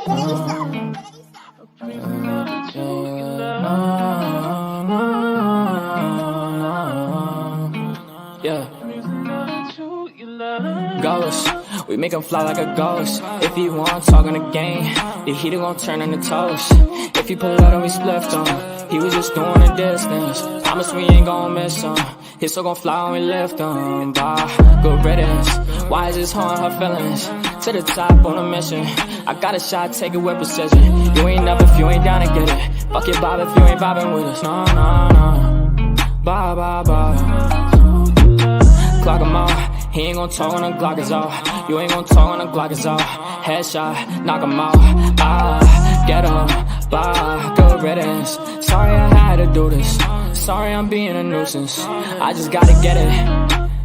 Yeah. Ghost, we make him fly like a ghost. If he want talk on the game, the heater gon' turn into toast. If he pull out and we split him, he was just doing a distance. Promise we ain't gon' miss him. His soul gon' fly when we lift him. Bye, good riddance. Why is this harm her feelings? To the top on a mission. I got a shot, take it with precision. You ain't up if you ain't down to get it. Fuck your bob if you ain't vibing with us. No, no, no. Bye, bye, bye. Clock him out. He ain't gon' talk when the Glock is off. You ain't gon' talk when the Glock is off. Headshot, knock him out. Ah, get him. Bye, good riddance. Sorry I had to do this. Sorry I'm being a nuisance. I just gotta get it.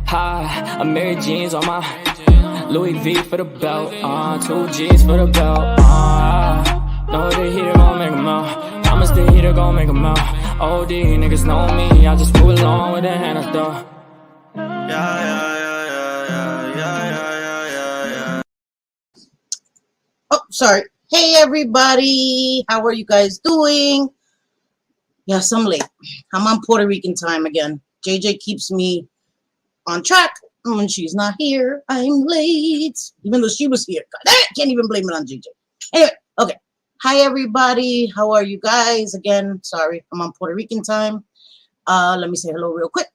Hi, I'm Mary Jeans on my Louis V for the belt. 2 G's for the belt. Know the heater gon' make 'em out. Promise the heater gon' make 'em out. OD niggas know me. I just move along with the hand I throw. Oh, sorry. Hey, everybody. How are you guys doing? Yes, I'm late. I'm on Puerto Rican time again. JJ keeps me on track. When she's not here, I'm late. Even though she was here. God, I can't even blame it on JJ. Anyway, okay. Hi, everybody. How are you guys? Again, sorry. I'm on Puerto Rican time. Let me say hello real quick.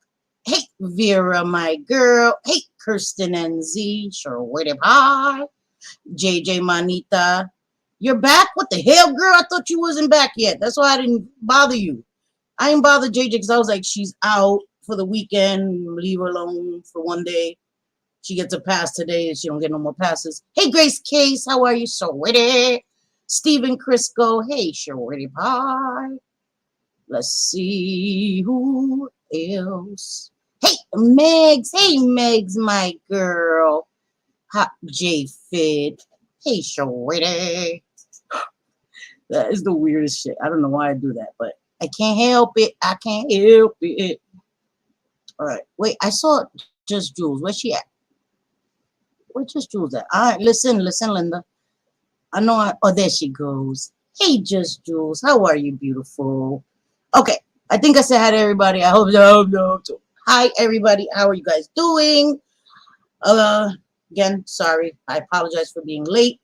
Hey, Vera, my girl. Hey, Kirsten and Z. Sure, wait up. Hi. JJ Manita. You're back? What the hell, girl? I thought you wasn't back yet. That's why I didn't bother you. I didn't bother JJ because I was like, she's out for the weekend. Leave her alone for one day. She gets a pass today and she don't get no more passes. Hey, Grace Case. How are you? So witty. Stephen Crisco. Hey, sure, witty. Hi. Let's see who else. Hey, Megs. Hey, Megs, my girl. Hot J Fit. Hey, Shorty. That is the weirdest shit. I don't know why I do that, but I can't help it. I can't help it. All right. Wait, I saw Just Jules. Where's she at? Where's Just Jules at? All right, listen, Linda. I know oh, there she goes. Hey, Just Jules. How are you, beautiful? Okay. I think I said hi to everybody. I hope so. Hi, everybody. How are you guys doing? Again, sorry. I apologize for being late.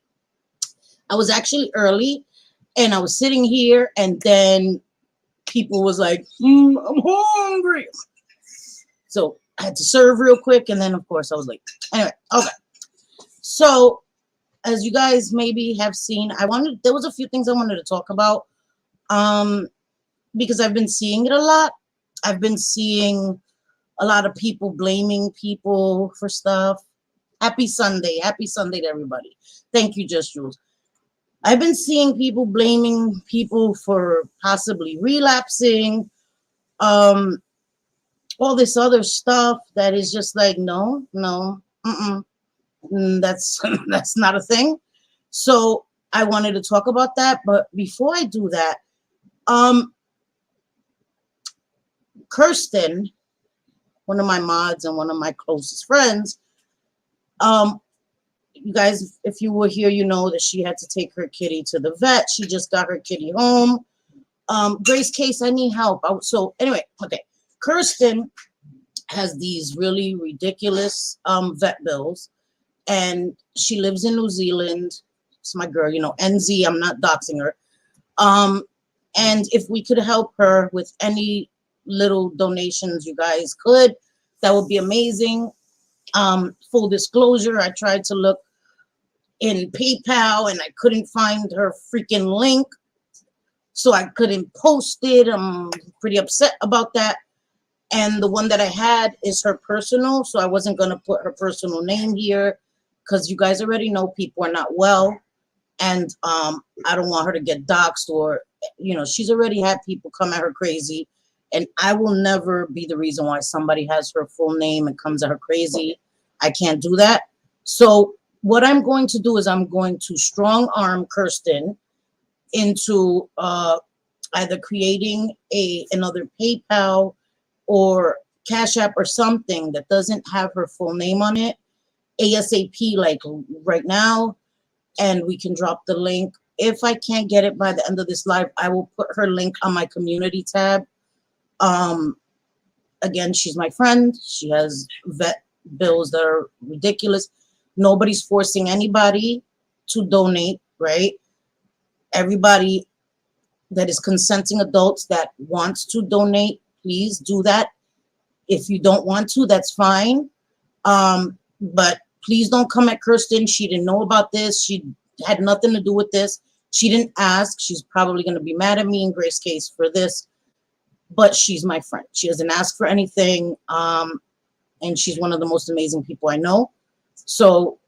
I was actually early, and I was sitting here, and then people was like, I'm hungry. So I had to serve real quick, and then, of course, I was late. Anyway, okay. So, as you guys maybe have seen, there was a few things I wanted to talk about, because I've been seeing it a lot. I've been seeing a lot of people blaming people for stuff. Happy Sunday. Happy Sunday to everybody. Thank you, Just Jules. I've been seeing people blaming people for possibly relapsing, all this other stuff that is just like, no, that's that's not a thing. So I wanted to talk about that, but before I do that, Kirsten, one of my mods and one of my closest friends, you guys, if you were here, you know that she had to take her kitty to the vet. She just got her kitty home. Grace Case, I need help. So anyway, okay. Kirsten has these really ridiculous vet bills, and she lives in New Zealand. It's my girl, you know, NZ. I'm not doxing her. And if we could help her with any little donations you guys could, that would be amazing. Full disclosure, I tried to look in PayPal and I couldn't find her freaking link, so I couldn't post it. I'm pretty upset about that. And the one that I had is her personal, so I wasn't going to put her personal name here because you guys already know people are not well, and I don't want her to get doxxed, or, you know, she's already had people come at her crazy, and I will never be the reason why somebody has her full name and comes at her crazy. I can't do that. So what I'm going to do is I'm going to strong arm Kirsten into either creating another PayPal or Cash App or something that doesn't have her full name on it ASAP, like right now, and we can drop the link if I can't get it by the end of this live, I will put her link on my community tab. Again, she's my friend. She has vet bills that are ridiculous. Nobody's forcing anybody to donate, right? Everybody that is consenting adults that wants to donate, please do that. If you don't want to, that's fine. But please don't come at Kirsten. She didn't know about this. She had nothing to do with this. She didn't ask. She's probably going to be mad at me in Grace case for this. But she's my friend. She doesn't ask for anything. And she's one of the most amazing people I know. So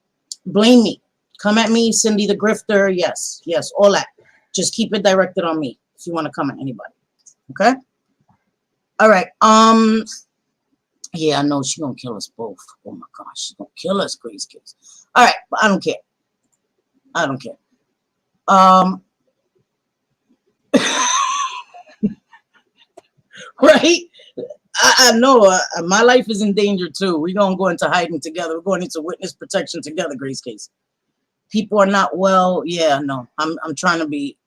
blame me. Come at me, Cindy the grifter. Yes, yes, all that. Just keep it directed on me if you want to come at anybody. Okay? All right. Yeah, I know she's gonna kill us both. Oh my gosh, she's gonna kill us, Grace kids. All right, but I don't care. I don't care. Right? I know my life is in danger too. We're gonna go into hiding together. We're going into witness protection together, Grace case. People are not well. Yeah, no. I'm trying to be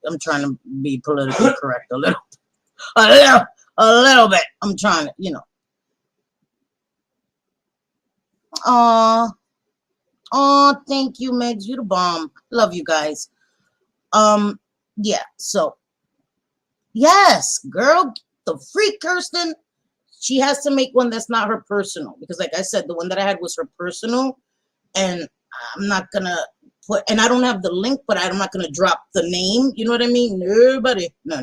politically correct a little bit. I'm trying to, you know. Oh, thank you, Megs. You the bomb. Love you guys. Yeah, so yes, girl, the freak Kirsten. She has to make one that's not her personal. Because like I said, the one that I had was her personal. And I'm not gonna put, and I don't have the link, but I'm not gonna drop the name. You know what I mean? Nobody. No.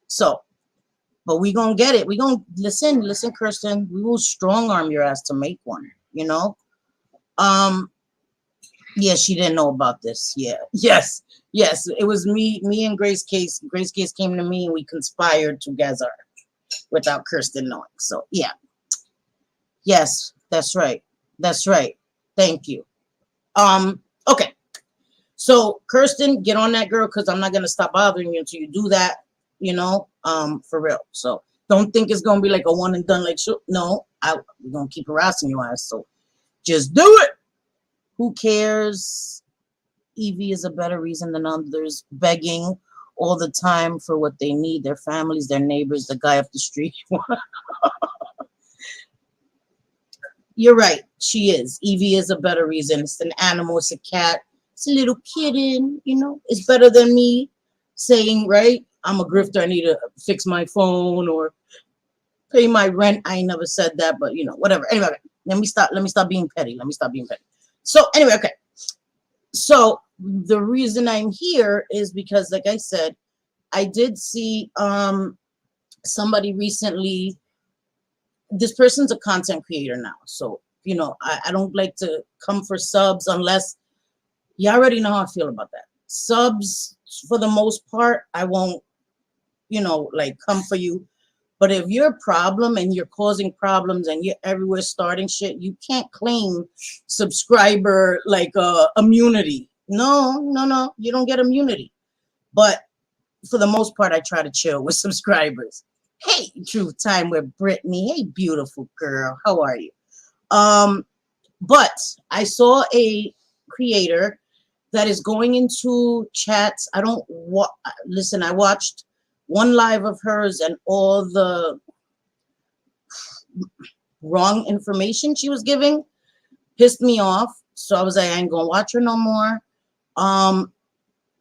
So, but we gonna get it. We gonna listen, Kirsten. We will strong arm your ass to make one. You know. Yeah, she didn't know about this. Yeah. Yes. It was me and Grace case. Grace case came to me and we conspired together without Kirsten knowing. So yeah. Yes, that's right. Thank you. Okay. So Kirsten, get on that, girl, because I'm not gonna stop bothering you until you do that, you know, for real. So don't think it's gonna be like a one and done, like no, we're gonna keep harassing your ass. So just do it. Who cares? Evie is a better reason than others, begging all the time for what they need, their families, their neighbors, the guy up the street. You're right. She is. Evie is a better reason. It's an animal. It's a cat. It's a little kitten. You know, it's better than me saying, right, I'm a grifter. I need to fix my phone or pay my rent. I ain't never said that, but you know, whatever. Anyway, let me stop being petty. So anyway, okay. So the reason I'm here is because, like I said, I did see somebody recently. This person's a content creator now. So, you know, I don't like to come for subs unless you already know how I feel about that. Subs, for the most part, I won't, you know, like come for you. But if you're a problem and you're causing problems and you're everywhere starting shit, you can't claim subscriber like immunity. No, you don't get immunity. But for the most part, I try to chill with subscribers. Hey, Truth Time with Brittany. Hey, beautiful girl. How are you? But I saw a creator that is going into chats. Listen, I watched one live of hers and all the wrong information she was giving pissed me off. So I was like, I ain't gonna watch her no more.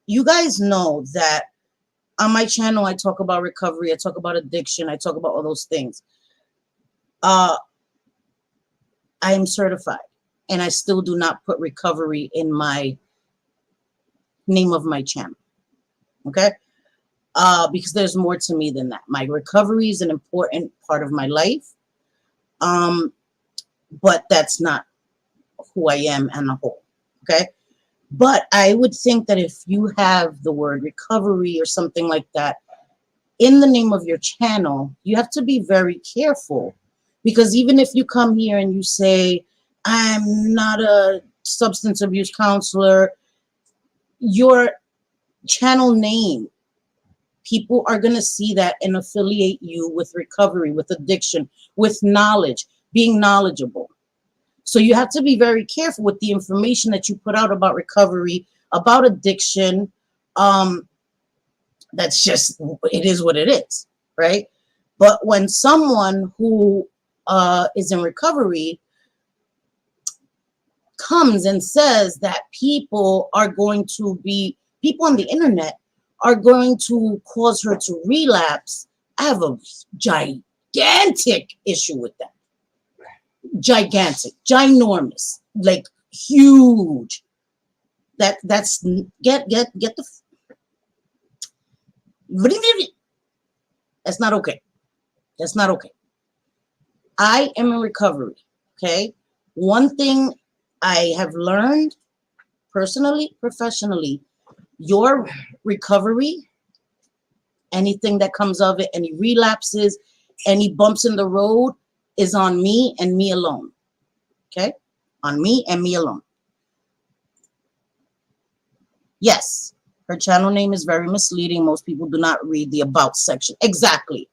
You guys know that on my channel, I talk about recovery. I talk about addiction. I talk about all those things. I am certified, and I still do not put recovery in my name of my channel. Okay? Because there's more to me than that. My recovery is an important part of my life, but that's not who I am on a whole. Okay? But I would think that if you have the word recovery or something like that in the name of your channel, you have to be very careful. Because even if you come here and you say, I'm not a substance abuse counselor, your channel name, people are going to see that and affiliate you with recovery, with addiction, with knowledge, being knowledgeable. So you have to be very careful with the information that you put out about recovery, about addiction, That's just, it is what it is, right? But when someone who is in recovery comes and says that people on the internet are going to cause her to relapse, I have a gigantic issue with that. Gigantic, ginormous, like huge. That's get the. That's not okay. That's not okay. I am in recovery. Okay. One thing I have learned personally, professionally, your recovery, anything that comes of it, any relapses, any bumps in the road, is on me and me alone. Okay? On me and me alone. Yes, her channel name is very misleading. Most people do not read the about section. Exactly.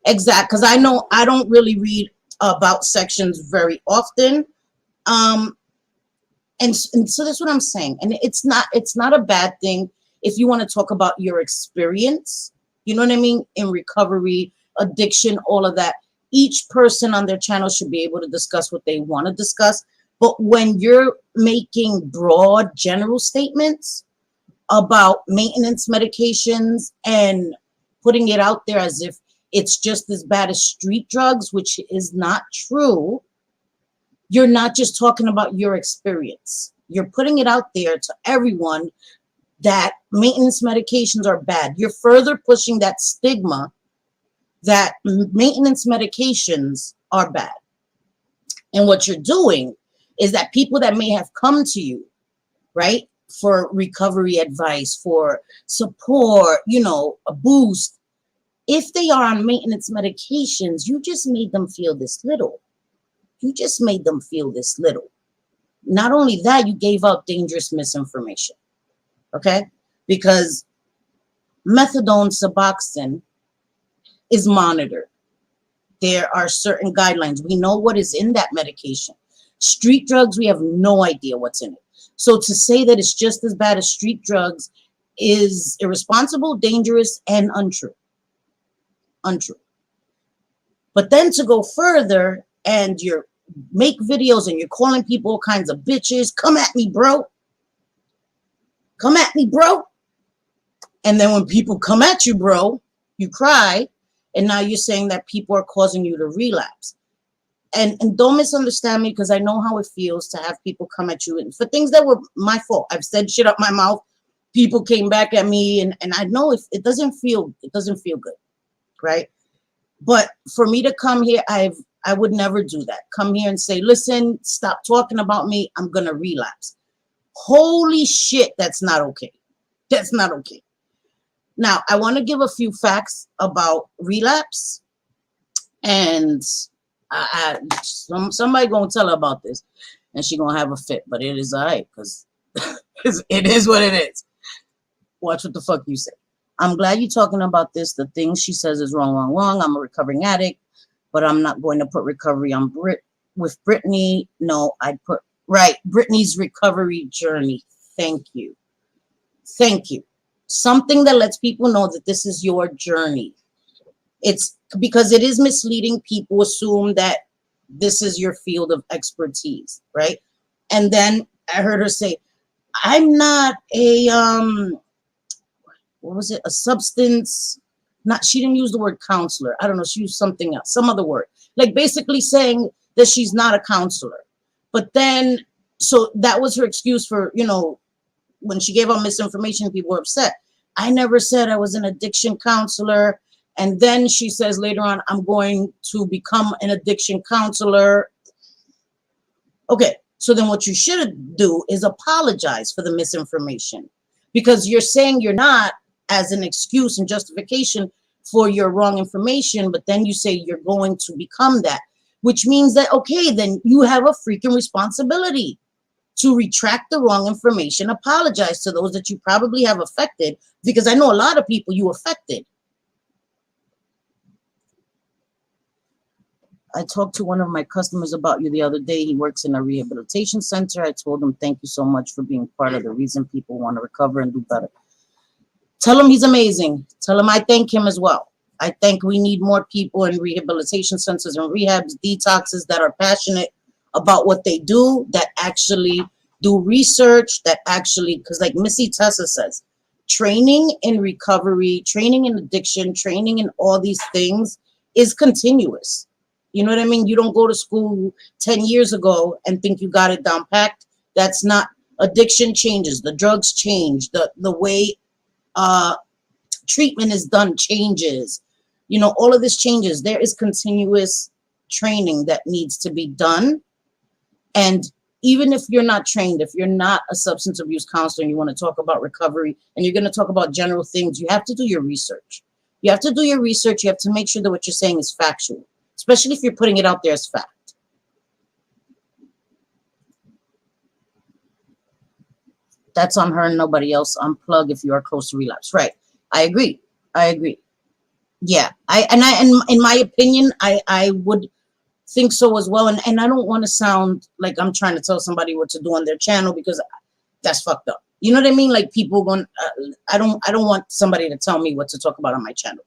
Because I know I don't really read about sections very often. And so that's what I'm saying. And it's not a bad thing if you want to talk about your experience, you know what I mean, in recovery, addiction, all of that. Each person on their channel should be able to discuss what they want to discuss. But when you're making broad general statements about maintenance medications and putting it out there as if it's just as bad as street drugs, which is not true, you're not just talking about your experience. You're putting it out there to everyone that maintenance medications are bad. You're further pushing that stigma that maintenance medications are bad. And what you're doing is that people that may have come to you, right, for recovery advice, for support, a boost, if they are on maintenance medications, you just made them feel this little. You just made them feel this little. Not only that, you gave out dangerous misinformation. Okay? Because methadone, Suboxone is monitored. There are certain guidelines. We know what is in that medication. Street drugs, we have no idea what's in it. So to say that it's just as bad as street drugs is irresponsible, dangerous, and untrue. Untrue. But then to go further and you're make videos and you're calling people all kinds of bitches, come at me, bro. Come at me, bro. And then when people come at you, bro, you cry. And now you're saying that people are causing you to relapse. And don't misunderstand me, because I know how it feels to have people come at you and for things that were my fault. I've said shit up my mouth. People came back at me, and I know if it doesn't feel good, right? But for me to come here, I would never do that. Come here and say, listen, stop talking about me. I'm going to relapse. Holy shit, that's not okay. That's not okay. Now, I want to give a few facts about relapse. And somebody going to tell her about this. And she going to have a fit. But it is all right, because it is what it is. Watch what the fuck you say. I'm glad you're talking about this. The thing she says is wrong, wrong, wrong. I'm a recovering addict, but I'm not going to put recovery on with Brittany. No, I'd put, right, Brittany's recovery journey. Thank you. Thank you. Something that lets people know that this is your journey. It's because it is misleading. People assume that this is your field of expertise, right? And then I heard her say, I'm not a, what was it? A substance, she didn't use the word counselor. I don't know. She used something else, some other word. Like basically saying that she's not a counselor. But then, so that was her excuse for, when she gave out misinformation, people were upset. I never said I was an addiction counselor. And then she says later on, I'm going to become an addiction counselor. Okay, so then what you should do is apologize for the misinformation, because you're saying you're not as an excuse and justification for your wrong information, but then you say you're going to become that, which means that, okay, then you have a freaking responsibility to retract the wrong information, apologize to those that you probably have affected, because I know a lot of people you affected. I talked to one of my customers about you the other day. He works in a rehabilitation center. I told him, thank you so much for being part of the reason people want to recover and do better. Tell him he's amazing. Tell him I thank him as well. I think we need more people in rehabilitation centers and rehabs, detoxes that are passionate about what they do, that actually do research, that actually, because like Missy Tessa says, training in recovery, training in addiction, training in all these things is continuous. You know what I mean? You don't go to school 10 years ago and think you got it down packed. That's not, addiction changes, the drugs change, the way treatment is done changes. You know, all of this changes. There is continuous training that needs to be done. And even if you're not trained, if you're not a substance abuse counselor and you want to talk about recovery and you're going to talk about general things, you have to do your research. You have to do your research. You have to make sure that what you're saying is factual, especially if you're putting it out there as fact. That's on her and nobody else. Unplug if you are close to relapse. Right. I agree. I agree. Yeah. And in my opinion, I would think so as well. And I don't want to sound like I'm trying to tell somebody what to do on their channel, because that's fucked up. You know what I mean? Like people going, I don't want somebody to tell me what to talk about on my channel.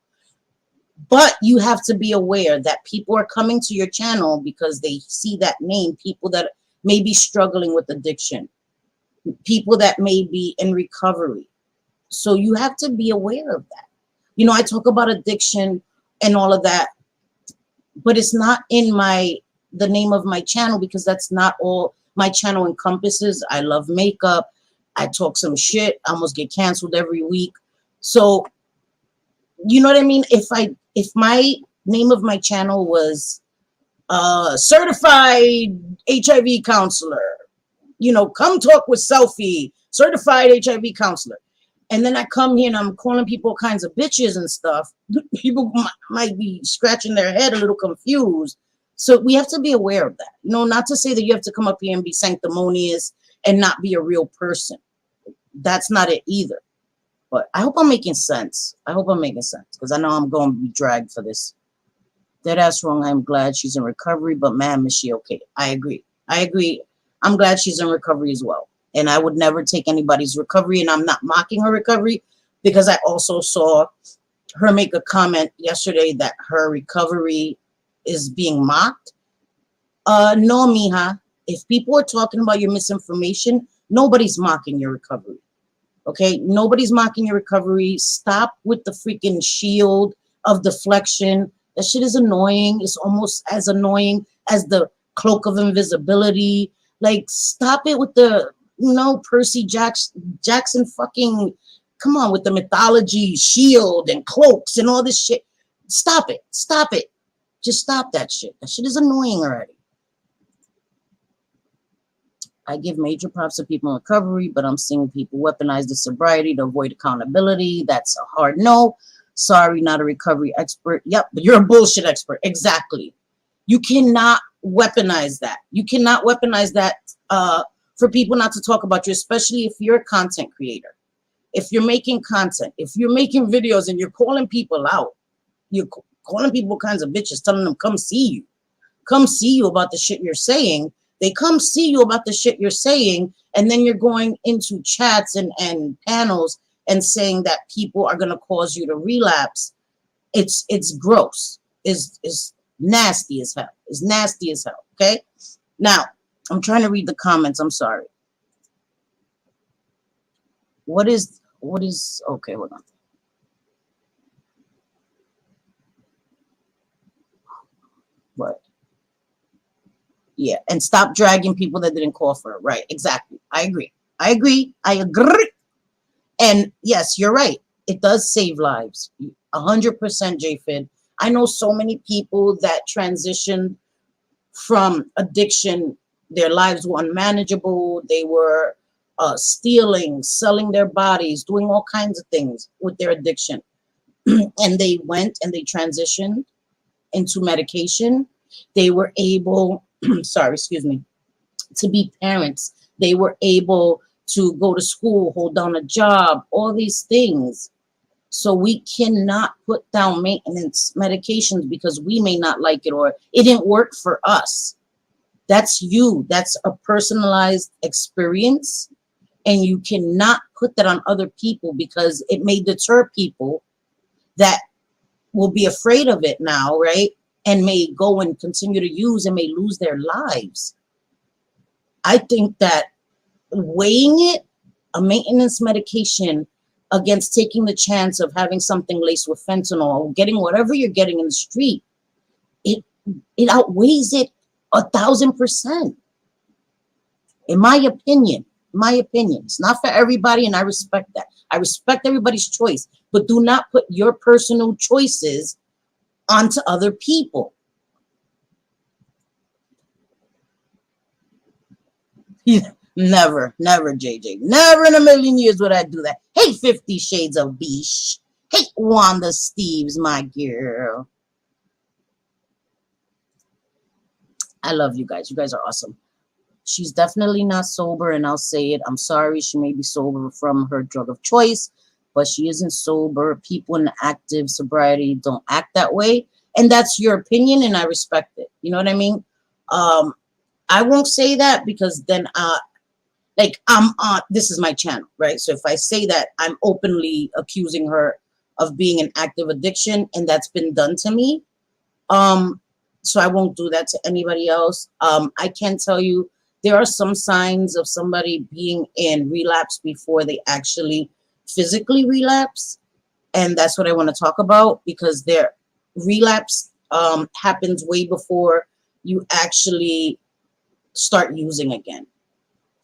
But you have to be aware that people are coming to your channel because they see that name, people that may be struggling with addiction, people that may be in recovery. So you have to be aware of that. You know, I talk about addiction and all of that, but it's not in the name of my channel, because that's not all my channel encompasses. I love makeup. I talk some shit. I almost get canceled every week. So, you know what I mean? If my name of my channel was certified HIV counselor, you know, come talk with Selfie, certified HIV counselor, and then I come here and I'm calling people all kinds of bitches and stuff, people might be scratching their head a little confused. So we have to be aware of that. You know, not to say that you have to come up here and be sanctimonious and not be a real person. That's not it either. But I hope I'm making sense. I hope I'm making sense, because I know I'm going to be dragged for this. Deadass wrong. I'm glad she's in recovery, but man, is she okay? I agree. I agree. I'm glad she's in recovery as well. And I would never take anybody's recovery, and I'm not mocking her recovery, because I also saw her make a comment yesterday that her recovery is being mocked. No, mija. If people are talking about your misinformation, nobody's mocking your recovery. Okay? Nobody's mocking your recovery. Stop with the freaking shield of deflection. That shit is annoying. It's almost as annoying as the cloak of invisibility. Like, stop it with the, you know, Percy Jackson fucking, come on, with the mythology shield and cloaks and all this shit. Stop it. Stop it. Just stop that shit. That shit is annoying already. I give major props to people in recovery, but I'm seeing people weaponize the sobriety to avoid accountability. That's a hard no. Sorry, not a recovery expert. Yep, but you're a bullshit expert. Exactly. You cannot weaponize that. You cannot weaponize that for people not to talk about you, especially if you're a content creator. If you're making content, if you're making videos and you're calling people out, you're calling people all kinds of bitches, telling them, come see you. Come see you about the shit you're saying. They come see you about the shit you're saying, and then you're going into chats and panels and saying that people are going to cause you to relapse. It's gross. It's nasty as hell. It's nasty as hell. Okay? Now, I'm trying to read the comments. I'm sorry. What is, okay, hold on. What? Yeah, and stop dragging people that didn't call for it. Right, exactly. I agree. I agree. I agree. And yes, you're right. It does save lives. 100% JFid. I know so many people that transitioned from addiction. Their lives were unmanageable. They were stealing, selling their bodies, doing all kinds of things with their addiction. And they went and they transitioned into medication. They were able, sorry, excuse me, to be parents. They were able to go to school, hold down a job, all these things. So we cannot put down maintenance medications because we may not like it or it didn't work for us. That's you. That's a personalized experience. And you cannot put that on other people because it may deter people that will be afraid of it now, right? And may go and continue to use and may lose their lives. I think that weighing it, a maintenance medication, against taking the chance of having something laced with fentanyl or getting whatever you're getting in the street, it outweighs it 1,000%. In my opinion. My opinion. It's not for everybody, and I respect that. I respect everybody's choice, but do not put your personal choices onto other people. Never, never, JJ. Never in a million years would I do that. Hey, 50 Shades of Beesh. Hey, Wanda Steves, my girl. I love you guys. You guys are awesome. She's definitely not sober, and I'll say it. I'm sorry. She may be sober from her drug of choice, but she isn't sober. People in active sobriety don't act that way, and that's your opinion, and I respect it. You know what I mean? I won't say that because then, like, I'm on. This is my channel, right? So if I say that, I'm openly accusing her of being an active addiction, and that's been done to me. So I won't do that to anybody else. I can tell you there are some signs of somebody being in relapse before they actually physically relapse. And that's what I want to talk about, because their relapse happens way before you actually start using again.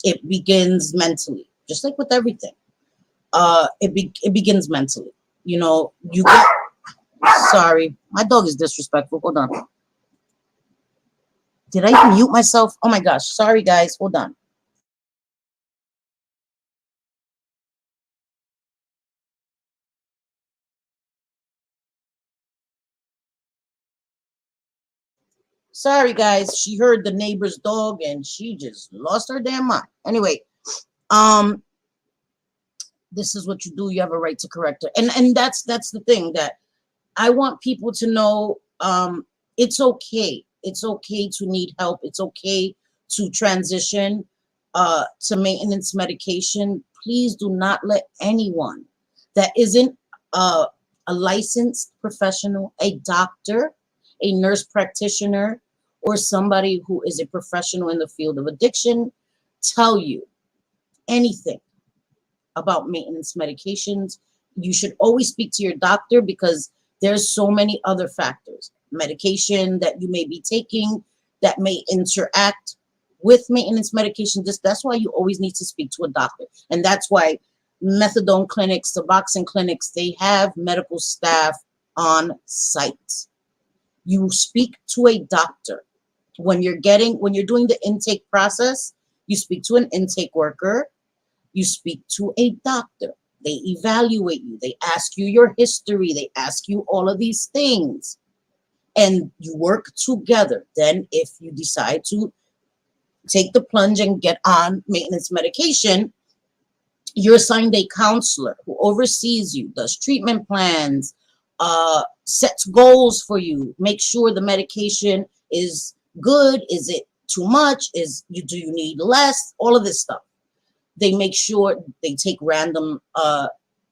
It begins mentally, just like with everything. It begins mentally. You know, you get, sorry, my dog is disrespectful. Hold on. Did I mute myself? Oh my gosh. Sorry, guys. Hold on. Sorry, guys. She heard the neighbor's dog and she just lost her damn mind. Anyway, um, this is what you do. You have a right to correct her. And that's the thing that I want people to know. It's okay. It's okay to need help. It's okay to transition to maintenance medication. Please do not let anyone that isn't a licensed professional, a doctor, a nurse practitioner, or somebody who is a professional in the field of addiction tell you anything about maintenance medications. You should always speak to your doctor because there's so many other factors. Medication that you may be taking that may interact with maintenance medication. That's why you always need to speak to a doctor. And that's why methadone clinics, Suboxone clinics, they have medical staff on site. You speak to a doctor. When you're doing the intake process, you speak to an intake worker. You speak to a doctor. They evaluate you. They ask you your history. They ask you all of these things. And you work together. Then if you decide to take the plunge and get on maintenance medication, you're assigned a counselor who oversees you, does treatment plans, sets goals for you, make sure the medication is good. Is it too much? Do you need less? All of this stuff. They make sure they take random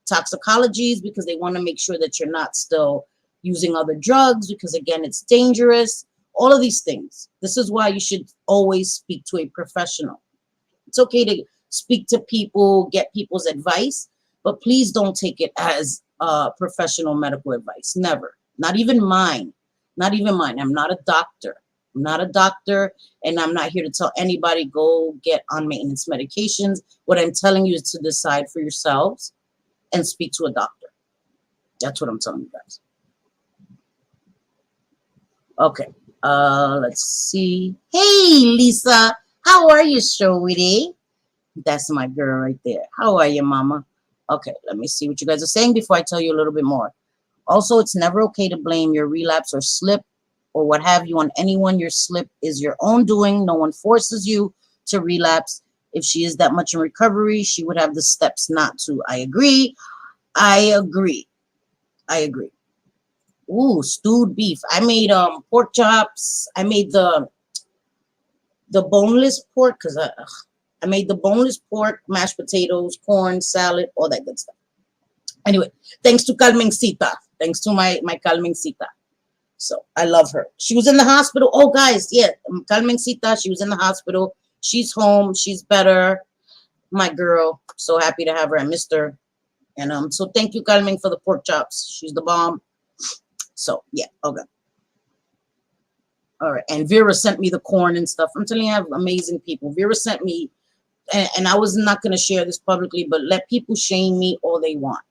toxicologies because they want to make sure that you're not still using other drugs because, again, it's dangerous. All of these things. This is why you should always speak to a professional. It's okay to speak to people, get people's advice, but please don't take it as professional medical advice. Never. Not even mine. Not even mine. I'm not a doctor. I'm not a doctor, and I'm not here to tell anybody go get on maintenance medications. What I'm telling you is to decide for yourselves and speak to a doctor. That's what I'm telling you guys. Okay. Let's see. Hey, Lisa. How are you, sweetie? That's my girl right there. How are you, mama? Okay, let me see what you guys are saying before I tell you a little bit more. Also, it's never okay to blame your relapse or slip or what have you on anyone. Your slip is your own doing. No one forces you to relapse. If she is that much in recovery, she would have the steps not to. I agree. I agree. I agree. Ooh, stewed beef. I made pork chops. I made the boneless pork because I made the boneless pork, mashed potatoes, corn, salad, all that good stuff. Anyway, thanks to Carmencita. Thanks to my Carmencita. So I love her. She was in the hospital. Oh, guys, yeah, Carmencita, she was in the hospital. She's home. She's better. My girl. So happy to have her. I missed her. And so thank you, Carmen, for the pork chops. She's the bomb. So yeah, okay. All right. And Vera sent me the corn and stuff. I'm telling you, I have amazing people. Vera sent me, and I was not going to share this publicly, but let people shame me all they want.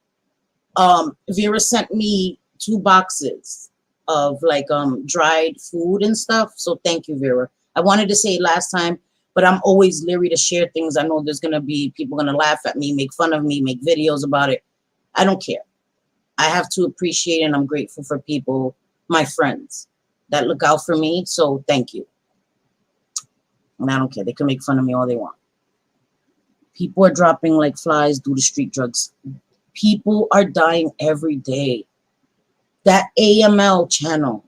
Vera sent me 2 boxes of like dried food and stuff. So thank you, Vera. I wanted to say it last time, but I'm always leery to share things. I know there's going to be people going to laugh at me, make fun of me, make videos about it. I don't care. I have to appreciate and I'm grateful for people, my friends, that look out for me. So thank you. And I don't care. They can make fun of me all they want. People are dropping like flies due to street drugs. People are dying every day. That AML channel,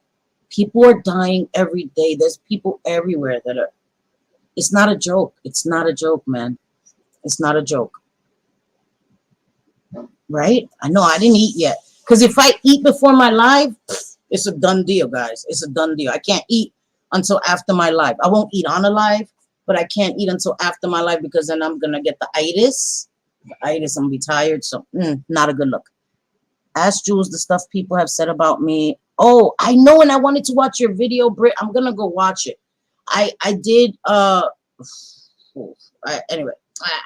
people are dying every day. There's people everywhere that are, it's not a joke. It's not a joke, man. It's not a joke. Right? I know I didn't eat yet. Because if I eat before my live, it's a done deal, guys. It's a done deal. I can't eat until after my live. I won't eat on a live, but I can't eat until after my live because then I'm going to get the itis. The itis, I'm going to be tired. So, not a good look. Ask Jules the stuff people have said about me. Oh, I know, and I wanted to watch your video, Britt. I'm going to go watch it. I did, anyway,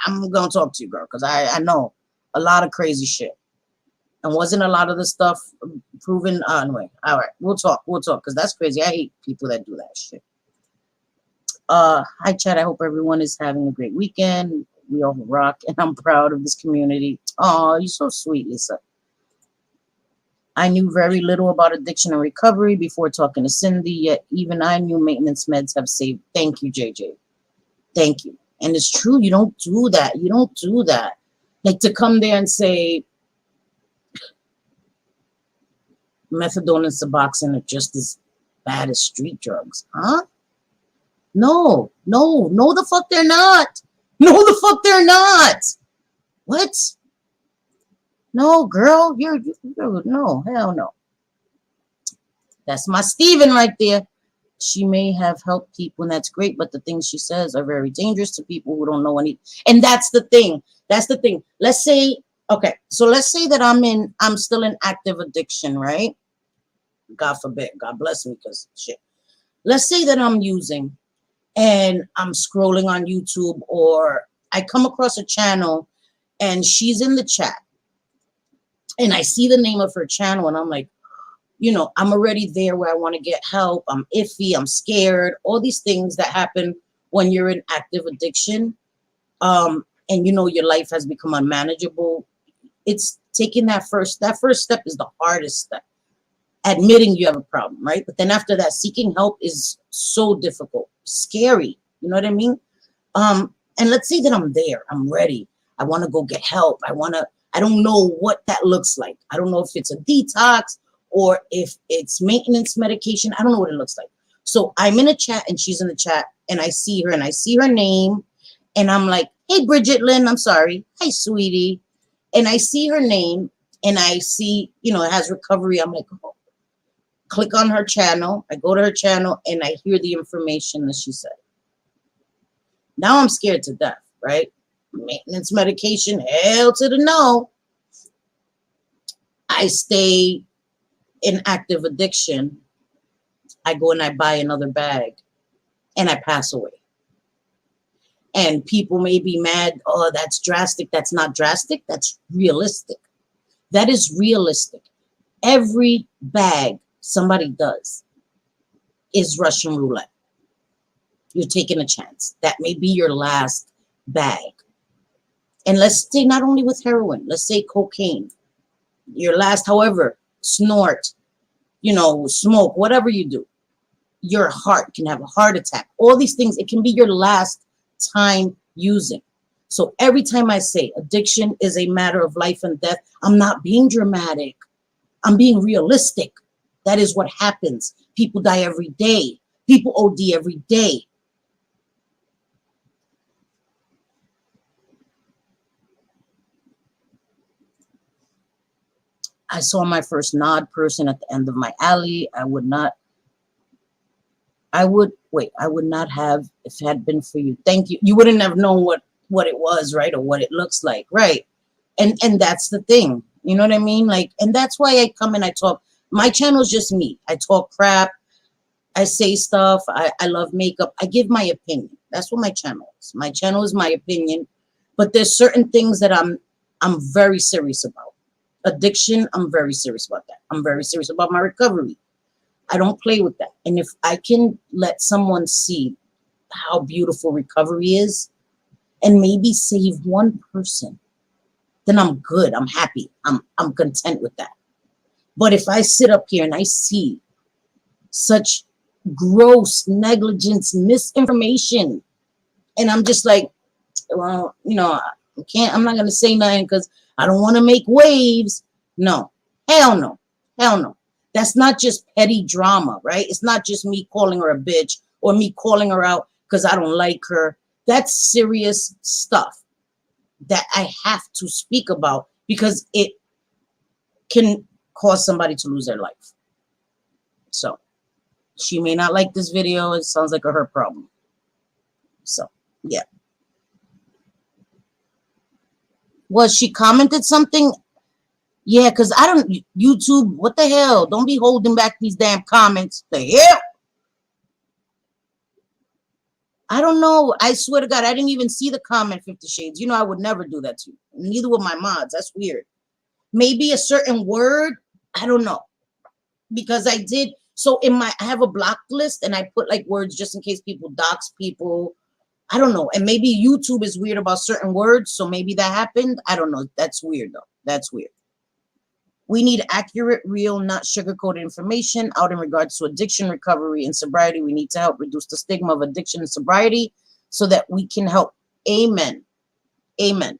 I'm going to talk to you, girl, because I know a lot of crazy shit. And wasn't a lot of the stuff proven? Anyway, all right, we'll talk, because that's crazy. I hate people that do that shit. Hi, Chad. I hope everyone is having a great weekend. We all rock, and I'm proud of this community. Oh, you're so sweet, Lisa. I knew very little about addiction and recovery before talking to Cindy, yet even I knew maintenance meds have saved. Thank you, JJ. Thank you. And it's true, you don't do that. You don't do that. Like to come there and say, methadone and Suboxone are just as bad as street drugs. Huh? No, the fuck they're not. No, the fuck they're not. What? No, girl, you're no, hell no. That's my Steven right there. She may have helped people, and that's great, but the things she says are very dangerous to people who don't know any. And that's the thing. That's the thing. Let's say, okay, so let's say that I'm still in active addiction, right? God forbid. God bless me, because shit. Let's say that I'm using and I'm scrolling on YouTube, or I come across a channel and she's in the chat and I see the name of her channel and I'm like, you know, I'm already there where I want to get help. I'm iffy. I'm scared. All these things that happen when you're in active addiction. And you know, your life has become unmanageable. It's taking that first step is the hardest step. Admitting you have a problem, right? But then after that, seeking help is so difficult, scary. You know what I mean? And let's say that I'm there. I'm ready. I want to go get help. I don't know what that looks like. I don't know if it's a detox or if it's maintenance medication. I don't know what it looks like. So I'm in a chat and she's in the chat and I see her and I see her name and I'm like, hey, Bridget Lynn, I'm sorry. Hi, sweetie. And I see her name and I see, you know, it has recovery. I'm like, oh. Click on her channel. I go to her channel and I hear the information that she said. Now I'm scared to death, right? Maintenance medication, hell to the no. I stay in active addiction. I go and I buy another bag and I pass away. And people may be mad, oh, that's drastic. That's not drastic. That's realistic. That is realistic. Every bag somebody does is Russian roulette. You're taking a chance. That may be your last bag. And let's say not only with heroin, let's say cocaine, your last, however, snort, you know, smoke, whatever you do, your heart can have a heart attack. All these things, it can be your last time using. So every time I say addiction is a matter of life and death, I'm not being dramatic. I'm being realistic. That is what happens. People die every day. People OD every day. I saw my first nod person at the end of my alley. I would not have if it had been for you. Thank you. You wouldn't have known what it was, right? Or what it looks like, right? And that's the thing. You know what I mean? Like, and that's why I come and I talk. My channel is just me. I talk crap. I say stuff. I love makeup. I give my opinion. That's what my channel is. My channel is my opinion. But there's certain things that I'm very serious about. Addiction, I'm very serious about that. I'm very serious about my recovery. I don't play with that. And if I can let someone see how beautiful recovery is and maybe save one person, then I'm good. I'm happy. I'm content with that. But if I sit up here and I see such gross negligence, misinformation, and I'm just like, well, I'm not going to say nothing because I don't want to make waves. No, hell no, hell no. That's not just petty drama, right? It's not just me calling her a bitch or me calling her out because I don't like her. That's serious stuff that I have to speak about because it can cause somebody to lose their life. So she may not like this video. It sounds like her problem. So, yeah. Was she commented something? Yeah, because I don't, YouTube, what the hell? Don't be holding back these damn comments. The hell? I don't know. I swear to God, I didn't even see the comment 50 Shades. I would never do that to you. Neither would my mods. That's weird. Maybe a certain word. I don't know. Because I did. So I have a block list and I put like words just in case people dox people. I don't know. And maybe YouTube is weird about certain words. So maybe that happened. I don't know. That's weird though. That's weird. We need accurate, real, not sugar-coated information out in regards to addiction, recovery, and sobriety. We need to help reduce the stigma of addiction and sobriety so that we can help. Amen. Amen.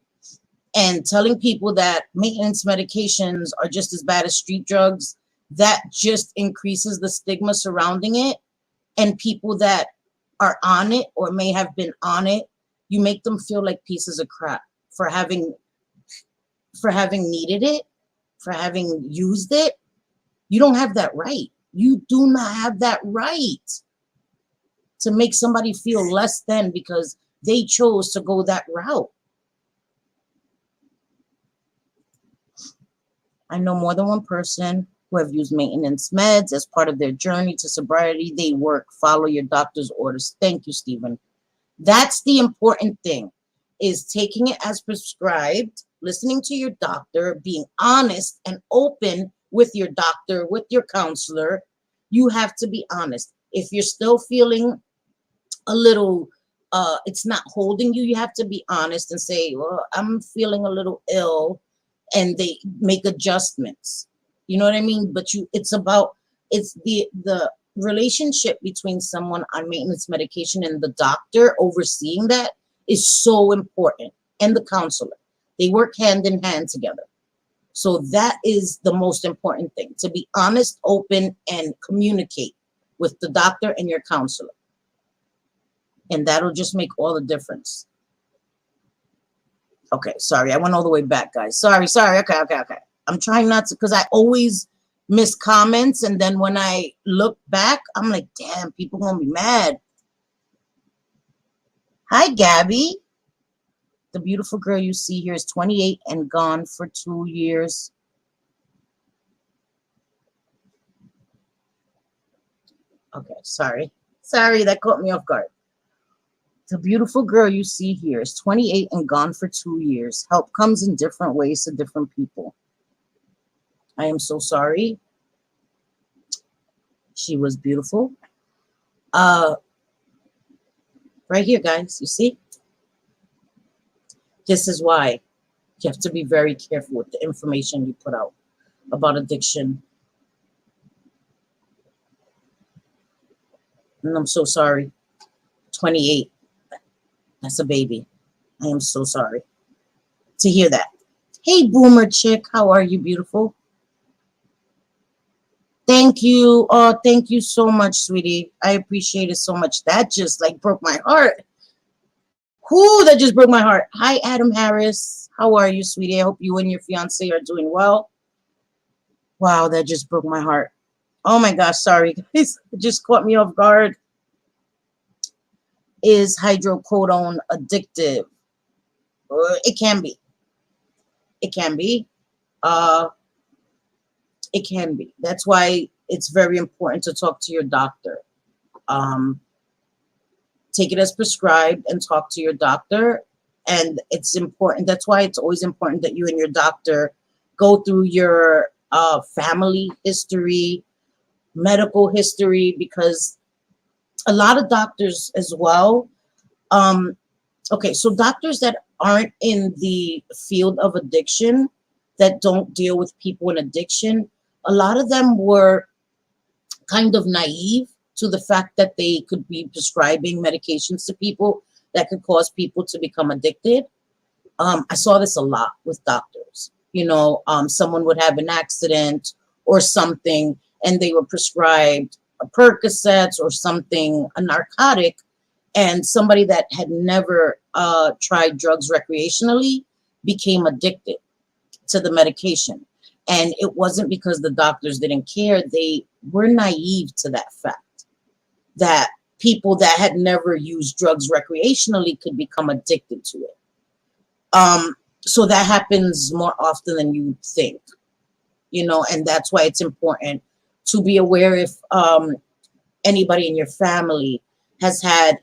And telling people that maintenance medications are just as bad as street drugs, that just increases the stigma surrounding it. And people that are on it or may have been on it, you make them feel like pieces of crap for having needed it, for having used it. You don't have that right. You do not have that right to make somebody feel less than because they chose to go that route. I know more than one person who have used maintenance meds as part of their journey to sobriety. They work. Follow your doctor's orders. Thank you, Stephen. That's the important thing, is taking it as prescribed, listening to your doctor, being honest and open with your doctor, with your counselor. You have to be honest. If you're still feeling a little, it's not holding you, you have to be honest and say, well, I'm feeling a little ill, and they make adjustments. You know what I mean? But it's the relationship between someone on maintenance medication and the doctor overseeing that is so important, and the counselor. They work hand in hand together. So that is the most important thing, to be honest, open, and communicate with the doctor and your counselor. And that'll just make all the difference. Okay, sorry. I went all the way back, guys. Sorry. Okay. I'm trying not to, because I always miss comments. And then when I look back, I'm like, damn, people gonna be mad. Hi, Gabby. The beautiful girl you see here is 28 and gone for 2 years. Okay, sorry. Sorry, that caught me off guard. The beautiful girl you see here is 28 and gone for 2 years. Help comes in different ways to different people. I am so sorry. She was beautiful. Right here, guys, you see? This is why you have to be very careful with the information you put out about addiction. And I'm so sorry. 28. That's a baby. I am so sorry to hear that. Hey, Boomer Chick. How are you, beautiful? Thank you. Oh, thank you so much, sweetie. I appreciate it so much. That just like broke my heart. Whoo, that just broke my heart. Hi, Adam Harris. How are you, sweetie? I hope you and your fiance are doing well. Wow, that just broke my heart. Oh my gosh, sorry guys. It just caught me off guard. Is hydrocodone addictive? It can be. It can be. Uh, it can be. That's why it's very important to talk to your doctor. Um, take it as prescribed and talk to your doctor. And it's important. That's why it's always important that you and your doctor go through your family history, medical history, because a lot of doctors as well. Um, okay, so doctors that aren't in the field of addiction, that don't deal with people in addiction, a lot of them were kind of naive to the fact that they could be prescribing medications to people that could cause people to become addicted. I saw this a lot with doctors. Someone would have an accident or something, and they were prescribed a Percocet or something, a narcotic, and somebody that had never tried drugs recreationally became addicted to the medication. And it wasn't because the doctors didn't care. They were naive to that fact that people that had never used drugs recreationally could become addicted to it. So that happens more often than you think, and that's why it's important to be aware if anybody in your family has had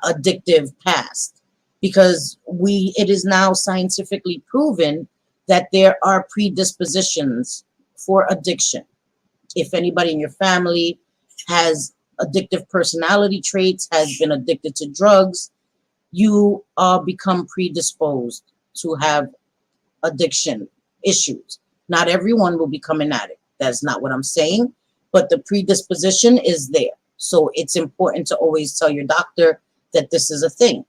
addictive past, because it is now scientifically proven that there are predispositions for addiction. If anybody in your family has addictive personality traits, has been addicted to drugs, you become predisposed to have addiction issues. Not everyone will become an addict. That's not what I'm saying, but the predisposition is there. So it's important to always tell your doctor that this is a thing.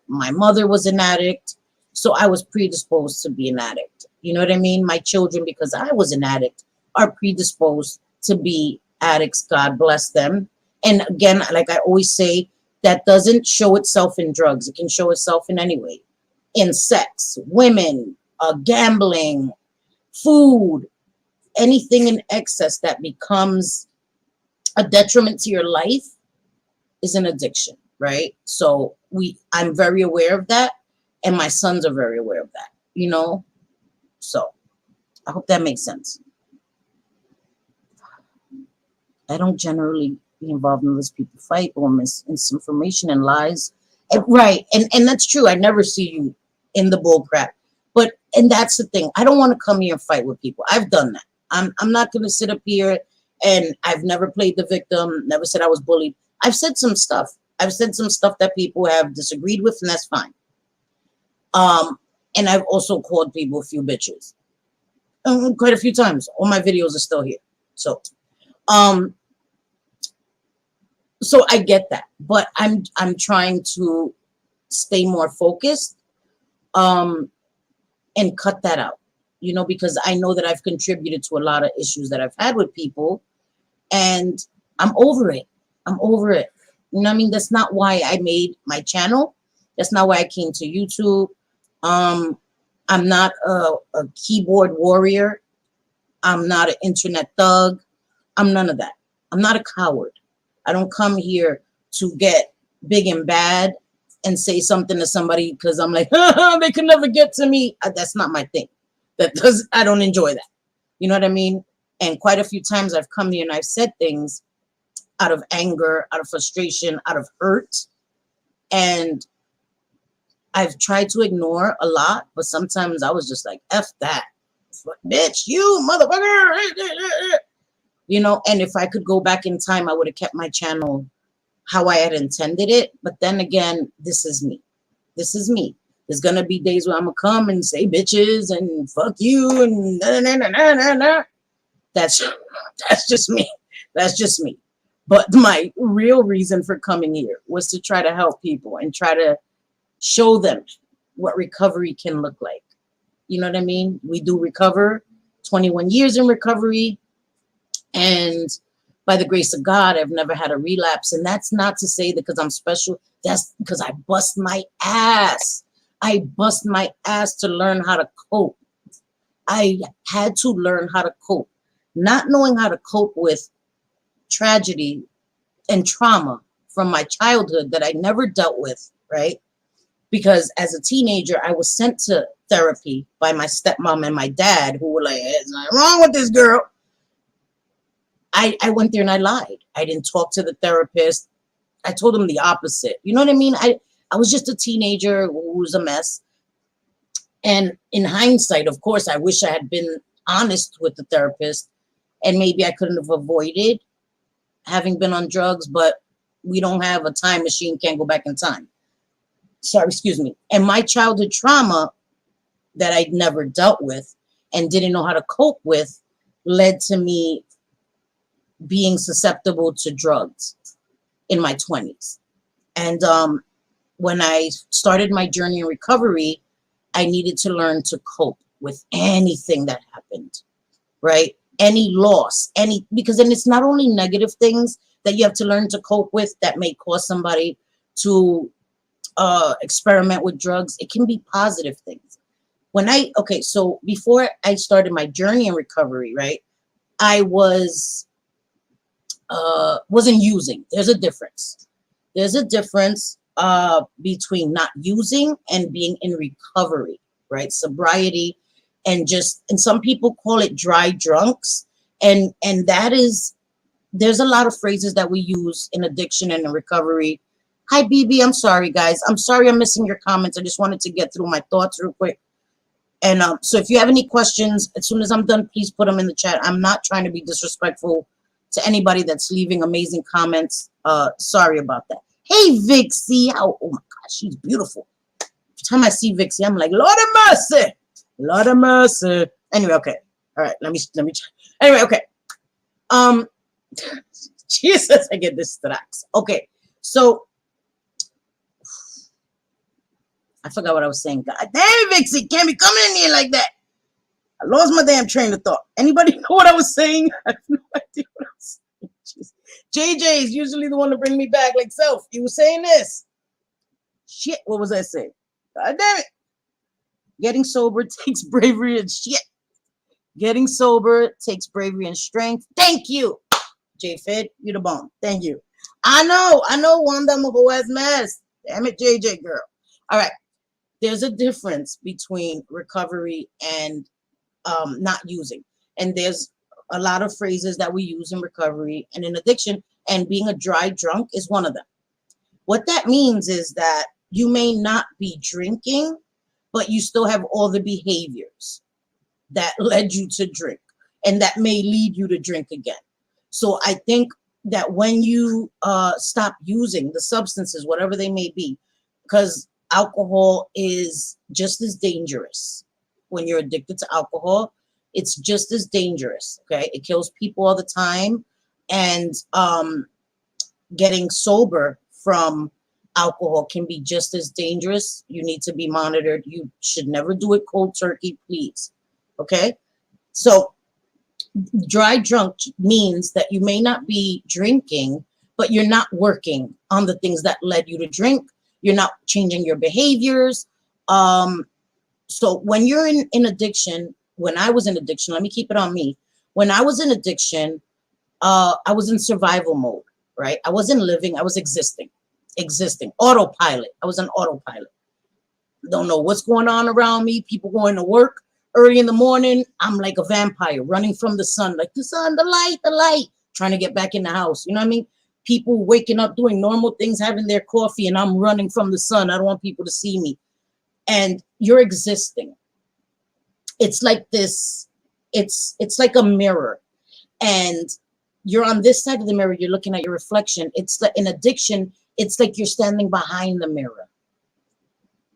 My mother was an addict, so I was predisposed to be an addict. You know what I mean? My children, because I was an addict, are predisposed to be addicts. God bless them. And again, like I always say, that doesn't show itself in drugs. It can show itself in any way. In sex, women, gambling, food, anything in excess that becomes a detriment to your life is an addiction, right? So I'm very aware of that, and my sons are very aware of that, So I hope that makes sense. I don't generally be involved unless people fight or misinformation and lies. Right. And that's true. I never see you in the bull crap. And that's the thing. I don't want to come here and fight with people. I've done that. I'm not going to sit up here, and I've never played the victim, never said I was bullied. I've said some stuff. I've said some stuff that people have disagreed with, and that's fine. And I've also called people a few bitches. Quite a few times. All my videos are still here. So I get that, but I'm trying to stay more focused, and cut that out, because I know that I've contributed to a lot of issues that I've had with people, and I'm over it. I'm over it. You know what I mean? That's not why I made my channel. That's not why I came to YouTube. I'm not a keyboard warrior. I'm not an internet thug. I'm none of that. I'm not a coward. I don't come here to get big and bad and say something to somebody because I'm like, they can never get to me. That's not my thing. I don't enjoy that. You know what I mean? And quite a few times I've come here and I've said things out of anger, out of frustration, out of hurt. And I've tried to ignore a lot, but sometimes I was just like, F that. Bitch, you motherfucker. And if I could go back in time, I would have kept my channel how I had intended it. But then again, this is me. This is me. There's going to be days where I'm going to come and say bitches and fuck you and nah. That's just me. That's just me. But my real reason for coming here was to try to help people and try to show them what recovery can look like. You know what I mean? We do recover, 21 years in recovery. And by the grace of God, I've never had a relapse. And that's not to say that because I'm special. That's because I bust my ass. I bust my ass to learn how to cope. I had to learn how to cope. not knowing how to cope with tragedy and trauma from my childhood that I never dealt with, right? Because as a teenager, I was sent to therapy by my stepmom and my dad, who were like, "There's nothing wrong with this girl." I went there and I lied. I didn't talk to the therapist. I told him the opposite. You know what I mean? I was just a teenager who was a mess. And in hindsight, of course, I wish I had been honest with the therapist, and maybe I couldn't have avoided having been on drugs, but we don't have a time machine, can't go back in time. Sorry, excuse me. And my childhood trauma that I'd never dealt with and didn't know how to cope with led to me being susceptible to drugs in my 20s. And when I started my journey in recovery, I needed to learn to cope with anything that happened, right? Any loss, because then it's not only negative things that you have to learn to cope with that may cause somebody to experiment with drugs. It can be positive things. So before I started my journey in recovery, right, I wasn't using. There's a difference. There's a difference between not using and being in recovery, right? Sobriety, and some people call it dry drunks, and that is, there's a lot of phrases that we use in addiction and in recovery. Hi, BB. I'm sorry, guys. I'm sorry I'm missing your comments. I just wanted to get through my thoughts real quick. And so if you have any questions, as soon as I'm done, please put them in the chat. I'm not trying to be disrespectful to anybody that's leaving amazing comments. Sorry about that. Hey, Vixie. Oh my gosh, she's beautiful. Every time I see Vixie, I'm like, Lord of mercy. Lord of mercy. Anyway, okay. All right, let me try. Anyway, okay. Jesus, I get distracted. Okay, so I forgot what I was saying. God damn it, Vixie, can't be coming in here like that. I lost my damn train of thought. Anybody know what I was saying? I have no idea what I was saying. Jeez. JJ is usually the one to bring me back like self. You were saying this. Shit, what was I saying? God damn it. Getting sober takes bravery and shit. Getting sober takes bravery and strength. Thank you. J-Fed, you the bomb. Thank you. I know, Wanda, I'm a whole ass mess. Damn it, JJ girl. All right. There's a difference between recovery and not using. And there's a lot of phrases that we use in recovery and in addiction, and being a dry drunk is one of them. What that means is that you may not be drinking, but you still have all the behaviors that led you to drink and that may lead you to drink again. So I think that when you stop using the substances, whatever they may be, because alcohol is just as dangerous. When you're addicted to alcohol, it's just as dangerous. Okay, it kills people all the time, and getting sober from alcohol can be just as dangerous. You need to be monitored. You should never do it cold turkey, please. Okay, so dry drunk means that you may not be drinking, but you're not working on the things that led you to drink. You're not changing your behaviors. So when you're in addiction, when I was in addiction, let me keep it on me. When I was in addiction, I was in survival mode, right? I wasn't living, I was existing. Autopilot. I was on autopilot. Don't know what's going on around me. People going to work early in the morning. I'm like a vampire running from the sun, like the sun, the light, trying to get back in the house. You know what I mean? People waking up, doing normal things, having their coffee, and I'm running from the sun. I don't want people to see me. And you're existing. It's like this, it's like a mirror. And you're on this side of the mirror, you're looking at your reflection. It's like in addiction, it's like you're standing behind the mirror.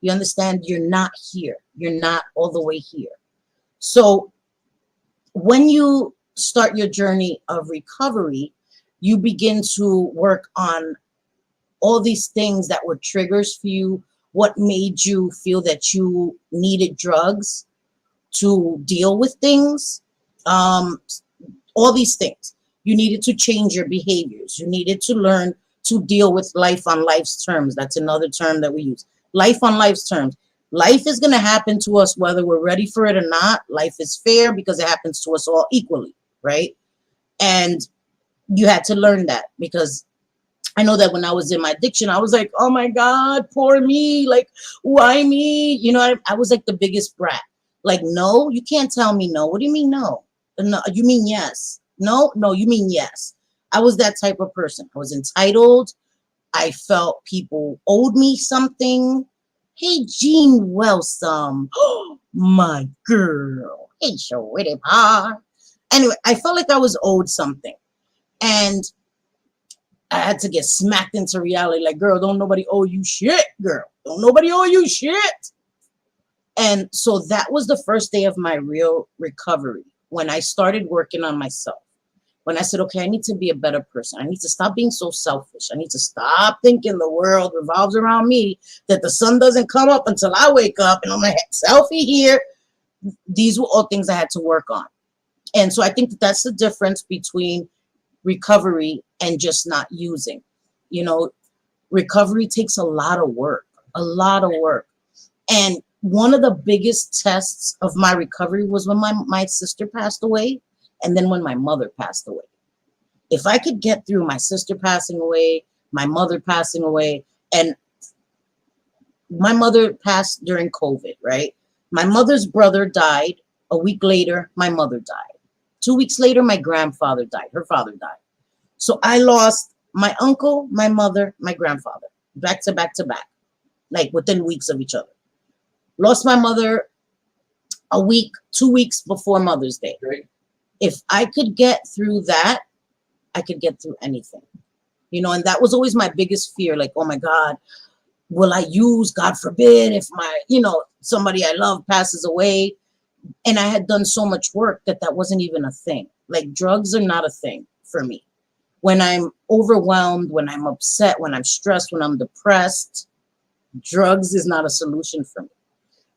You understand? You're not here. You're not all the way here. So when you start your journey of recovery, you begin to work on all these things that were triggers for you, what made you feel that you needed drugs to deal with things, all these things. You needed to change your behaviors. You needed to learn to deal with life on life's terms. That's another term that we use. Life on life's terms. Life is going to happen to us whether we're ready for it or not. Life is fair because it happens to us all equally. right? And you had to learn that, because I know that when I was in my addiction, I was like, oh my God, poor me. Like, why me? You know, I was like the biggest brat. Like, no, you can't tell me no. What do you mean no? No, you mean yes. No, no, you mean yes. I was that type of person. I was entitled. I felt people owed me something. Hey, Jean Wellsome. My girl. Hey, Shorty Pa. Anyway, I felt like I was owed something. And I had to get smacked into reality. Like, girl, don't nobody owe you shit, girl. Don't nobody owe you shit. And so that was the first day of my real recovery, when I started working on myself. When I said, okay, I need to be a better person. I need to stop being so selfish. I need to stop thinking the world revolves around me, that the sun doesn't come up until I wake up and I'm like, selfie here. These were all things I had to work on. And so I think that that's the difference between recovery and just not using. You know, recovery takes a lot of work, a lot of work. And one of the biggest tests of my recovery was when my sister passed away, and then when my mother passed away. If I could get through my sister passing away, my mother passing away, and my mother passed during COVID, right? My mother's brother died. A week later, my mother died. 2 weeks later, my grandfather died. Her father died. So I lost my uncle, my mother, my grandfather, back to back to back, like within weeks of each other. Lost my mother a week, 2 weeks before Mother's Day. Right. If I could get through that, I could get through anything. You know, and that was always my biggest fear. Like, oh my God, will I use, God forbid, if my, somebody I love passes away. And I had done so much work that wasn't even a thing. Like, drugs are not a thing for me. When I'm overwhelmed, when I'm upset, when I'm stressed, when I'm depressed, drugs is not a solution for me.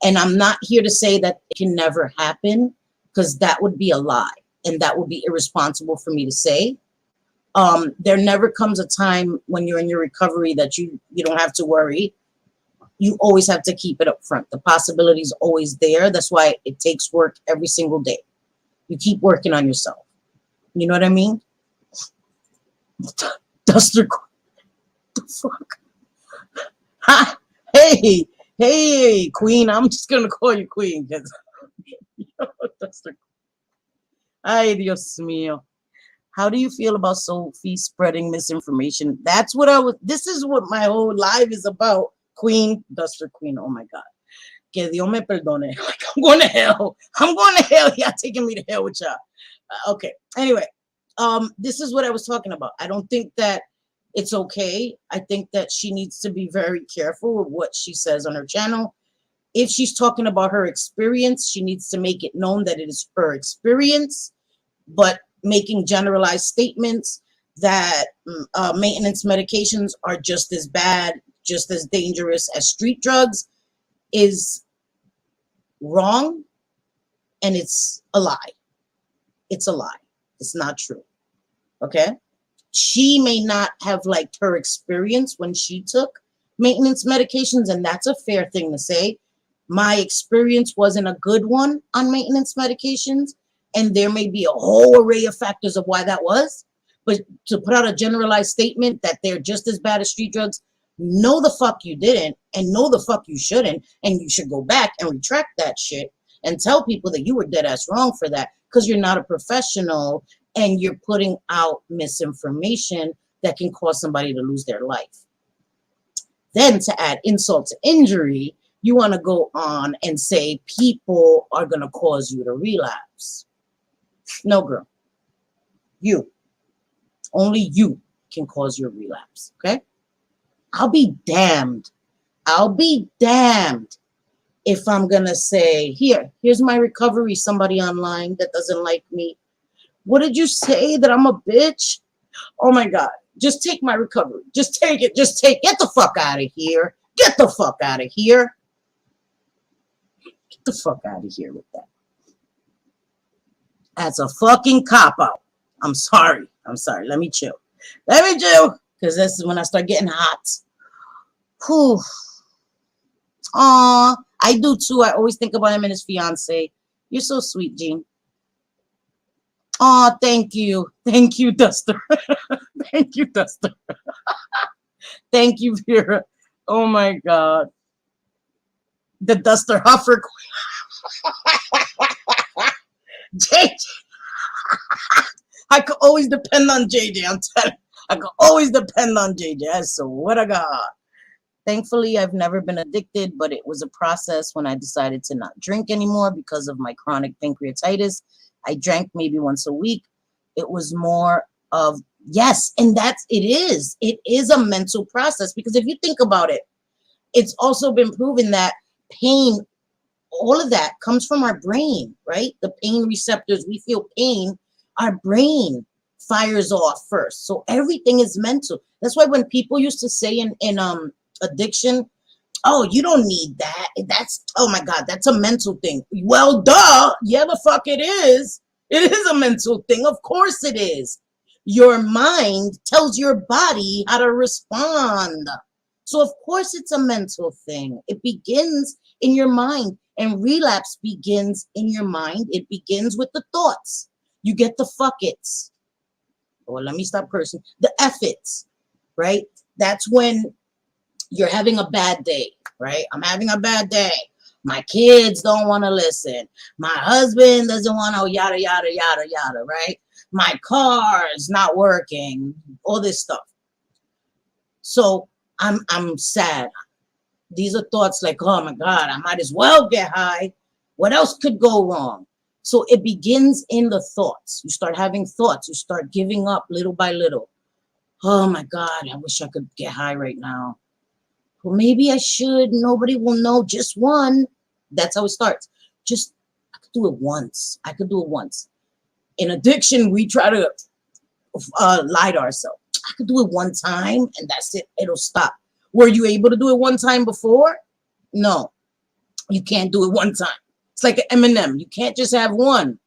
And I'm not here to say that it can never happen, because that would be a lie. And that would be irresponsible for me to say. There never comes a time when you're in your recovery that you don't have to worry. You always have to keep it up front. The possibility is always there. That's why it takes work every single day. You keep working on yourself. You know what I mean? Duster, the fuck? Ha! Hey, Queen. I'm just gonna call you Queen, because Duster. Ay, Dios mío. How do you feel about Sophie spreading misinformation? That's what this is what my whole life is about. Queen, Duster Queen. Oh my God. Que Dios me perdone. Like, I'm going to hell. I'm going to hell. Y'all taking me to hell with y'all. Okay. Anyway, this is what I was talking about. I don't think that it's okay. I think that she needs to be very careful with what she says on her channel. If she's talking about her experience, she needs to make it known that it is her experience, but making generalized statements that maintenance medications are just as bad, just as dangerous as street drugs is wrong, and it's a lie. It's a lie. It's not true. Okay? She may not have liked her experience when she took maintenance medications, and that's a fair thing to say. My experience wasn't a good one on maintenance medications, and there may be a whole array of factors of why that was. But to put out a generalized statement that they're just as bad as street drugs, no the fuck you didn't, and no the fuck you shouldn't, and you should go back and retract that shit and tell people that you were dead ass wrong for that, because you're not a professional and you're putting out misinformation that can cause somebody to lose their life. Then to add insult to injury, you want to go on and say people are going to cause you to relapse. No, girl. You. Only you can cause your relapse, okay? I'll be damned. I'll be damned if I'm going to say, here's my recovery, somebody online that doesn't like me. What did you say? That I'm a bitch? Oh my God. Just take my recovery. Just take it. Just take. Get the fuck out of here. Get the fuck out of here. Get the fuck out of here with that. That's a fucking cop-out. I'm sorry. Let me chill. Because this is when I start getting hot. Whew. Aw, I do too. I always think about him and his fiance. You're so sweet, Jean. Oh, thank you. Thank you, Duster. Thank you, Duster. Thank you, Vera. Oh my God. The Duster Huffer Queen. JJ. I could always depend on JJ. I'm telling you. I could always depend on JJ. I swear to God. Thankfully, I've never been addicted, but it was a process when I decided to not drink anymore because of my chronic pancreatitis. I drank maybe once a week. It was more of, yes, and that's, it is. It is a mental process because if you think about it, it's also been proven that pain, all of that comes from our brain, right? The pain receptors, we feel pain, our brain fires off first. So everything is mental. That's why when people used to say in addiction, oh, you don't need that. That's, oh my God, that's a mental thing. Well, duh. Yeah, the fuck it is. It is a mental thing. Of course it is. Your mind tells your body how to respond. So of course it's a mental thing. It begins in your mind, and relapse begins in your mind. It begins with the thoughts. You get the fuck it's, or let me stop cursing, the F it's, right? That's when you're having a bad day, right? I'm having a bad day. My kids don't want to listen. My husband doesn't want to yada, yada, yada, yada, right? My car is not working, all this stuff. So I'm sad. These are thoughts like, oh my God, I might as well get high. What else could go wrong? So it begins in the thoughts. You start having thoughts. You start giving up little by little. Oh my God, I wish I could get high right now. Well, maybe I should. Nobody will know. Just one. That's how it starts. Just, I could do it once. I could do it once. In addiction, we try to lie to ourselves. I could do it one time and that's it. It'll stop. Were you able to do it one time before? No, you can't do it one time. It's like an M&M. You can't just have one.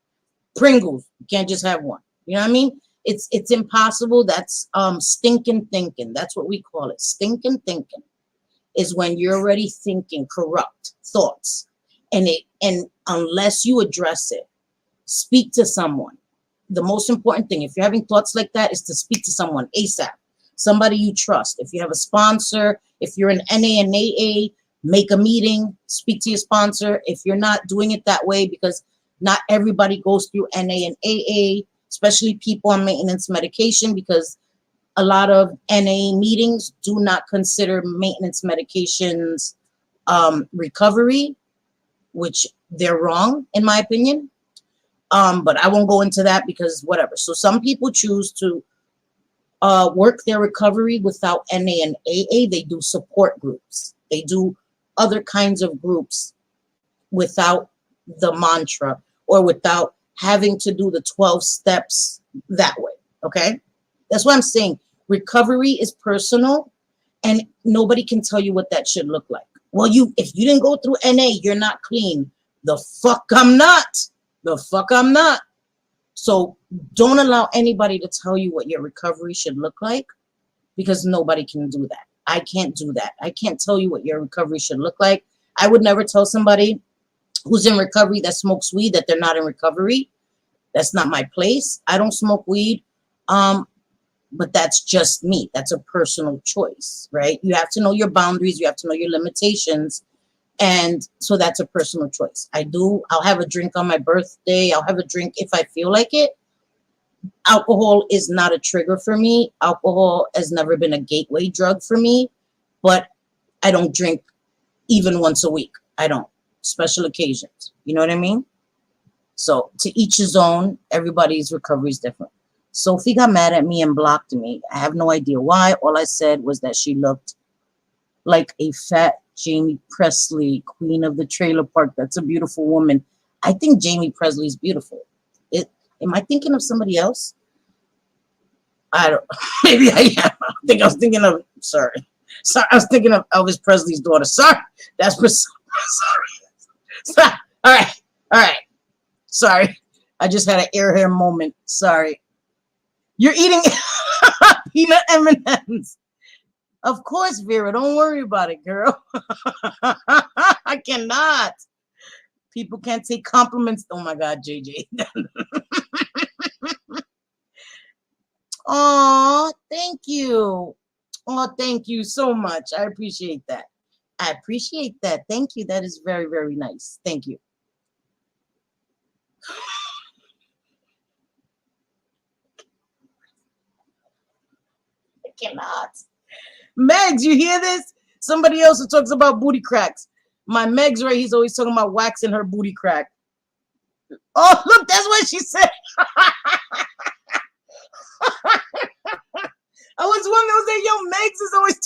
Pringles, you can't just have one. You know what I mean? It's impossible. That's stinking thinking. That's what we call it. Stinking thinking is when you're already thinking corrupt thoughts. And unless you address it, speak to someone. The most important thing, if you're having thoughts like that, is to speak to someone ASAP. Somebody you trust. If you have a sponsor, if you're an NA and AA, make a meeting, speak to your sponsor. If you're not doing it that way, because not everybody goes through NA and AA, especially people on maintenance medication, because a lot of NA meetings do not consider maintenance medications recovery, which they're wrong, in my opinion. But I won't go into that because whatever. So some people choose to work their recovery without NA and AA. They do support groups. They do other kinds of groups without the mantra or without having to do the 12 steps that way. Okay? That's what I'm saying. Recovery is personal and nobody can tell you what that should look like. Well, if you didn't go through NA, you're not clean. The fuck I'm not. The fuck I'm not. So don't allow anybody to tell you what your recovery should look like because nobody can do that. I can't do that. I can't tell you what your recovery should look like. I would never tell somebody who's in recovery that smokes weed that they're not in recovery. That's not my place. I don't smoke weed. But that's just me. That's a personal choice, right? You have to know your boundaries. You have to know your limitations. And so that's a personal choice. I'll have a drink on my birthday. I'll have a drink if I feel like it. Alcohol is not a trigger for me. Alcohol has never been a gateway drug for me, but I don't drink even once a week. I don't. Special occasions. You know what I mean? So to each his own, everybody's recovery is different. Sophie got mad at me and blocked me. I have no idea why. All I said was that she looked like a fat Jamie Presley, queen of the trailer park. That's a beautiful woman. I think Jamie Presley is beautiful. Am I thinking of somebody else? I don't. Maybe I am. I think I was thinking of. Sorry. I was thinking of Elvis Presley's daughter. Sorry. That's sorry. All right. Sorry. I just had an air hair moment. Sorry. You're eating peanut M&Ms. Of course, Vera. Don't worry about it, girl. I cannot. People can't take compliments. Oh my God, JJ. Oh, thank you. Oh, thank you so much. I appreciate that. I appreciate that. Thank you. That is very, very nice. Thank you. I cannot. Megs, you hear this? Somebody else who talks about booty cracks. My Megs, right? He's always talking about waxing her booty crack. Oh, look, that's what she said. I was wondering, I was like, yo, Megs is always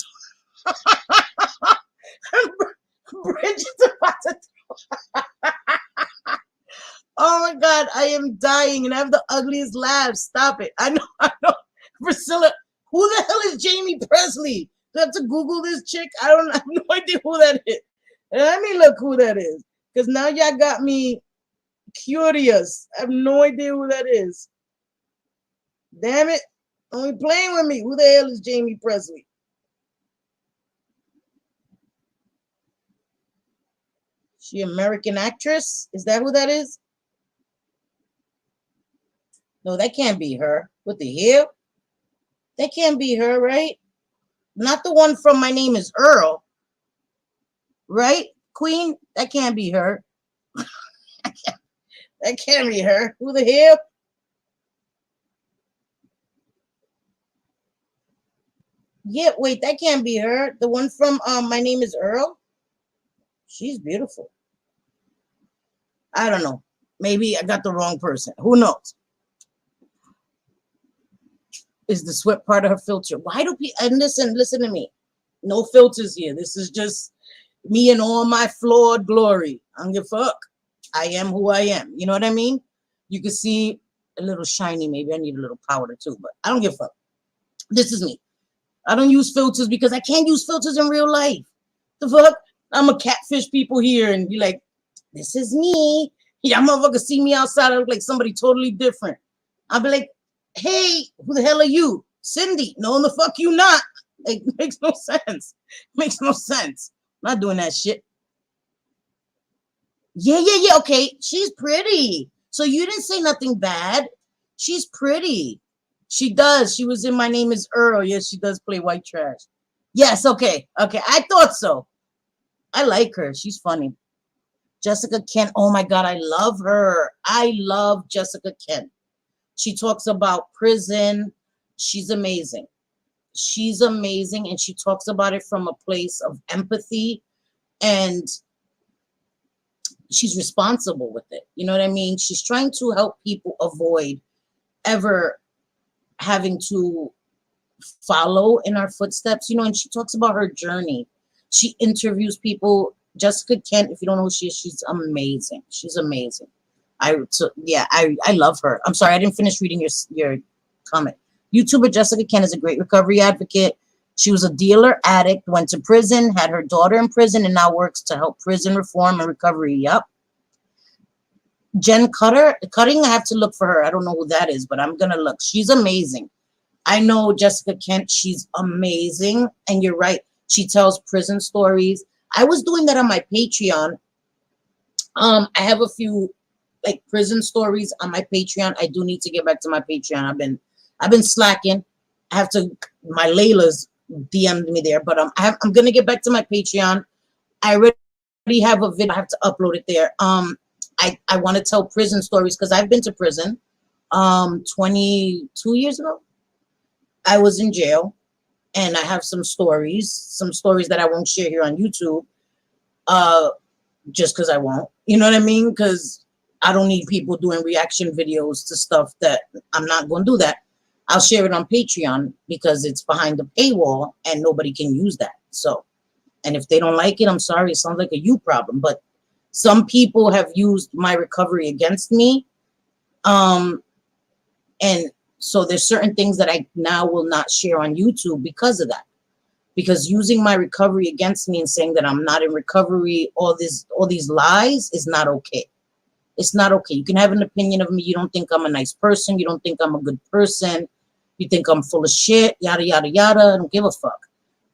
Bridget's about to. Oh my God, I am dying and I have the ugliest laugh. Stop it. I know. Priscilla, who the hell is Jamie Presley? Do I have to Google this chick? I have no idea who that is. Let me look who that is. Because now y'all got me curious. I have no idea who that is. Damn it. Only playing with me. Who the hell is Jamie Presley? She American actress? Is that who that is? No, that can't be her. What the hell? That can't be her, right? Not the one from My Name is Earl. Right? Queen? That can't be her. That can't be her. Who the hell? Yeah, wait, that can't be her. The one from My Name is Earl? She's beautiful. I don't know. Maybe I got the wrong person. Who knows? Is the sweat part of her filter? Why do people, and listen to me. No filters here. This is just me in all my flawed glory. I don't give a fuck. I am who I am. You know what I mean? You can see a little shiny. Maybe I need a little powder too, but I don't give a fuck. This is me. I don't use filters because I can't use filters in real life. The fuck? I'm a catfish people here and be like, this is me. Yeah, motherfucker see me outside. I look like somebody totally different. I'll be like, hey, who the hell are you? Cindy. No, the fuck you not. Like, makes no sense. Makes no sense. I'm not doing that shit. Yeah. Okay, she's pretty. So you didn't say nothing bad. She's pretty. She does. She was in My Name is Earl. Yes, she does play white trash. Yes, okay. I thought so. I like her. She's funny. Jessica Kent. Oh my God, I love her. I love Jessica Kent. She talks about prison. She's amazing. She's amazing. And she talks about it from a place of empathy. And she's responsible with it. You know what I mean? She's trying to help people avoid ever having to follow in our footsteps, and she talks about her journey. She interviews people. Jessica Kent, if you don't know who she is, she's amazing. She's amazing. I love her. I'm sorry, I didn't finish reading your comment. YouTuber Jessica Kent is a great recovery advocate. She was a dealer, addict, went to prison, had her daughter in prison, and now works to help prison reform and recovery. Yep. Jen Cutting, I have to look for her. I don't know who that is, but I'm going to look. She's amazing. I know Jessica Kent. She's amazing. And you're right. She tells prison stories. I was doing that on my Patreon. I have a few like prison stories on my Patreon. I do need to get back to my Patreon. I've been slacking. My Layla's DM'd me there, but I'm gonna get back to my Patreon. I already have a video. I have to upload it there. I want to tell prison stories because I've been to prison. 22 years ago, I was in jail, and I have some stories that I won't share here on YouTube. Just because I won't. You know what I mean? Because I don't need people doing reaction videos to stuff that I'm not going to do that. I'll share it on Patreon because it's behind the paywall and nobody can use that. So, and if they don't like it, I'm sorry. It sounds like a you problem. But some people have used my recovery against me. And so there's certain things that I now will not share on YouTube because of that. Because using my recovery against me and saying that I'm not in recovery, all these lies is not okay. It's not okay. You can have an opinion of me. You don't think I'm a nice person. You don't think I'm a good person. You think I'm full of shit, yada, yada, yada. I don't give a fuck.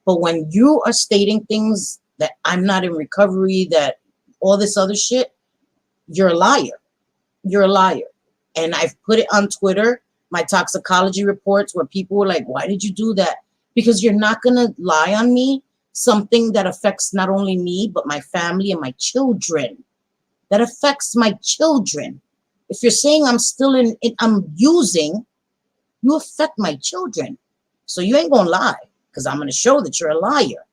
But when you are stating things that I'm not in recovery, that all this other shit, you're a liar. You're a liar. And I've put it on Twitter. my toxicology reports where people were like, why did you do that? Because you're not going to lie on me, something that affects not only me, but my family and my children. That affects my children. If you're saying I'm still I'm using, you affect my children. So you ain't going to lie, because I'm going to show that you're a liar.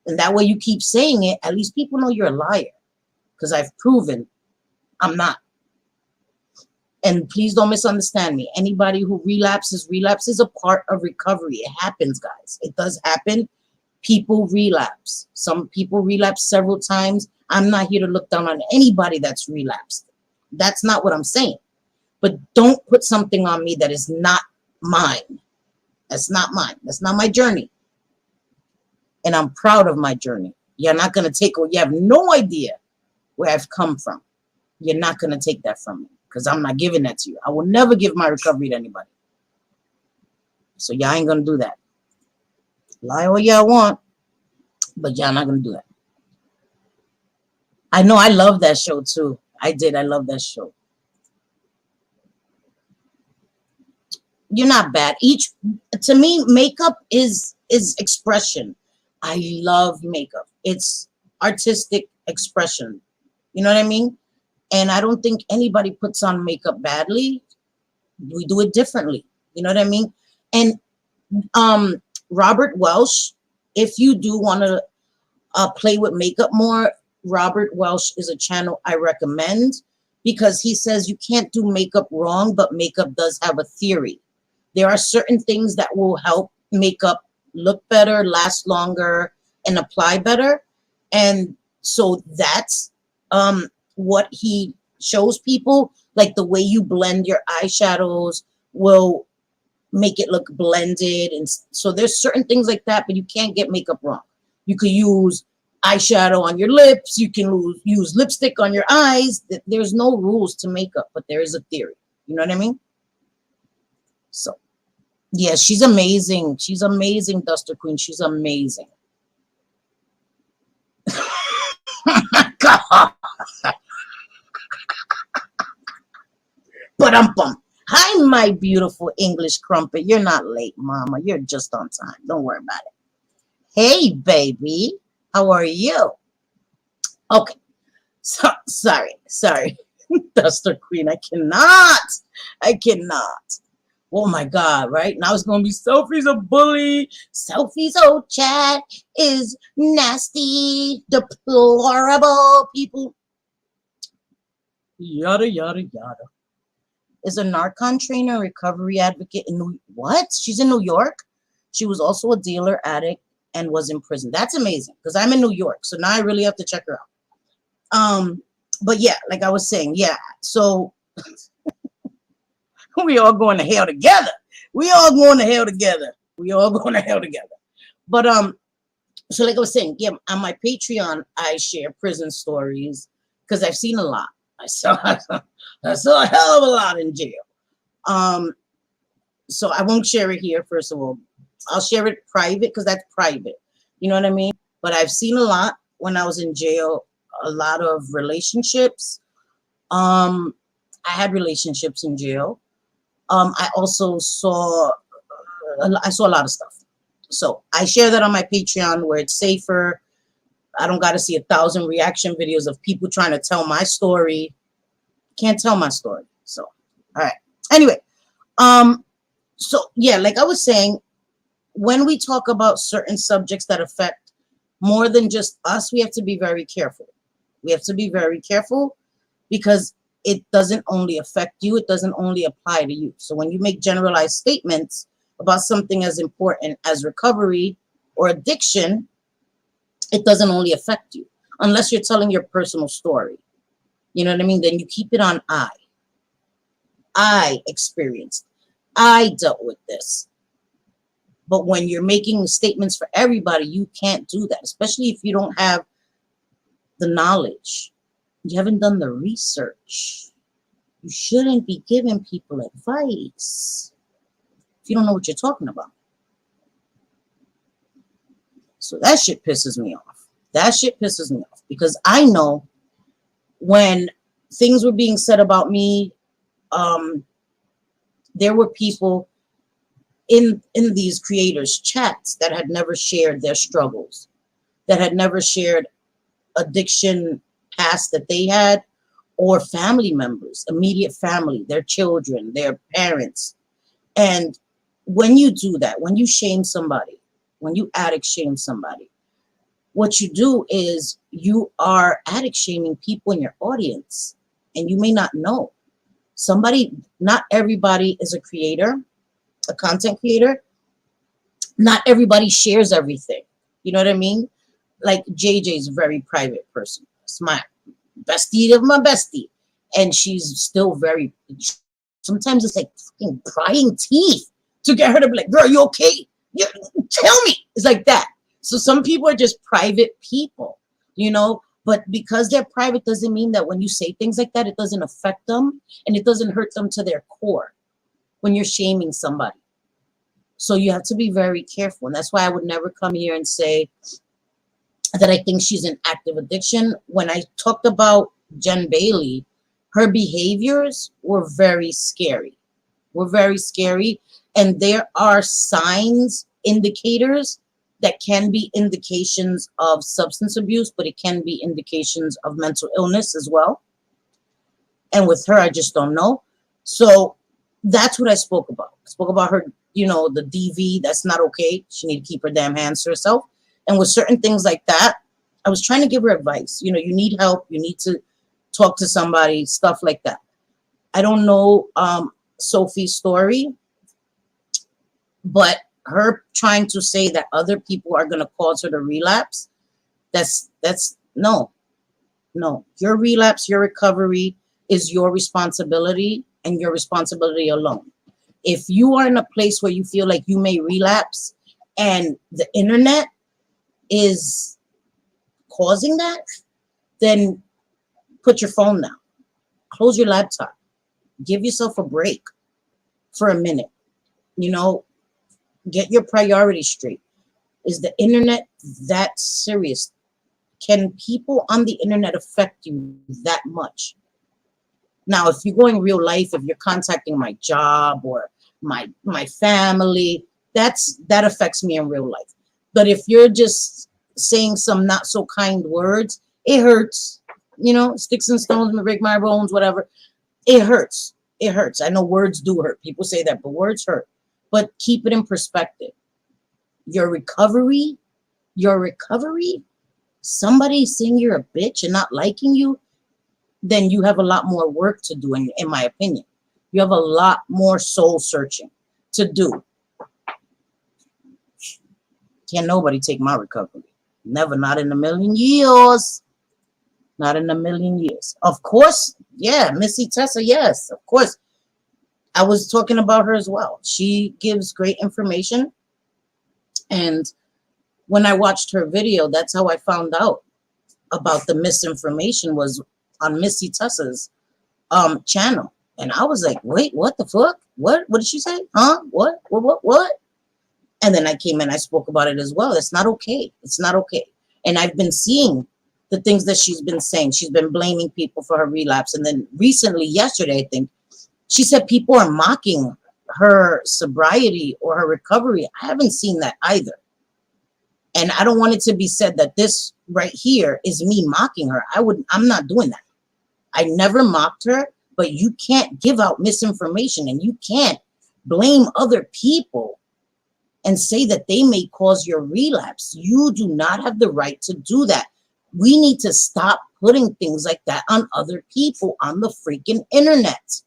And that way you keep saying it, at least people know you're a liar, because I've proven I'm not. And please don't misunderstand me. Anybody who relapse is a part of recovery. It happens, guys. It does happen. People relapse. Some people relapse several times. I'm not here to look down on anybody that's relapsed. That's not what I'm saying. But don't put something on me that is not mine. That's not mine. That's not my journey. And I'm proud of my journey. You're not going to take, you have no idea where I've come from. You're not going to take that from me, because I'm not giving that to you. I will never give my recovery to anybody. So y'all ain't going to do that. Lie all y'all want, but y'all not going to do that. I know I love that show too. I did. I love that show. You're not bad. To me, makeup is expression. I love makeup. It's artistic expression. You know what I mean? And I don't think anybody puts on makeup badly. We do it differently. You know what I mean? And Robert Welsh, if you do want to play with makeup more, Robert Welsh is a channel I recommend, because he says you can't do makeup wrong, but makeup does have a theory. There are certain things that will help makeup look better, last longer, and apply better. And so that's what he shows people, like the way you blend your eyeshadows will make it look blended. And so there's certain things like that, but you can't get makeup wrong. You could use eyeshadow on your lips. You can use lipstick on your eyes. There's no rules to makeup, but there is a theory. You know what I mean? So, yeah, she's amazing. She's amazing, Duster Queen. She's amazing. God. But hi, my beautiful English crumpet. You're not late, mama. You're just on time. Don't worry about it. Hey, baby. How are you? Okay. So, sorry. Duster Queen. I cannot. Oh my God, right? Now it's going to be Sophie's a bully. Sophie's old chat is nasty, deplorable people. Yada, yada, yada. Is a Narcan trainer, recovery advocate in what? She's in New York. She was also a dealer, addict, and was in prison. That's amazing, because I'm in New York, so now I really have to check her out. But yeah, like I was saying, yeah. So we all going to hell together. But so like I was saying, yeah, on my Patreon, I share prison stories, because I've seen a lot. I saw a hell of a lot in jail. So I won't share it here, first of all. I'll share it private, because that's private. You know what I mean? But I've seen a lot when I was in jail, a lot of relationships. I had relationships in jail. I also saw a lot of stuff. So I share that on my Patreon, where it's safer. I don't got to see 1,000 reaction videos of people trying to tell my story. Can't tell my story. So, all right. Anyway, so yeah, like I was saying, when we talk about certain subjects that affect more than just us, we have to be very careful. Because it doesn't only affect you. It doesn't only apply to you. So when you make generalized statements about something as important as recovery or addiction, it doesn't only affect you, unless you're telling your personal story. You know what I mean? Then you keep it on I experienced. I dealt with this. But when you're making statements for everybody, you can't do that, especially if you don't have the knowledge. You haven't done the research. You shouldn't be giving people advice if you don't know what you're talking about. So that shit pisses me off. Because I know when things were being said about me, There were people in these creators' chats that had never shared their struggles, that had never shared addiction past that they had, or family members, immediate family, their children, their parents. And when you do that, when you shame somebody, when you addict shame somebody, what you do is you are addict shaming people in your audience, and you may not know. Not everybody is a creator, a content creator. Not everybody shares everything. You know what I mean? Like JJ is a very private person. It's my bestie of my bestie. And she's still very, sometimes it's like fucking prying teeth to get her to be like, girl, you okay? You, tell me. It's like that. So some people are just private people, you know, but because they're private doesn't mean that when you say things like that, it doesn't affect them and it doesn't hurt them to their core when you're shaming somebody. So you have to be very careful. And that's why I would never come here and say that I think she's in active addiction. When I talked about Jen Bailey, her behaviors were very scary. Were very scary. And there are signs, indicators that can be indications of substance abuse, but it can be indications of mental illness as well. And with her, I just don't know. So that's what I spoke about. I spoke about her, you know, the DV. That's not okay. She need to keep her damn hands to herself. And with certain things like that, I was trying to give her advice. You know, you need help. You need to talk to somebody, stuff like that. I don't know Sophie's story, but her trying to say that other people are going to cause her to relapse, that's no. Your relapse, your recovery is your responsibility and your responsibility alone. If you are in a place where you feel like you may relapse and the internet is causing that, then put your phone down, close your laptop, give yourself a break for a minute, you know, get your priorities straight. Is the internet that serious? Can people on the internet affect you that much? Now, if you're going real life, if you're contacting my job or my family, that affects me in real life. But if you're just saying some not so kind words, it hurts. You know, sticks and stones may break my bones, whatever. It hurts. It hurts. I know words do hurt. People say that, but words hurt. But keep it in perspective. Your recovery, somebody saying you're a bitch and not liking you, then you have a lot more work to do, in my opinion. You have a lot more soul searching to do. Can't nobody take my recovery. Never, not in a million years. Not in a million years. Of course, yeah, Missy Tessa, yes, of course. I was talking about her as well. She gives great information. And when I watched her video, that's how I found out about the misinformation was on Missy Tessa's channel. And I was like, wait, what the fuck? What did she say? Huh? What? And then I came and I spoke about it as well. It's not okay. It's not okay. And I've been seeing the things that she's been saying. She's been blaming people for her relapse. And then recently, yesterday, I think, she said people are mocking her sobriety or her recovery. I haven't seen that either. And I don't want it to be said that this right here is me mocking her. I'm not doing that. I never mocked her, but you can't give out misinformation and you can't blame other people and say that they may cause your relapse. You do not have the right to do that. We need to stop putting things like that on other people on the freaking internet.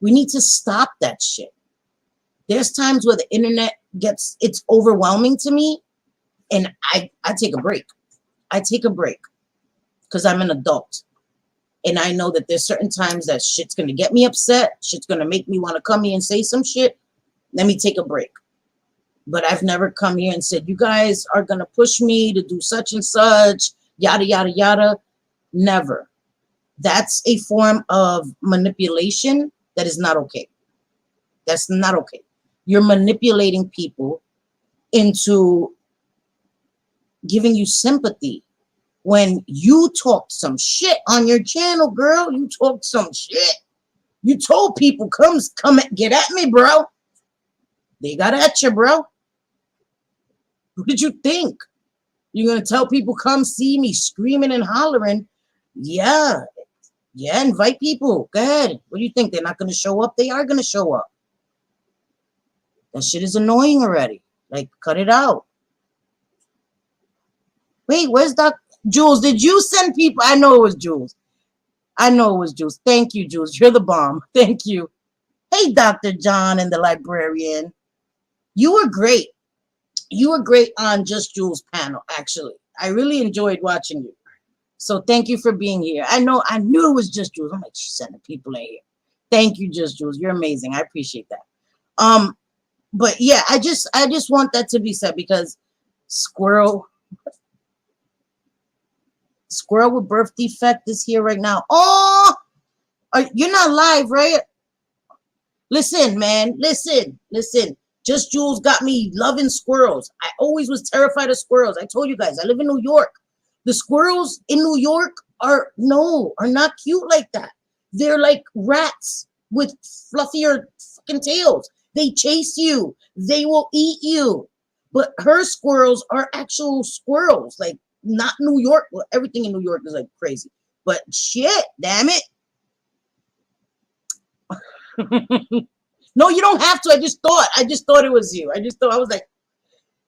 We need to stop that shit. There's times where the internet it's overwhelming to me and I take a break. I take a break because I'm an adult. And I know that there's certain times that shit's going to get me upset. Shit's going to make me want to come here and say some shit. Let me take a break. But I've never come here and said, you guys are going to push me to do such and such, yada, yada, yada. Never. That's a form of manipulation that is not okay. That's not okay. You're manipulating people into giving you sympathy. When you talked some shit on your channel, girl, you talked some shit. You told people, come get at me, bro. They got at you, bro. What did you think? You're gonna tell people, come see me screaming and hollering? Yeah, yeah, invite people. Go ahead. What do you think? They're not gonna show up? They are gonna show up. That shit is annoying already. Like, cut it out. Wait, where's Doc Jules? Did you send people? I know it was Jules. I know it was Jules. Thank you, Jules. You're the bomb. Thank you. Hey, Dr. John and the librarian. You were great. You were great on Just Jules panel, actually. I really enjoyed watching you. So thank you for being here. I knew it was Just Jules. I'm like, she's sending people in here. Thank you, Just Jules. You're amazing. I appreciate that. But yeah, I just want that to be said because Squirrel with birth defect is here right now. Oh, you're not live, right? Listen, man. Listen. Just Jules got me loving squirrels. I always was terrified of squirrels. I told you guys, I live in New York. The squirrels in New York are not cute like that. They're like rats with fluffier fucking tails. They chase you. They will eat you. But her squirrels are actual squirrels, like not New York. Well, everything in New York is like crazy. But shit, damn it. No, you don't have to. I just thought it was you. I was like,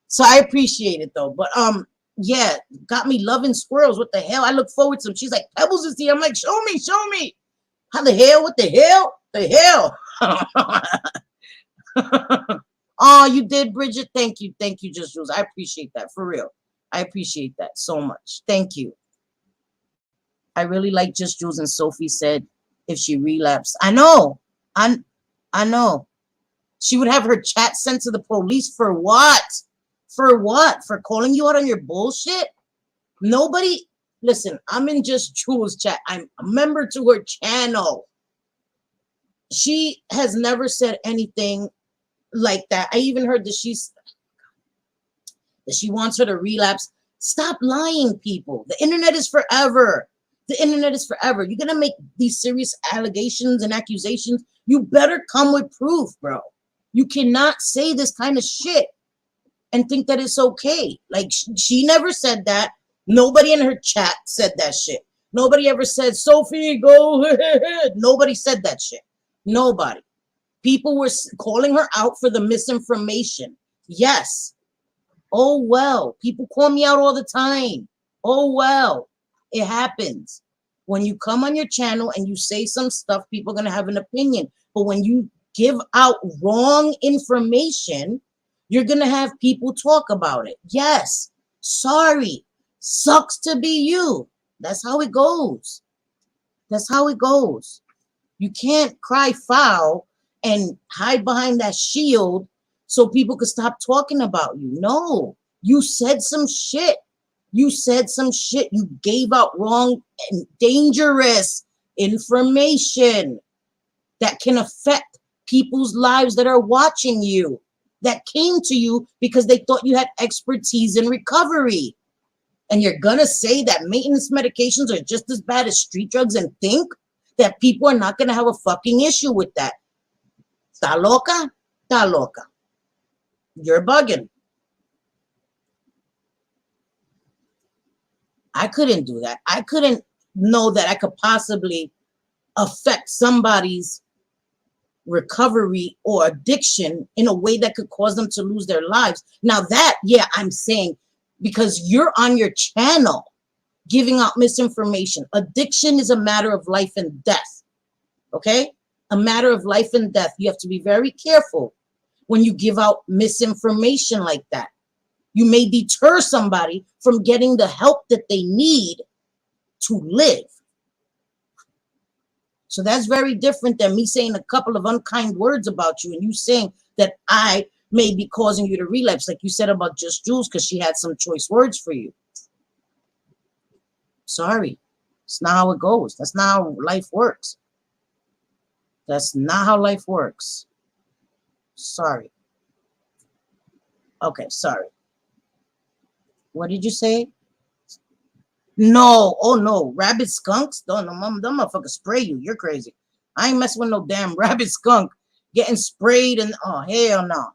so I appreciate it though. But yeah, got me loving squirrels. What the hell? I look forward to them. She's like, Pebbles is here. I'm like, show me. How the hell? What the hell? Oh, you did, Bridget. Thank you, Just Jules. I appreciate that for real. I appreciate that so much. Thank you. I really like Just Jules, and Sophie said if she relapsed. I know. I know. She would have her chat sent to the police for what? For what? For calling you out on your bullshit? Nobody, listen, I'm in Just Jules chat. I'm a member to her channel. She has never said anything like that. I even heard that she wants her to relapse. Stop lying, people. The internet is forever. The internet is forever. You're going to make these serious allegations and accusations. You better come with proof, bro. You cannot say this kind of shit and think that it's okay. Like, she never said that. Nobody in her chat said that shit. Nobody ever said, Sophie, go ahead. Nobody said that shit. Nobody. People were calling her out for the misinformation. Yes. Oh, well. People call me out all the time. Oh, well. It happens. When you come on your channel and you say some stuff, people are going to have an opinion. But when you give out wrong information, you're going to have people talk about it. Yes. Sorry. Sucks to be you. That's how it goes. That's how it goes. You can't cry foul and hide behind that shield so people could stop talking about you. No. You said some shit. You said some shit. You gave out wrong and dangerous information that can affect people's lives that are watching you, that came to you because they thought you had expertise in recovery. And you're going to say that maintenance medications are just as bad as street drugs and think that people are not going to have a fucking issue with that. ¿Está loca? ¿Está loca? You're bugging. I couldn't do that. I couldn't know that I could possibly affect somebody's recovery or addiction in a way that could cause them to lose their lives. Now that, yeah, I'm saying because you're on your channel giving out misinformation. Addiction is a matter of life and death. Okay? A matter of life and death. You have to be very careful when you give out misinformation like that. You may deter somebody from getting the help that they need to live. So that's very different than me saying a couple of unkind words about you and you saying that I may be causing you to relapse, like you said about Just Jules, because she had some choice words for you. Sorry. It's not how it goes. That's not how life works. That's not how life works. Sorry. Okay, sorry. What did you say? No. Oh, no. Rabid skunks? Don't, them motherfuckers spray you. You're crazy. I ain't messing with no damn rabbit skunk getting sprayed and oh hell no.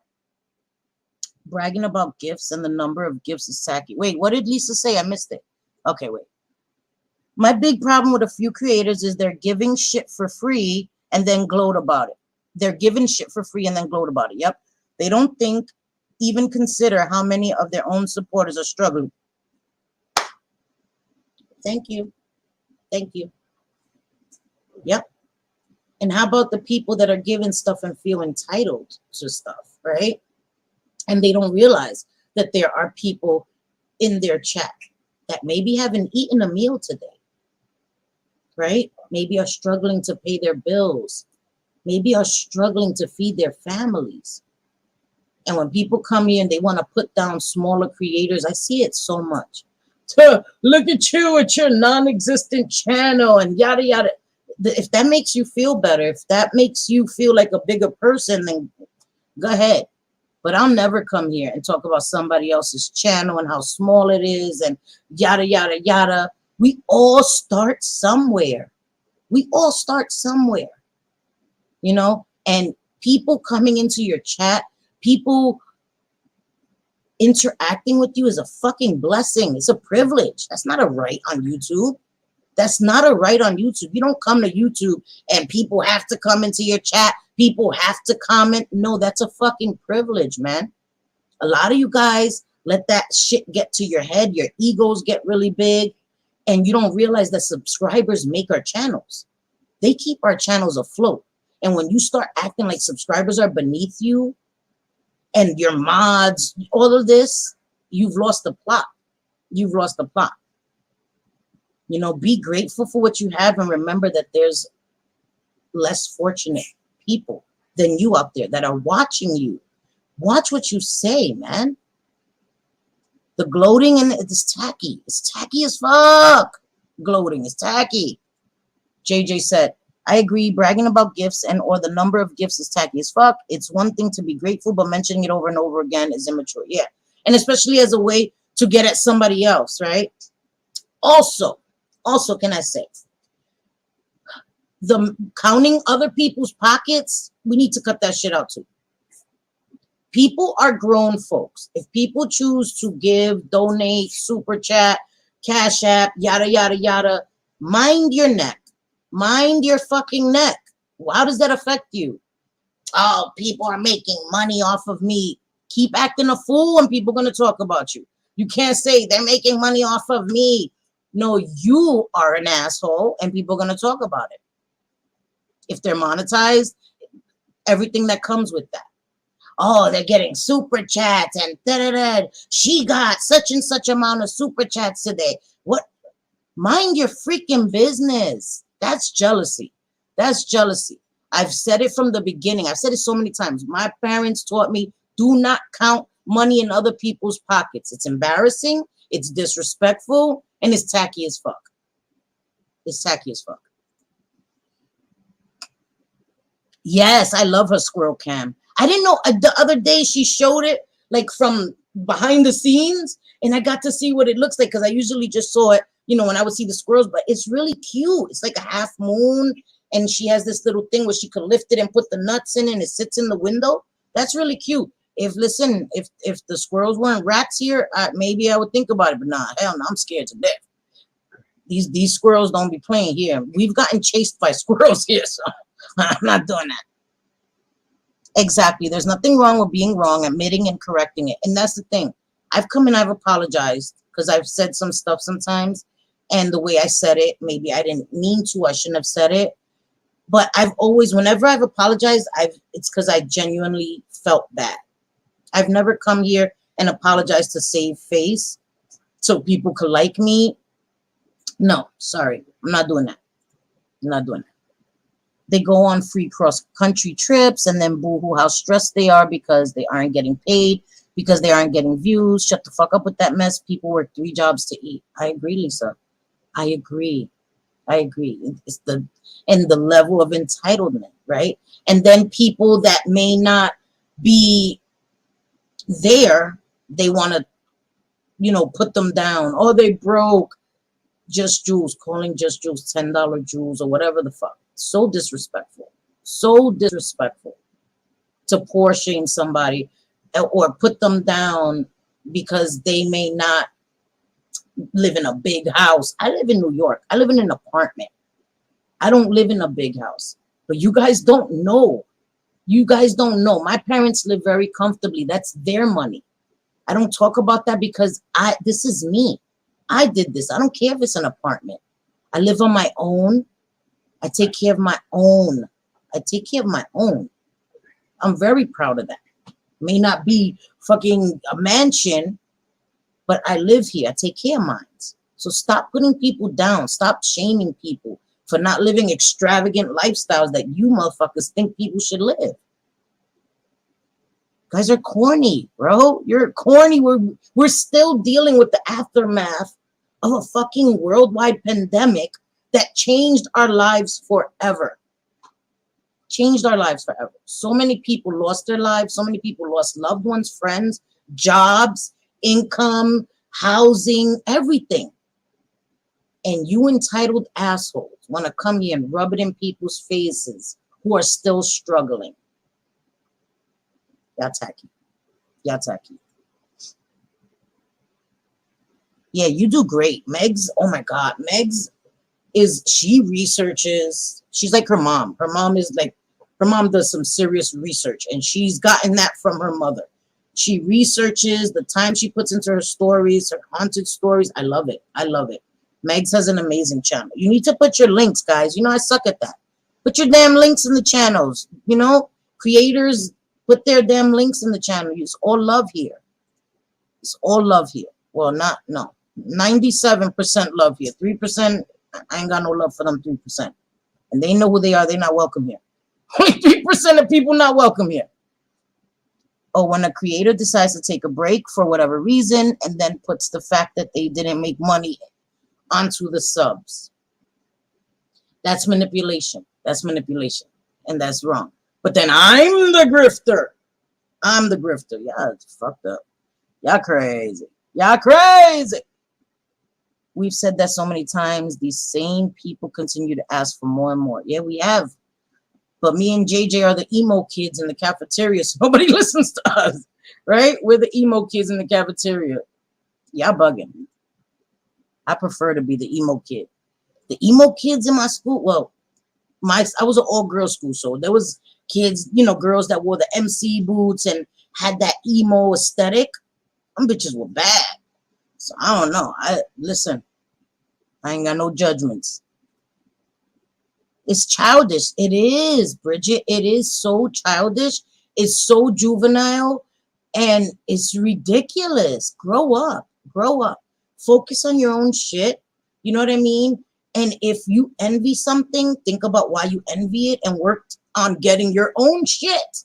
Bragging about gifts and the number of gifts is tacky. Wait, what did Lisa say? I missed it. Okay, wait. My big problem with a few creators is they're giving shit for free and then gloat about it. They're giving shit for free and then gloat about it. Yep. They don't think, even consider how many of their own supporters are struggling. Thank you. Thank you. Yep. And how about the people that are given stuff and feel entitled to stuff, right? And they don't realize that there are people in their chat that maybe haven't eaten a meal today, right? Maybe are struggling to pay their bills. Maybe are struggling to feed their families. And when people come here and they want to put down smaller creators, I see it so much. Look at you at your non-existent channel and yada, yada. If that makes you feel better, if that makes you feel like a bigger person, then go ahead. But I'll never come here and talk about somebody else's channel and how small it is and yada, yada, yada. We all start somewhere. We all start somewhere, you know, and people coming into your chat, people interacting with you is a fucking blessing. It's a privilege. That's not a right on YouTube. That's not a right on YouTube. You don't come to YouTube and people have to come into your chat. People have to comment. No, that's a fucking privilege, man. A lot of you guys let that shit get to your head. Your egos get really big. And you don't realize that subscribers make our channels. They keep our channels afloat. And when you start acting like subscribers are beneath you and your mods, all of this, you've lost the plot. You've lost the plot. You know, be grateful for what you have and remember that there's less fortunate people than you out there that are watching you. Watch what you say, man. The gloating and it's tacky. It's tacky as fuck. Gloating is tacky. JJ said, I agree. Bragging about gifts and or the number of gifts is tacky as fuck. It's one thing to be grateful, but mentioning it over and over again is immature. Yeah. And especially as a way to get at somebody else, right? Also, can I say, the counting other people's pockets, we need to cut that shit out too. People are grown folks. If people choose to give, donate, super chat, cash app, yada, yada, yada, mind your neck. Mind your fucking neck. How does that affect you? Oh, people are making money off of me. Keep acting a fool and people are going to talk about you. You can't say they're making money off of me. No, you are an asshole and people are going to talk about it. If they're monetized, everything that comes with that. Oh, they're getting super chats and da-da-da. She got such and such amount of super chats today. What? Mind your freaking business. That's jealousy. That's jealousy. I've said it from the beginning. I've said it so many times. My parents taught me, do not count money in other people's pockets. It's embarrassing. It's disrespectful. And it's tacky as fuck. It's tacky as fuck. Yes, I love her squirrel cam. I didn't know the other day she showed it like from behind the scenes and I got to see what it looks like because I usually just saw it, you know, when I would see the squirrels, but it's really cute. It's like a half moon and she has this little thing where she could lift it and put the nuts in and it sits in the window. That's really cute. If the squirrels weren't rats here, maybe I would think about it, but nah, hell no, I'm scared to death. These squirrels don't be playing here. We've gotten chased by squirrels here, so I'm not doing that. Exactly. There's nothing wrong with being wrong, admitting and correcting it. And that's the thing. I've come and I've apologized because I've said some stuff sometimes. And the way I said it, maybe I didn't mean to. I shouldn't have said it. But I've always, whenever I've apologized, it's because I genuinely felt bad. I've never come here and apologized to save face so people could like me. No, sorry. I'm not doing that. I'm not doing that. They go on free cross-country trips and then boo-hoo how stressed they are because they aren't getting paid, because they aren't getting views. Shut the fuck up with that mess. People work 3 jobs to eat. I agree, Lisa. I agree. It's the level of entitlement, right? And then people that may not be there, they want to, you know, put them down. Oh, they broke. Just Jules, calling Just Jules $10 Jules or whatever the fuck. So disrespectful. So disrespectful to poor shame somebody or put them down because they may not live in a big house. I live in New York. I live in an apartment. I don't live in a big house. But you guys don't know. You guys don't know. My parents live very comfortably. That's their money. I don't talk about that because this is me. I did this. I don't care if it's an apartment. I live on my own. I take care of my own. I take care of my own. I'm very proud of that. May not be fucking a mansion, but I live here. I take care of mine. So stop putting people down. Stop shaming people for not living extravagant lifestyles that you motherfuckers think people should live. You guys are corny, bro. You're corny. We're still dealing with the aftermath of a fucking worldwide pandemic that changed our lives forever. Changed our lives forever. So many people lost their lives. So many people lost loved ones, friends, jobs, income, housing, everything. And you entitled assholes want to come here and rub it in people's faces who are still struggling. Y'all tacky. Y'all tacky. Yeah, you do great. Meg's, oh my God, Meg's she researches. She's like her mom. Her mom does some serious research, and she's gotten that from her mother. She researches the time she puts into her stories, her haunted stories. I love it. I love it. Megs has an amazing channel. You need to put your links, guys. You know, I suck at that. Put your damn links in the channels. You know, creators put their damn links in the channel. It's all love here. It's all love here. Well, 97% love here. 3%, I ain't got no love for them 3%. And they know who they are. They're not welcome here. 3% of people not welcome here. Or when a creator decides to take a break for whatever reason and then puts the fact that they didn't make money onto the subs. That's manipulation. That's manipulation. And that's wrong. But then I'm the grifter. I'm the grifter. Y'all fucked up. Y'all crazy. Y'all crazy. We've said that so many times. These same people continue to ask for more and more. Yeah, we have. But me and JJ are the emo kids in the cafeteria, so nobody listens to us, right? We're the emo kids in the cafeteria. Y'all bugging. I prefer to be the emo kid. The emo kids in my school, well, I was an all-girls school, so there was kids, you know, girls that wore the MC boots and had that emo aesthetic. Them bitches were bad. So I don't know. Listen, I ain't got no judgments. It's childish. It is, Bridget. It is so childish. It's so juvenile. And it's ridiculous. Grow up. Grow up. Focus on your own shit. You know what I mean? And if you envy something, think about why you envy it and work on getting your own shit.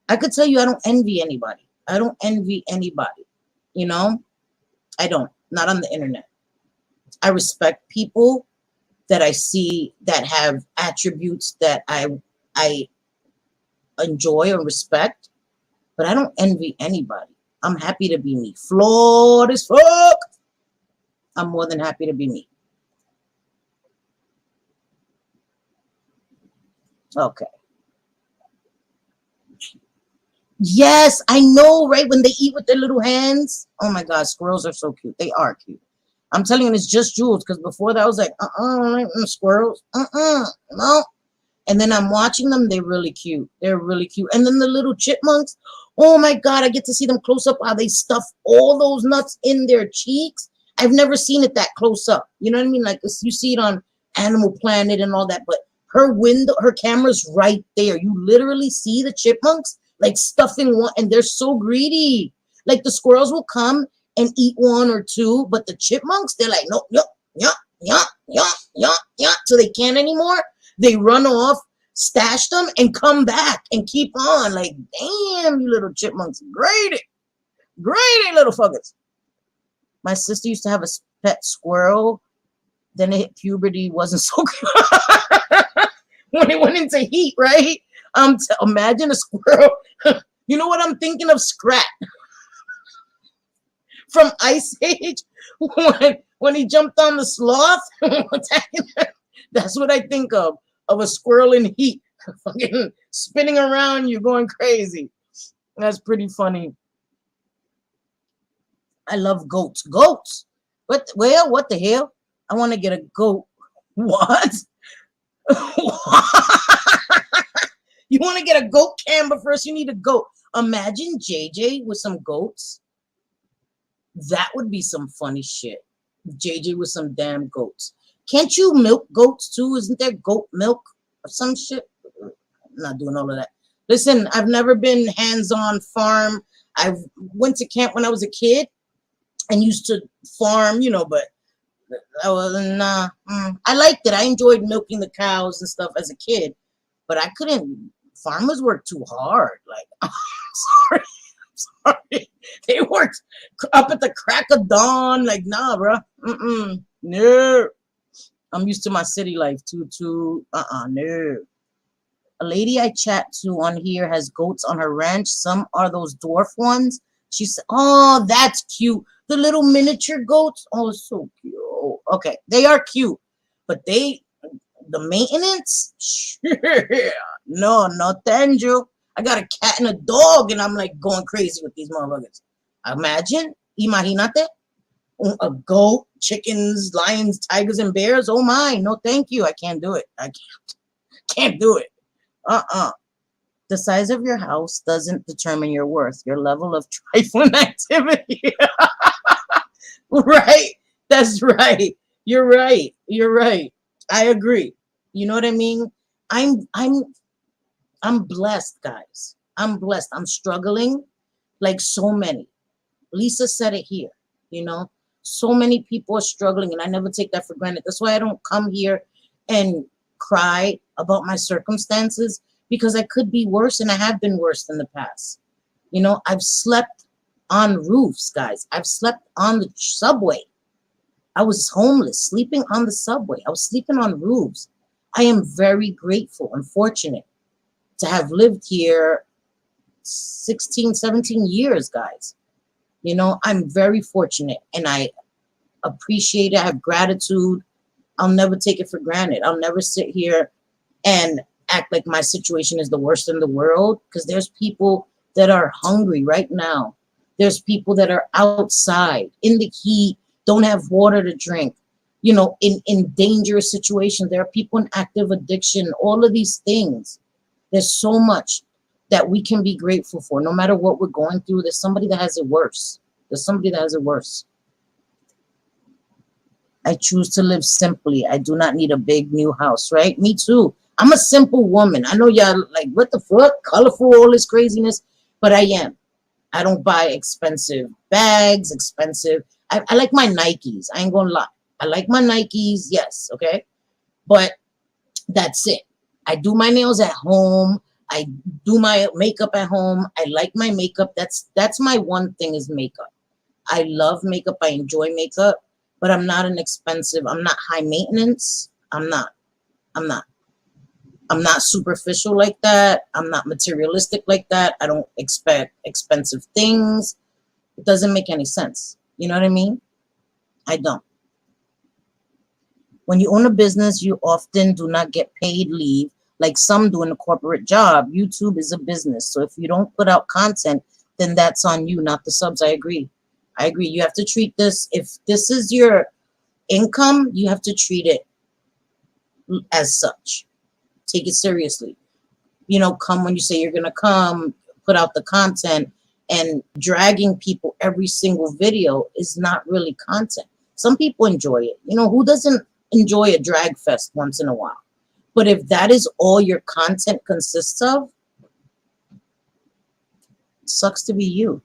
I could tell you I don't envy anybody. I don't envy anybody. You know? I don't. Not on the internet. I respect people that I see that have attributes that I enjoy or respect, but I don't envy anybody. I'm happy to be me. Flawed as fuck. I'm more than happy to be me. Okay. Yes, I know, right? When they eat with their little hands. Oh my God, squirrels are so cute. They are cute. I'm telling you, it's just Jules, because before that I was like, squirrels, no. And then I'm watching them. They're really cute. They're really cute. And then the little chipmunks. Oh my God, I get to see them close up. How they stuff all those nuts in their cheeks. I've never seen it that close up. You know what I mean? Like you see it on Animal Planet and all that. But her camera's right there. You literally see the chipmunks like stuffing one, and they're so greedy. Like the squirrels will come and eat one or two, but the chipmunks, they're like, no, so they can't anymore. They run off, stash them, and come back and keep on. Like, damn, you little chipmunks. Greedy little fuckers. My sister used to have a pet squirrel. Then it hit puberty, wasn't so good. When it went into heat, right? Imagine a squirrel. You know what I'm thinking of? Scrat. From Ice Age, when he jumped on the sloth, that's what I think of. of a squirrel in heat, fucking spinning around, you're going crazy. That's pretty funny. I love goats. Goats. What the hell? I want to get a goat. What? You want to get a goat cam, but first you need a goat. Imagine JJ with some goats. That would be some funny shit. JJ with some damn goats. Can't you milk goats too? Isn't there goat milk or some shit? I'm not doing all of that. Listen, I've never been hands-on farm. I went to camp when I was a kid and used to farm, but I was nah. I liked it. I enjoyed milking the cows and stuff as a kid, but I couldn't. Farmers work too hard. Like, I'm sorry. They worked up at the crack of dawn. Like, nah, bro. No. I'm used to my city life too. No. A lady I chat to on here has goats on her ranch. Some are those dwarf ones. She said, oh, that's cute. The little miniature goats. Oh, so cute. Okay, they are cute, but the maintenance? No, thank you. I got a cat and a dog, and I'm like going crazy with these motherfuckers. Imagínate. A goat, chickens, lions, tigers, and bears. Oh my, no thank you. I can't do it. I can't do it. The size of your house doesn't determine your worth. Your level of trifling activity. Right? That's right. You're right. I agree. You know what I mean? I'm blessed, guys. I'm blessed. I'm struggling like so many. Lisa said it here, So many people are struggling, and I never take that for granted. That's why I don't come here and cry about my circumstances, because I could be worse, and I have been worse in the past. I've slept on roofs, guys. I've slept on the subway. I was homeless, sleeping on the subway. I was sleeping on roofs. I am very grateful and fortunate to have lived here 16, 17 years, guys. I'm very fortunate, and I appreciate it. I have gratitude. I'll never take it for granted. I'll never sit here and act like my situation is the worst in the world, because there's people that are hungry right now. There's people that are outside in the heat, don't have water to drink, in dangerous situations. There are people in active addiction, all of these things. There's so much that we can be grateful for. No matter what we're going through, there's somebody that has it worse. I choose to live simply. I do not need a big new house, right? Me too. I'm a simple woman. I know y'all like, what the fuck? Colorful, all this craziness. But I am. I don't buy expensive bags, I like my Nikes. I ain't gonna lie. I like my Nikes, yes, okay? But that's it. I do my nails at home. I do my makeup at home. I like my makeup. That's my one thing is makeup. I love makeup. I enjoy makeup, but I'm not I'm not high maintenance. I'm not superficial like that. I'm not materialistic like that. I don't expect expensive things. It doesn't make any sense. You know what I mean? I don't. When you own a business, you often do not get paid leave like some do in a corporate job. YouTube is a business. So if you don't put out content, then that's on you, not the subs. I agree. You have to treat this. If this is your income, you have to treat it as such. Take it seriously. Come when you say you're going to come, put out the content, and dragging people every single video is not really content. Some people enjoy it. Who doesn't enjoy a drag fest once in a while? But if that is all your content consists of, it sucks to be you,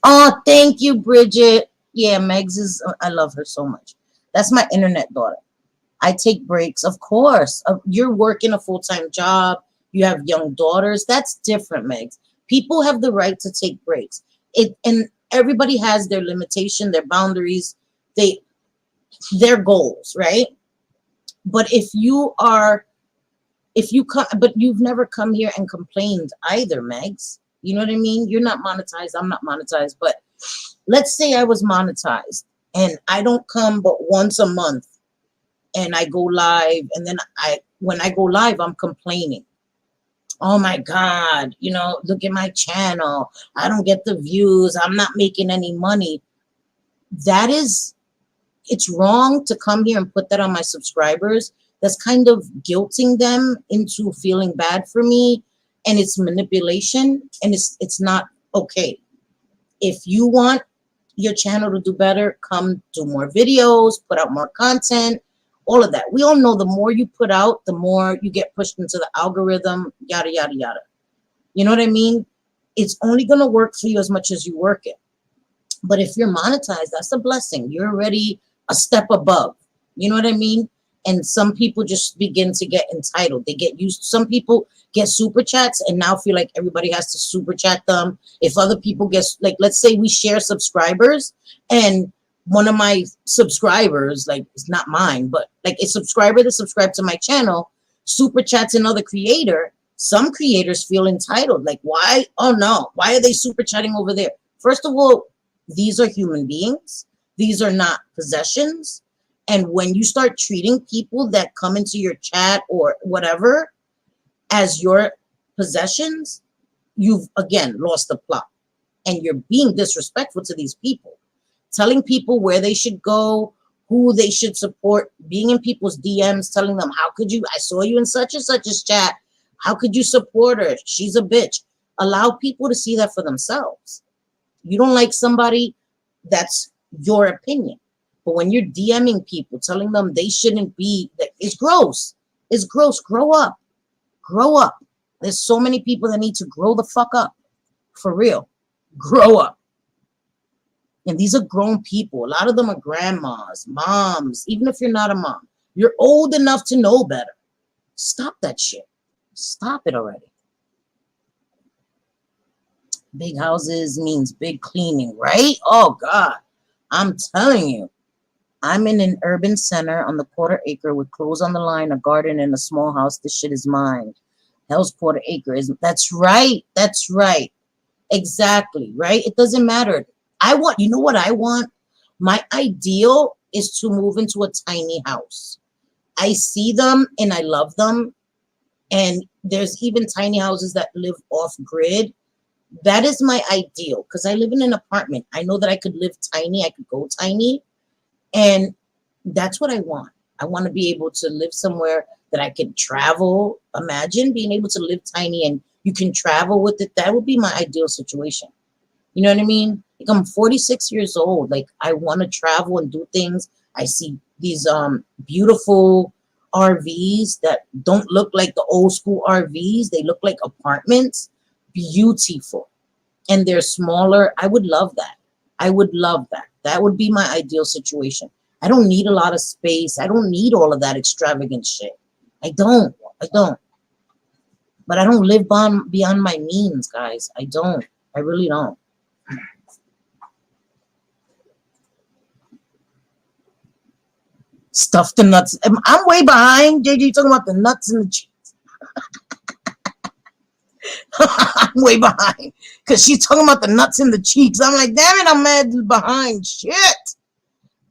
Oh, thank you, Bridget. Yeah, Megs I love her so much. That's my internet daughter. I take breaks, of course. You're working a full-time job. You have young daughters. That's different, Megs. People have the right to take breaks. And everybody has their limitation, their boundaries, their goals, right? But if you come, but you've never come here and complained either, Megs. You know what I mean? You're not monetized. I'm not monetized. But let's say I was monetized and I don't come but once a month. and I go live, and then when I go live, I'm complaining. Oh my God, look at my channel. I don't get the views. I'm not making any money. It's wrong to come here and put that on my subscribers. That's kind of guilting them into feeling bad for me, and it's manipulation, and it's not okay. If you want your channel to do better, come do more videos, put out more content, all of that. We all know the more you put out, the more you get pushed into the algorithm, yada, yada, yada. You know what I mean? It's only going to work for you as much as you work it. But if you're monetized, that's a blessing. You're already a step above. You know what I mean? And some people just begin to get entitled. They get used. Some people get super chats and now feel like everybody has to super chat them. If other people get, like, let's say we share subscribers, and one of my subscribers, like, it's not mine, but like a subscriber that subscribed to my channel, super chats another creator. Some creators feel entitled. Like, why? Oh no, why are they super chatting over there? First of all, these are human beings. These are not possessions. And when you start treating people that come into your chat or whatever as your possessions, you've again lost the plot. And you're being disrespectful to these people. Telling people where they should go, who they should support, being in people's DMs, telling them, how could you, I saw you in such and such a chat. How could you support her? She's a bitch. Allow people to see that for themselves. You don't like somebody, that's your opinion. But when you're DMing people, telling them they shouldn't be, it's gross. It's gross. Grow up. Grow up. There's so many people that need to grow the fuck up. For real. Grow up. And these are grown people. A lot of them are grandmas, moms. Even if you're not a mom, you're old enough to know better. Stop that shit. Stop it already. Big houses means big cleaning, right? Oh, God. I'm telling you. I'm in an urban center on the quarter acre with clothes on the line, a garden, and a small house. This shit is mine. Hell's quarter acre is. That's right. That's right. Exactly. Right? It doesn't matter. You know what I want? My ideal is to move into a tiny house. I see them and I love them. And there's even tiny houses that live off grid. That is my ideal because I live in an apartment. I know that I could live tiny. I could go tiny. And that's what I want. I want to be able to live somewhere that I can travel. Imagine being able to live tiny and you can travel with it. That would be my ideal situation. You know what I mean? Like, I'm 46 years old. Like, I want to travel and do things. I see these beautiful RVs that don't look like the old school RVs. They look like apartments. Beautiful. And they're smaller. I would love that. I would love that. That would be my ideal situation. I don't need a lot of space. I don't need all of that extravagant shit. I don't. But I don't live beyond my means, guys. I don't. I really don't. Stuff the nuts. I'm way behind. JJ talking about the nuts and the cheeks. I'm way behind because she's talking about the nuts in the cheeks. I'm like, damn it, I'm mad behind. Shit.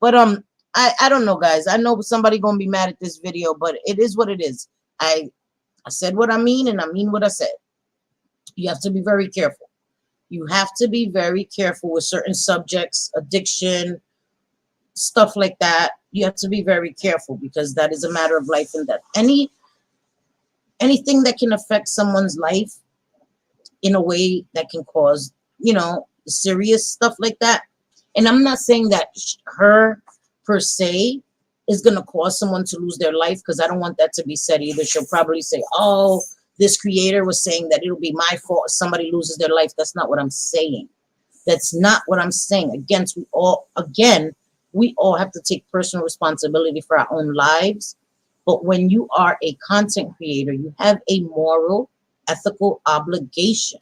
But I don't know, guys. I know somebody gonna be mad at this video, but it is what it is. I said what I mean, and I mean what I said. You have to be very careful. You have to be very careful with certain subjects, addiction, stuff like that. You have to be very careful because that is a matter of life and death. Anything that can affect someone's life in a way that can cause, serious stuff like that. And I'm not saying that her per se is going to cause someone to lose their life, because I don't want that to be said either. She'll probably say, oh, this creator was saying that it'll be my fault if somebody loses their life. That's not what I'm saying. That's not what I'm saying. We all have to take personal responsibility for our own lives. But when you are a content creator, you have a moral, ethical obligation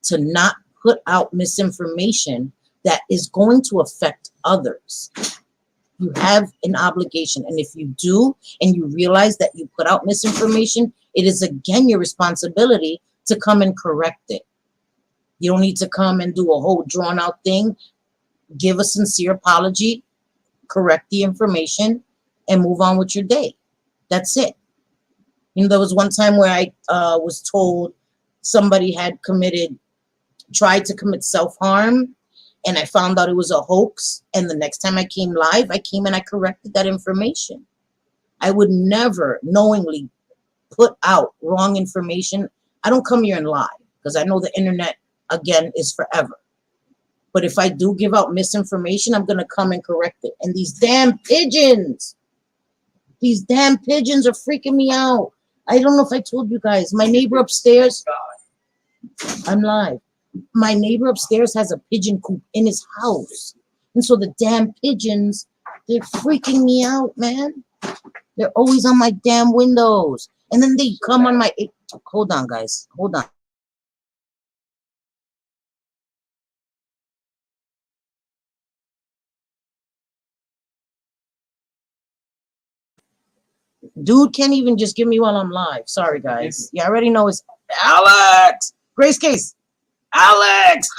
to not put out misinformation that is going to affect others. You have an obligation. And if you do, and you realize that you put out misinformation, it is again your responsibility to come and correct it. You don't need to come and do a whole drawn out thing. Give a sincere apology, correct the information, and move on with your day. That's it. You know, there was one time where I was told somebody had tried to commit self-harm, and I found out it was a hoax. And the next time I came live, I came and I corrected that information. I would never knowingly put out wrong information. I don't come here and lie because I know the internet, again, is forever. But if I do give out misinformation, I'm going to come and correct it. And these damn pigeons are freaking me out. I don't know if I told you guys, my neighbor upstairs, I'm live. My neighbor upstairs has a pigeon coop in his house. And so the damn pigeons, they're freaking me out, man. They're always on my damn windows. And then they come on my... Hold on, guys. Hold on. Dude can't even just give me while I'm live. Sorry, guys. You already know it's Alex. Grace Case. Alex.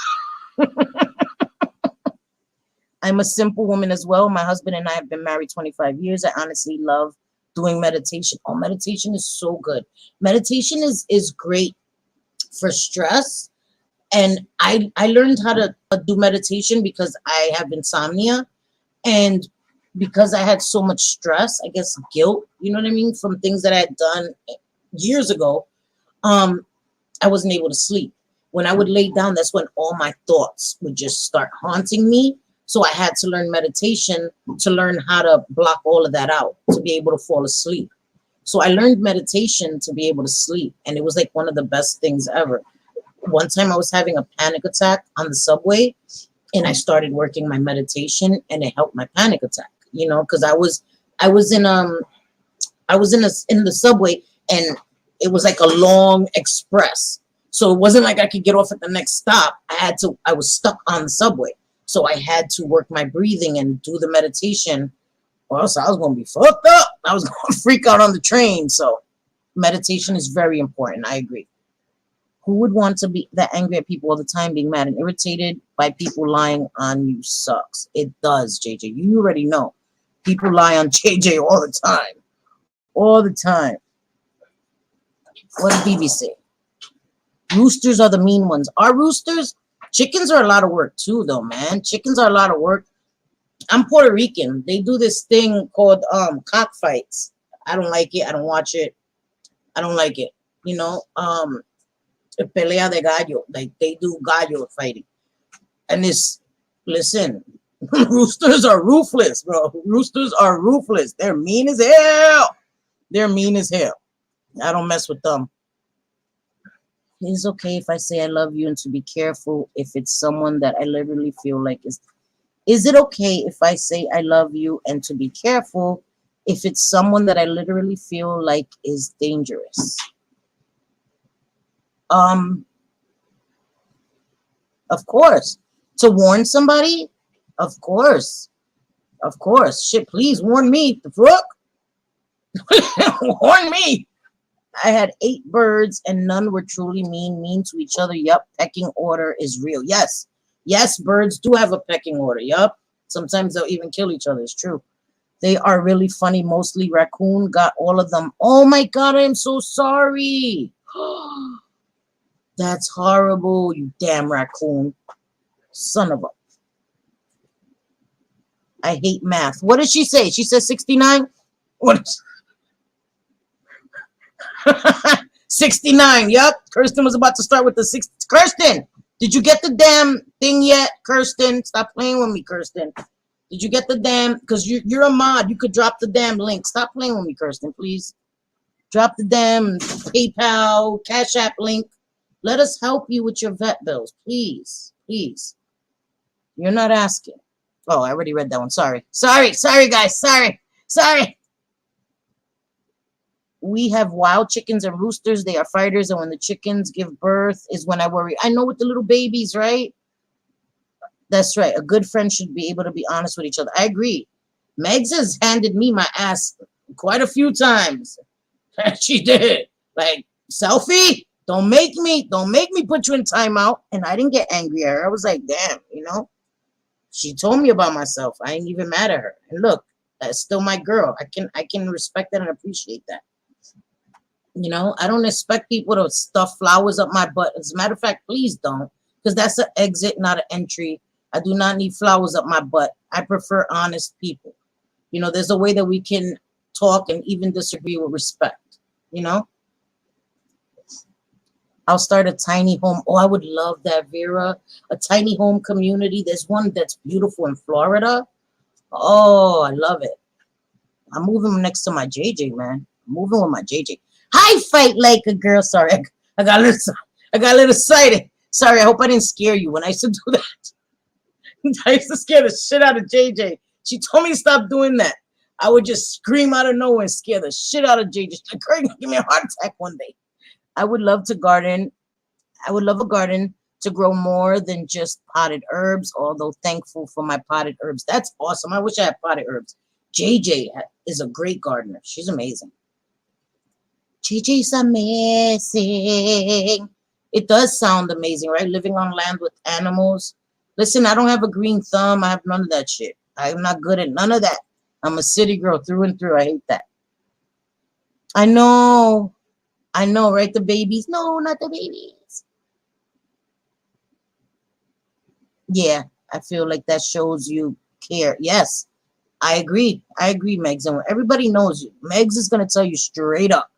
I'm a simple woman as well. My husband and I have been married 25 years. I honestly love doing meditation. Oh, meditation is so good. Meditation is great for stress. And I learned how to do meditation because I have insomnia. And because I had so much stress, I guess guilt, you know what I mean, from things that I had done years ago, I wasn't able to sleep. When I would lay down, that's when all my thoughts would just start haunting me. So I had to learn meditation to learn how to block all of that out, to be able to fall asleep. So I learned meditation to be able to sleep. And it was like one of the best things ever. One time I was having a panic attack on the subway, and I started working my meditation, and it helped my panic attack, you know, because I was in the subway, and it was like a long express. So it wasn't like I could get off at the next stop. I was stuck on the subway. So I had to work my breathing and do the meditation, or else I was going to be fucked up. I was going to freak out on the train. So meditation is very important. I agree. Who would want to be that angry at people all the time, being mad and irritated by people lying on you sucks? It does, JJ. You already know. People lie on JJ all the time. All the time. What did BB say? Roosters are the mean ones. Are roosters? Chickens are a lot of work too, though, man. Chickens are a lot of work. I'm Puerto Rican. They do this thing called cockfights. I don't like it. I don't watch it. I don't like it. You know, pelea de gallo. Like, they do gallo fighting. And listen, roosters are ruthless, bro. Roosters are ruthless. They're mean as hell. They're mean as hell. I don't mess with them. It's okay if I say I love you and to be careful if it's someone that I literally feel like is. Is it okay if I say I love you and to be careful if it's someone that I literally feel like is dangerous? Of course. To warn somebody? Of course. Of course. Shit, please warn me. The fuck? Warn me. I had 8 birds and none were truly mean to each other. Yup, pecking order is real. Yes. Yes, birds do have a pecking order. Yup. Sometimes they'll even kill each other. It's true. They are really funny. Mostly raccoon got all of them. Oh my God, I am so sorry. That's horrible, you damn raccoon. Son of a... I hate math. What did she say? She said 69? What? 69, yup. Kirsten was about to start with the 6. Kirsten, did you get the damn thing yet? Kirsten, stop playing with me, Kirsten. Did you get the damn... Because you're a mod. You could drop the damn link. Stop playing with me, Kirsten, please. Drop the damn PayPal, Cash App link. Let us help you with your vet bills, please. Please. You're not asking. Oh, I already read that one. Sorry. Sorry, guys. Sorry. We have wild chickens and roosters. They are fighters, and when the chickens give birth is when I worry. I know, with the little babies, right? That's right. A good friend should be able to be honest with each other. I agree. Megs has handed me my ass quite a few times. She did. Like, selfie? Don't make me put you in timeout. And I didn't get angry at her. I was like, damn, you know? She told me about myself. I ain't even mad at her. And look, That's still my girl. I can respect that and appreciate that. You know, I don't expect people to stuff flowers up my butt. As a matter of fact, please don't, because that's an exit, not an entry. I do not need flowers up my butt. I prefer honest people. You know, there's a way that we can talk and even disagree with respect. You know, I'll start a tiny home. Oh, I would love that, Vera. A tiny home community. There's one that's beautiful in Florida. Oh, I love it. I'm moving next to my JJ, man. I'm moving with my JJ. Hi, fight like a girl. Sorry, I got a little, I got a little excited. Sorry, I hope I didn't scare you when I used to do that. I used to scare the shit out of JJ. She told me to stop doing that. I would just scream out of nowhere and scare the shit out of JJ. She's like, give me a heart attack one day. I would love to garden. I would love a garden to grow more than just potted herbs, although thankful for my potted herbs. That's awesome. I wish I had potted herbs. JJ is a great gardener. She's amazing. JJ's amazing. It does sound amazing, right? Living on land with animals. Listen, I don't have a green thumb. I have none of that shit. I'm not good at none of that. I'm a city girl through and through. I hate that. I know. I know, right? The babies. No, not the babies. Yeah, I feel like that shows you care. Yes, I agree. I agree, Megs. And everybody knows you. Megs is going to tell you straight up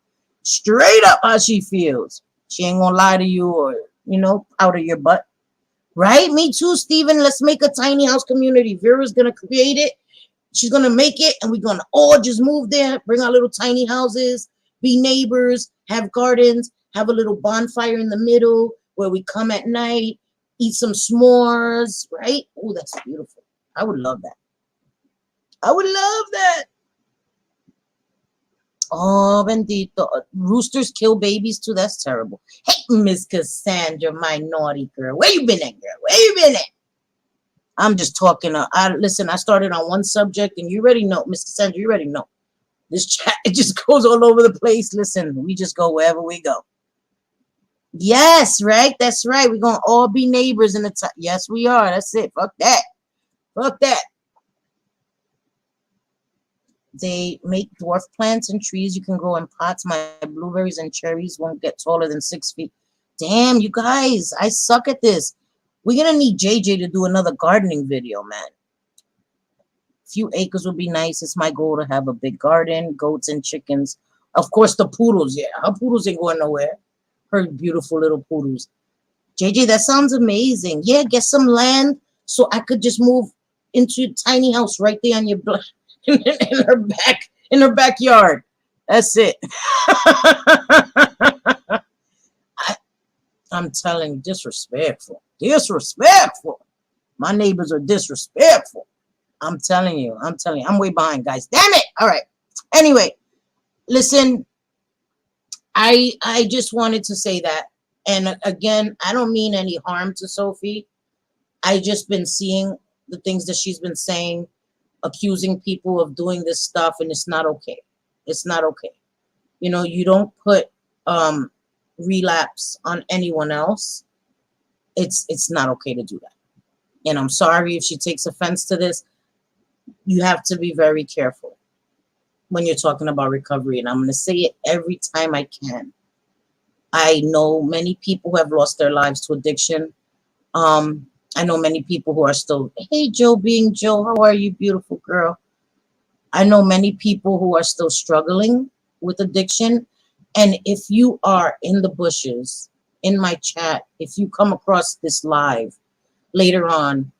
how she feels. She ain't going to lie to you or, you know, out of your butt. Right? Me too, Steven. Let's make a tiny house community. Vera's going to create it. She's going to make it, and we're going to all just move there, bring our little tiny houses, be neighbors, have gardens, have a little bonfire in the middle where we come at night, eat some s'mores, right? Oh, that's beautiful. I would love that. I would love that. Oh, bendito. Roosters kill babies too. That's terrible. Hey, Miss Cassandra, my naughty girl. Where you been at, girl? Where you been at? I'm just talking. Listen, I started on one subject, and you already know, Miss Cassandra, you already know. This chat, it just goes all over the place. Listen, we just go wherever we go. Yes, right? That's right. We're going to all be neighbors in the time. Yes, we are. That's it. Fuck that. Fuck that. They make dwarf plants and trees you can grow in pots. My blueberries and cherries won't get taller than 6 feet. Damn, you guys, I suck at this. We're going to need JJ to do another gardening video, man. A few acres would be nice. It's my goal to have a big garden, goats and chickens. Of course, the poodles, yeah. Her poodles ain't going nowhere. Her beautiful little poodles. JJ, that sounds amazing. Yeah, get some land so I could just move into a tiny house right there on your block. In her backyard. That's it. I'm telling you, disrespectful. My neighbors are disrespectful. I'm telling you. I'm way behind, guys. Damn it. All right. Anyway, listen, I just wanted to say that. And again, I don't mean any harm to Sophie. I just been seeing the things that she's been saying, accusing people of doing this stuff, and it's not okay. It's not okay. You know, you don't put relapse on anyone else. It's not okay to do that. And I'm sorry if she takes offense to this. You have to be very careful when you're talking about recovery. And I'm going to say it every time I can. I know many people who have lost their lives to addiction. I know many people who are still, hey, Joe being Joe, how are you, beautiful girl? I know many people who are still struggling with addiction. And if you are in the bushes, in my chat, if you come across this live later on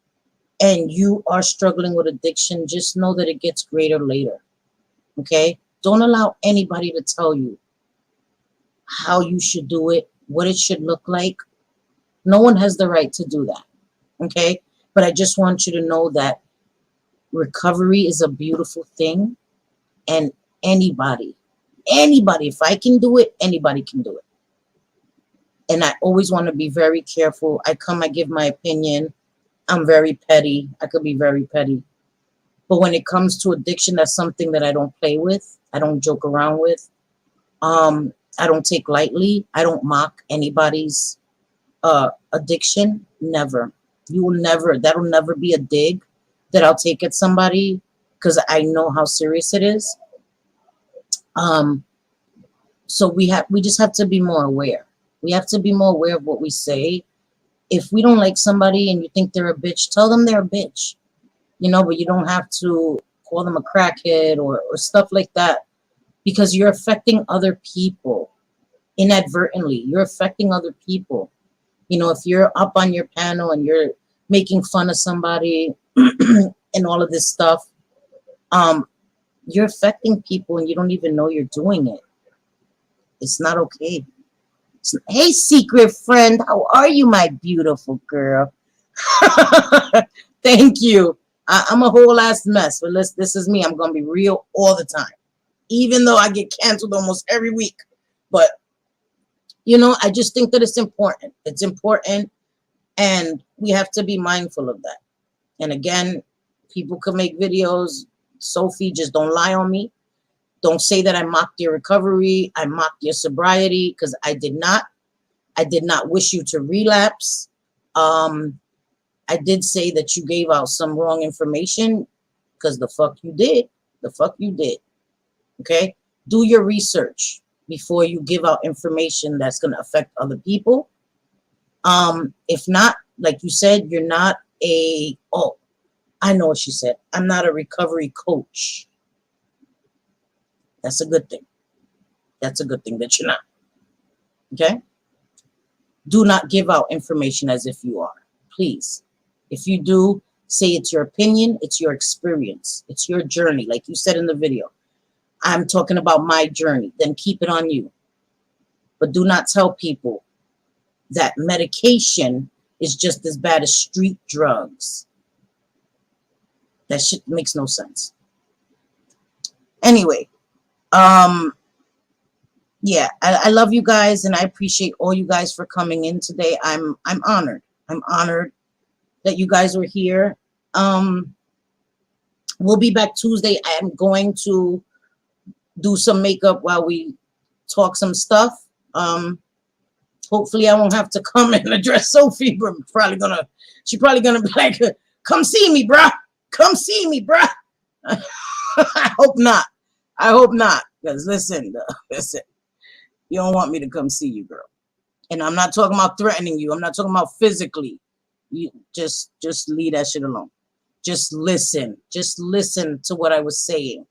and you are struggling with addiction, just know that it gets greater later. Okay? Don't allow anybody to tell you how you should do it, what it should look like. No one has the right to do that. Okay? But I just want you to know that recovery is a beautiful thing. And anybody, if I can do it, anybody can do it. And I always want to be very careful. I give my opinion. I'm very petty. I could be very petty. But when it comes to addiction, that's something that I don't play with. I don't joke around with. I don't take lightly. I don't mock anybody's addiction. Never. You will never. That'll never be a dig that I'll take at somebody. because I know how serious it is. So we just have to be more aware. We have to be more aware of what we say. If we don't like somebody and you think they're a bitch, tell them they're a bitch. But you don't have to call them a crackhead or stuff like that, because you're affecting other people inadvertently. You're affecting other people. If you're up on your panel and you're making fun of somebody and all of this stuff, you're affecting people and you don't even know you're doing it. It's not okay. Hey, secret friend, how are you, my beautiful girl? Thank you. I'm a whole ass mess, but this is me. I'm gonna be real all the time, even though I get canceled almost every week. But I just think that it's important. It's important, and we have to be mindful of that. And again, people could make videos. Sophie, just don't lie on me. Don't say that I mocked your recovery. I mocked your sobriety, because I did not. I did not wish you to relapse. I did say that you gave out some wrong information, because the fuck you did. The fuck you did. Okay? Do your research before you give out information that's going to affect other people. If not, like you said, you're not I know what she said. I'm not a recovery coach. That's a good thing. That's a good thing that you're not. Okay? Do not give out information as if you are. Please. If you do, say it's your opinion, it's your experience, it's your journey, like you said in the video. I'm talking about my journey. Then keep it on you. But do not tell people that medication is just as bad as street drugs. That shit makes no sense. Anyway, yeah, I love you guys, and I appreciate all you guys for coming in today. I'm honored. I'm honored that you guys were here. We'll be back Tuesday. I am going to do some makeup while we talk some stuff. Hopefully I won't have to come and address Sophie, but she's probably gonna be like, come see me, bruh. Come see me, bruh. I hope not. I hope not. Because listen, you don't want me to come see you, girl. And I'm not talking about threatening you. I'm not talking about physically. You just leave that shit alone. Just listen. Just listen to what I was saying.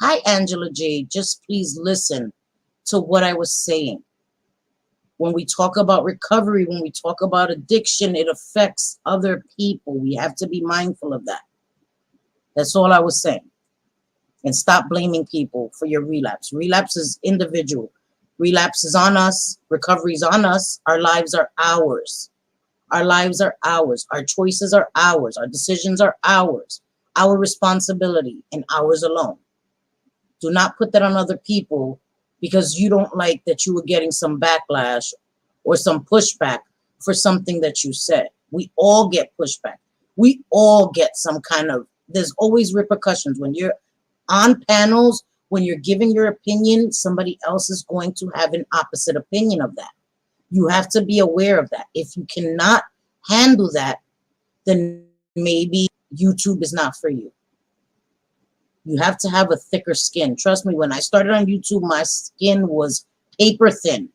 Hi, Angela J. Just please listen to what I was saying. When we talk about recovery, when we talk about addiction, it affects other people. We have to be mindful of that. That's all I was saying. And stop blaming people for your relapse. Relapse is individual. Relapse is on us. Recovery is on us. Our lives are ours. Our lives are ours. Our choices are ours. Our decisions are ours. Our responsibility and ours alone. Do not put that on other people because you don't like that you were getting some backlash or some pushback for something that you said. We all get pushback. We all get some kind of, there's always repercussions. When you're on panels, when you're giving your opinion, somebody else is going to have an opposite opinion of that. You have to be aware of that. If you cannot handle that, then maybe YouTube is not for you. You have to have a thicker skin. Trust me, when I started on YouTube, my skin was paper thin.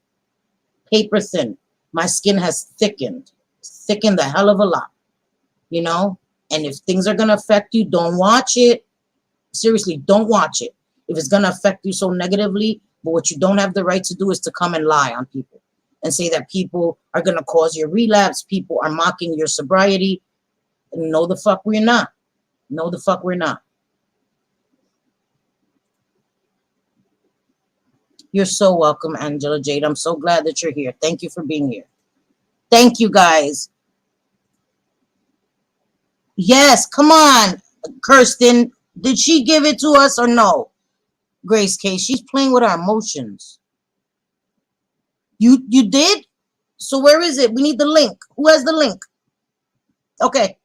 Paper thin. My skin has thickened a hell of a lot, you know? And if things are going to affect you, don't watch it. Seriously, don't watch it. If it's going to affect you so negatively, but what you don't have the right to do is to come and lie on people and say that people are going to cause your relapse. People are mocking your sobriety. No, the fuck we're not. No, the fuck we're not. You're so welcome, Angela Jade. I'm so glad that you're here. Thank you for being here. Thank you, guys. Yes, come on, Kirsten. Did she give it to us or no? Grace K, she's playing with our emotions. You did? So where is it? We need the link. Who has the link? Okay.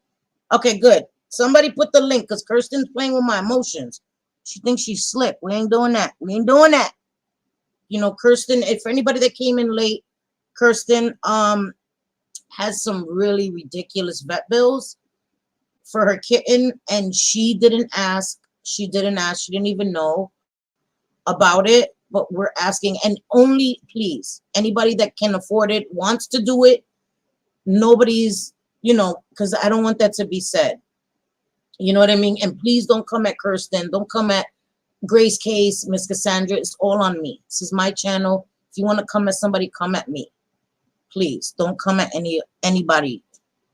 Okay, good. Somebody put the link because Kirsten's playing with my emotions. She thinks she's slick. We ain't doing that. We ain't doing that. You know, Kirsten, if for anybody that came in late, Kirsten has some really ridiculous vet bills for her kitten, and she didn't ask She didn't ask. She didn't even know about it. But we're asking, and only please, anybody that can afford it, wants to do it. Nobody's, because I don't want that to be said. You know what I mean? And please don't come at Kirsten. Don't come at Grace Case, Miss Cassandra. It's all on me. This is my channel. If you want to come at somebody, come at me. Please don't come at anybody,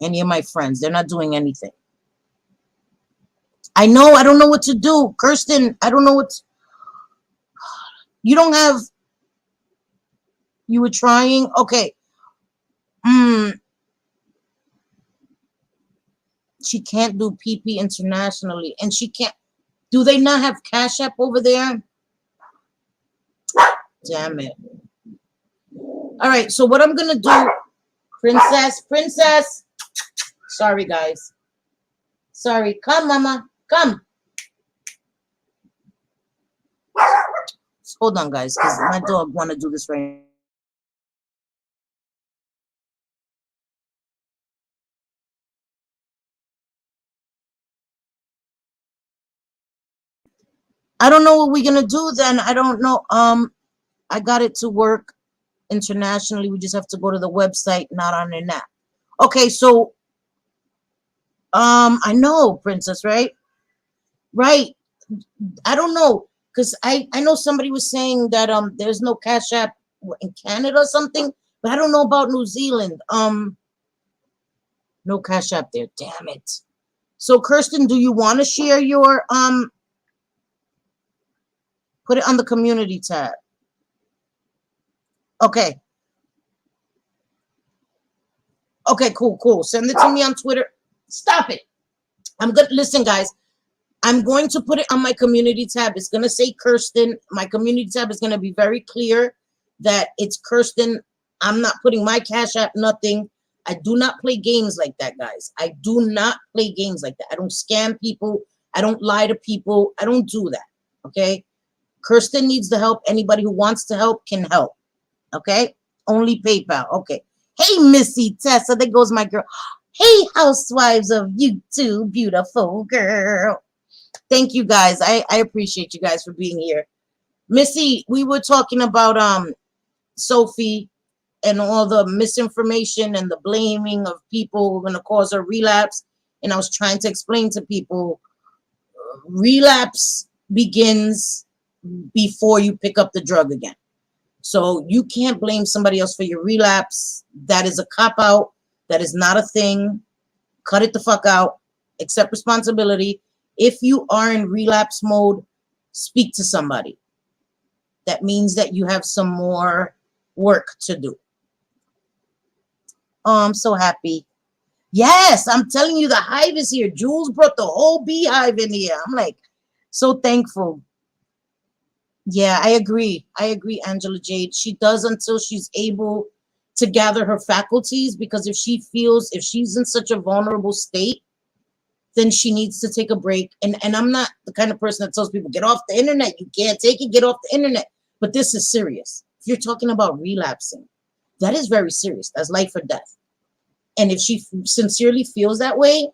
any of my friends. They're not doing anything. I know. I don't know what to do. Kirsten, I don't know what. You don't have. You were trying. Okay. She can't do PP internationally. And she can't. Do they not have Cash App over there? Damn it. All right. So what I'm going to do, Princess. Sorry, guys. Sorry. Come, Mama. Come. Hold on, guys, because my dog want to do this right now. I don't know what we're gonna do then. I don't know. I got it to work internationally. We just have to go to the website, not on the app. Okay, so I know, Princess, right? Right. I don't know, because I know somebody was saying that there's no Cash App in Canada or something, but I don't know about New Zealand. No Cash App there. Damn it. So Kirsten, do you want to share your put it on the community tab? Okay. Okay, cool. Send it to me on Twitter. Stop it. I'm good. Listen, guys. I'm going to put it on my community tab. It's going to say Kirsten. My community tab is going to be very clear that it's Kirsten. I'm not putting my Cash App, nothing. I do not play games like that, guys. I do not play games like that. I don't scam people. I don't lie to people. I don't do that. Okay? Kirsten needs the help. Anybody who wants to help can help. Okay? Only PayPal. Okay. Hey, Missy Tessa. There goes my girl. Hey, housewives of YouTube, beautiful girl. Thank you, guys. I appreciate you guys for being here. Missy, we were talking about Sophie and all the misinformation and the blaming of people who are going to cause a relapse. And I was trying to explain to people, relapse begins before you pick up the drug again. So you can't blame somebody else for your relapse. That is a cop-out. That is not a thing. Cut it the fuck out. Accept responsibility. If you are in relapse mode, speak to somebody. That means that you have some more work to do. Oh, I'm so happy. Yes, I'm telling you, the hive is here. Jules brought the whole beehive in here. I'm like, so thankful. Yeah, I agree, Angela Jade. She does until she's able to gather her faculties, because if she's in such a vulnerable state, then she needs to take a break. And I'm not the kind of person that tells people, get off the internet. You can't take it, get off the internet. But this is serious. If you're talking about relapsing, that is very serious. That's life or death. And if she sincerely feels that way,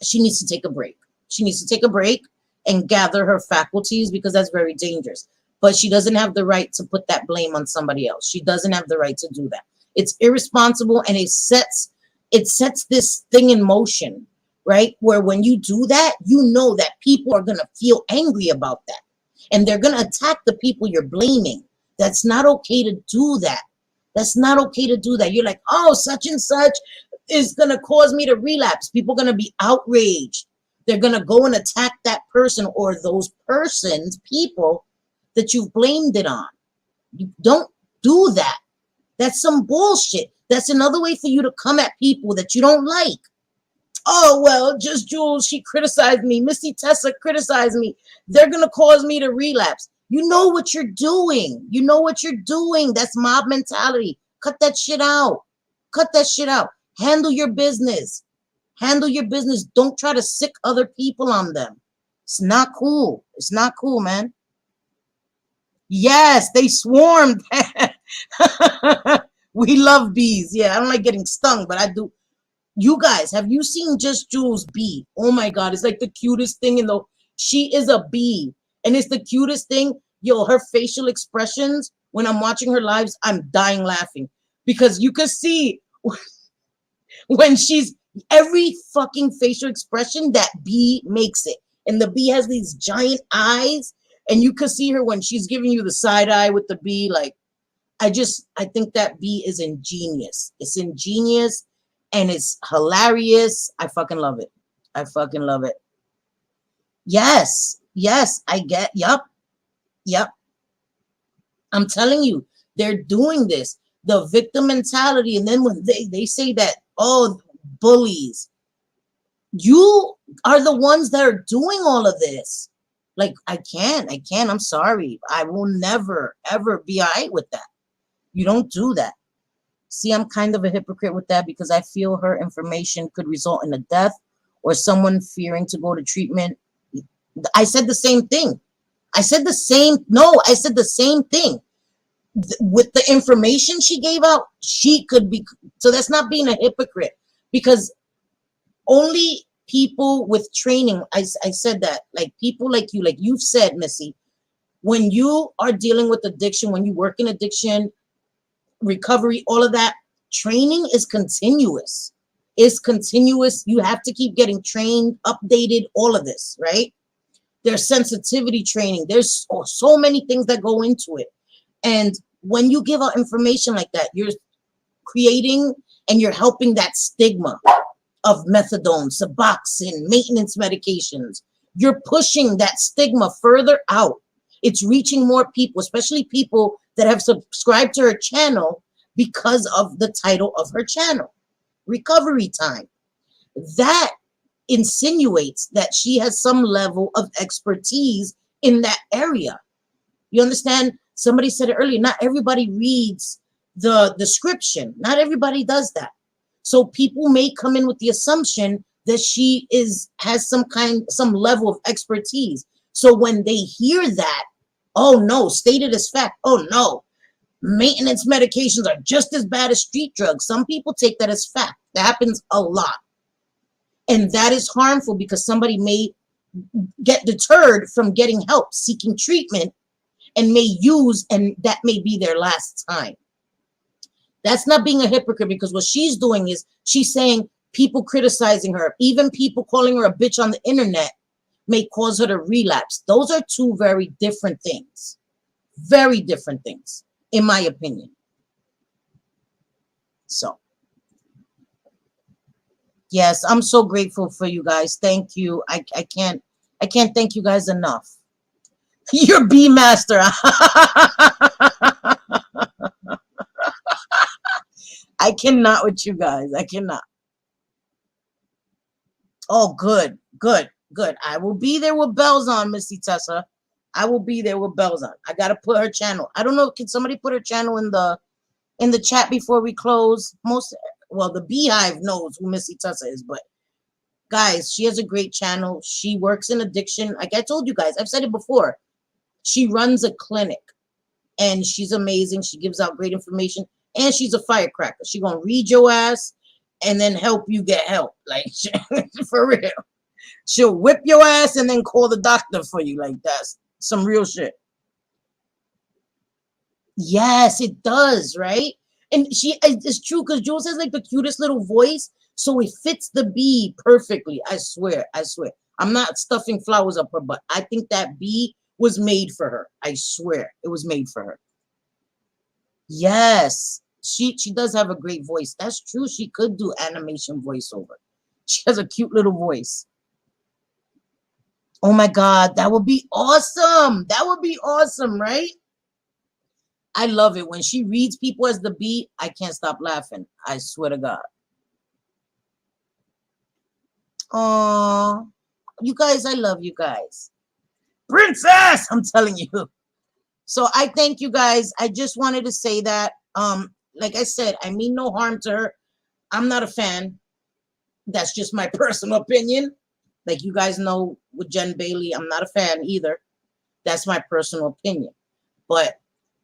she needs to take a break. She needs to take a break and gather her faculties, because that's very dangerous. But she doesn't have the right to put that blame on somebody else. She doesn't have the right to do that. It's irresponsible, and it sets this thing in motion, right? Where when you do that, you know that people are going to feel angry about that. And they're going to attack the people you're blaming. That's not okay to do that. That's not okay to do that. You're like, oh, such and such is going to cause me to relapse. People are going to be outraged. They're going to go and attack that person or those persons, people that you've blamed it on. You don't do that. That's some bullshit. That's another way for you to come at people that you don't like. Oh, well, just Jules, she criticized me. Missy Tessa criticized me. They're going to cause me to relapse. You know what you're doing. You know what you're doing. That's mob mentality. Cut that shit out. Cut that shit out. Handle your business. Handle your business. Don't try to sick other people on them. It's not cool. It's not cool, man. Yes, they swarmed. We love bees. Yeah, I don't like getting stung, but I do. You guys, have you seen Just Jules bee? Oh my God, it's like the cutest thing in the. She is a bee. And it's the cutest thing. Yo, her facial expressions, when I'm watching her lives, I'm dying laughing. Because you can see when she's every fucking facial expression, that bee makes it. And the bee has these giant eyes. And you can see her when she's giving you the side eye with the bee. Like, I think that bee is ingenious. It's ingenious and it's hilarious. I fucking love it. I fucking love it. Yes, yes, I get, yep. I'm telling you, they're doing this. The victim mentality. And then when they say that, oh, bullies, you are the ones that are doing all of this. Like, I can't. I'm sorry. I will never, ever be all right with that. You don't do that. See, I'm kind of a hypocrite with that because I feel her information could result in a death or someone fearing to go to treatment. I said the same thing. I said the same thing. With the information she gave out, she could be. So that's not being a hypocrite because only people with training, I said that, like people like you've said, Missy, when you are dealing with addiction, when you work in addiction, recovery, all of that, training is continuous. It's continuous. You have to keep getting trained, updated, all of this, right? There's sensitivity training. There's so many things that go into it. And when you give out information like that, you're creating and you're helping that stigma of methadone, Suboxone, maintenance medications. You're pushing that stigma further out. It's reaching more people, especially people that have subscribed to her channel because of the title of her channel, Recovery Time. That insinuates that she has some level of expertise in that area. You understand? Somebody said it earlier, not everybody reads the description. Not everybody does that. So people may come in with the assumption that she has some level of expertise. So when they hear that, oh no, stated as fact, oh no, maintenance medications are just as bad as street drugs. Some people take that as fact. That happens a lot. And that is harmful because somebody may get deterred from getting help, seeking treatment, and may use, and that may be their last time. That's not being a hypocrite because what she's doing is she's saying people criticizing her, even people calling her a bitch on the internet may cause her to relapse. Those are two very different things. Very different things, in my opinion. So, yes, I'm so grateful for you guys. Thank you. I can't thank you guys enough. You're B master. I cannot with you guys. I cannot. Oh, good. I will be there with bells on, Missy Tessa. I will be there with bells on. I gotta put her channel. I don't know. Can somebody put her channel in the chat before we close? The Beehive knows who Missy Tessa is, but guys, she has a great channel. She works in addiction. Like I told you guys, I've said it before. She runs a clinic, and she's amazing. She gives out great information, and she's a firecracker. She gonna read your ass and then help you get help. Like for real. She'll whip your ass and then call the doctor for you. Like that's some real shit. Yes, it does, right? And it's true because Jules has like the cutest little voice, so it fits the bee perfectly. I swear. I'm not stuffing flowers up her butt. I think that bee was made for her. I swear it was made for her. Yes, she does have a great voice. That's true. She could do animation voiceover. She has a cute little voice. Oh my God, that would be awesome. That would be awesome, right? I love it. When she reads people as the bee, I can't stop laughing. I swear to God. Oh, you guys, I love you guys. Princess, I'm telling you. So I thank you guys. I just wanted to say that. Like I said, I mean no harm to her. I'm not a fan. That's just my personal opinion. Like you guys know with Jen Bailey, I'm not a fan either. That's my personal opinion. But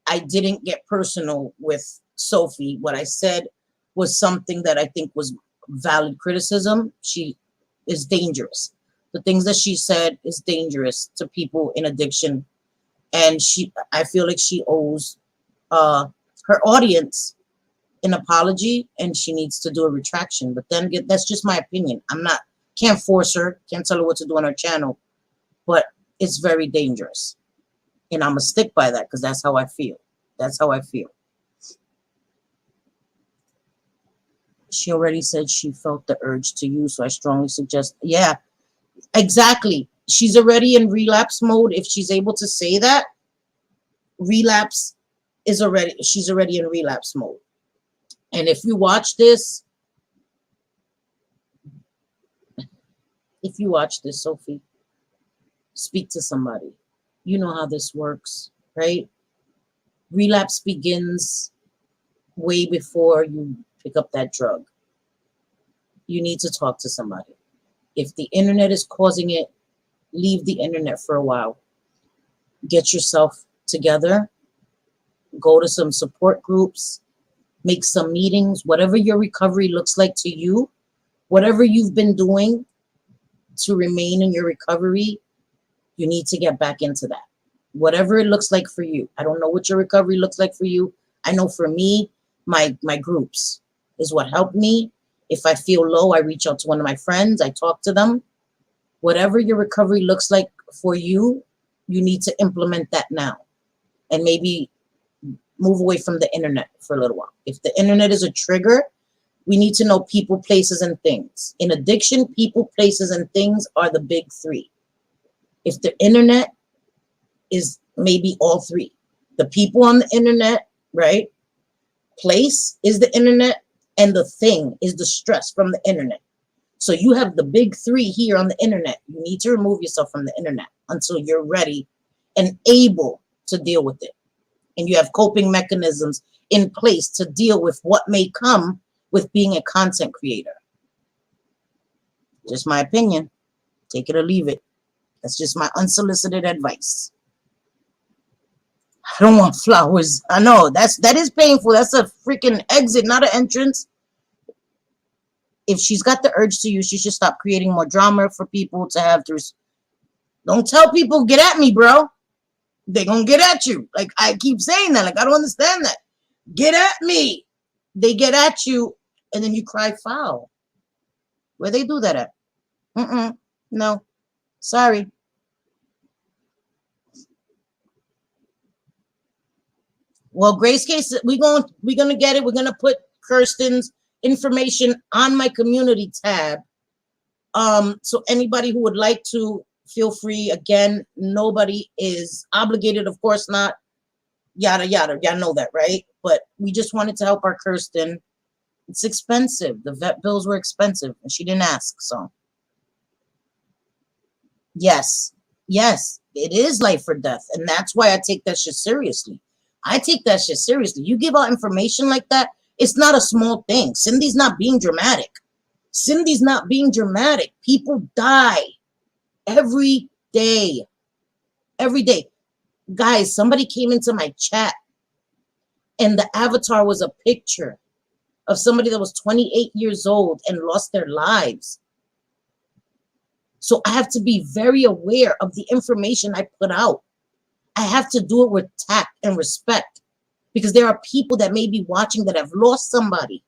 I didn't get personal with Sophie. What I said was something that I think was valid criticism. She is dangerous. The things that she said is dangerous to people in addiction. And I feel like she owes her audience an apology, and she needs to do a retraction. But then again, that's just my opinion. Can't force her, can't tell her what to do on her channel, but it's very dangerous. And I'm going to stick by that because that's how I feel. That's how I feel. She already said she felt the urge to use, so I strongly suggest, yeah, exactly. She's already in relapse mode. If she's able to say that, she's already in relapse mode. And if you watch this, Sophie, speak to somebody. You know how this works, right? Relapse begins way before you pick up that drug. You need to talk to somebody. If the internet is causing it, leave the internet for a while. Get yourself together. Go to some support groups. Make some meetings. Whatever your recovery looks like to you, whatever you've been doing to remain in your recovery, you need to get back into that. Whatever it looks like for you. I don't know what your recovery looks like for you. I know for me, my groups is what helped me. If I feel low, I reach out to one of my friends. I talk to them. Whatever your recovery looks like for you, you need to implement that now. And maybe move away from the internet for a little while. If the internet is a trigger, we need to know people, places, and things. In addiction, people, places, and things are the big three. If the internet is maybe all three. The people on the internet, right? Place is the internet, and the thing is the stress from the internet. So you have the big three here on the internet. You need to remove yourself from the internet until you're ready and able to deal with it. And you have coping mechanisms in place to deal with what may come with being a content creator. Just my opinion. Take it or leave it. That's just my unsolicited advice. I don't want flowers. I know that is painful. That's a freaking exit, not an entrance. If she's got the urge to use, she should stop creating more drama for people to have to. Don't tell people, get at me, bro. They're going to get at you. Like, I keep saying that. Like, I don't understand that. Get at me. They get at you, and then you cry foul. Where they do that at? No. Sorry. Well, Grace Case, we're gonna get it. We're gonna put Kirsten's information on my community tab. So anybody who would like to, feel free. Again, nobody is obligated, of course not. Yada yada. Y'all know that, right? But we just wanted to help our Kirsten. It's expensive. The vet bills were expensive, and she didn't ask. So yes, it is life or death, and that's why I take that shit seriously. I take that shit seriously. You give out information like that, it's not a small thing. Cindy's not being dramatic. People die every day. Every day. Guys, somebody came into my chat and the avatar was a picture of somebody that was 28 years old and lost their lives. So I have to be very aware of the information I put out. I have to do it with tact and respect, because there are people that may be watching that have lost somebody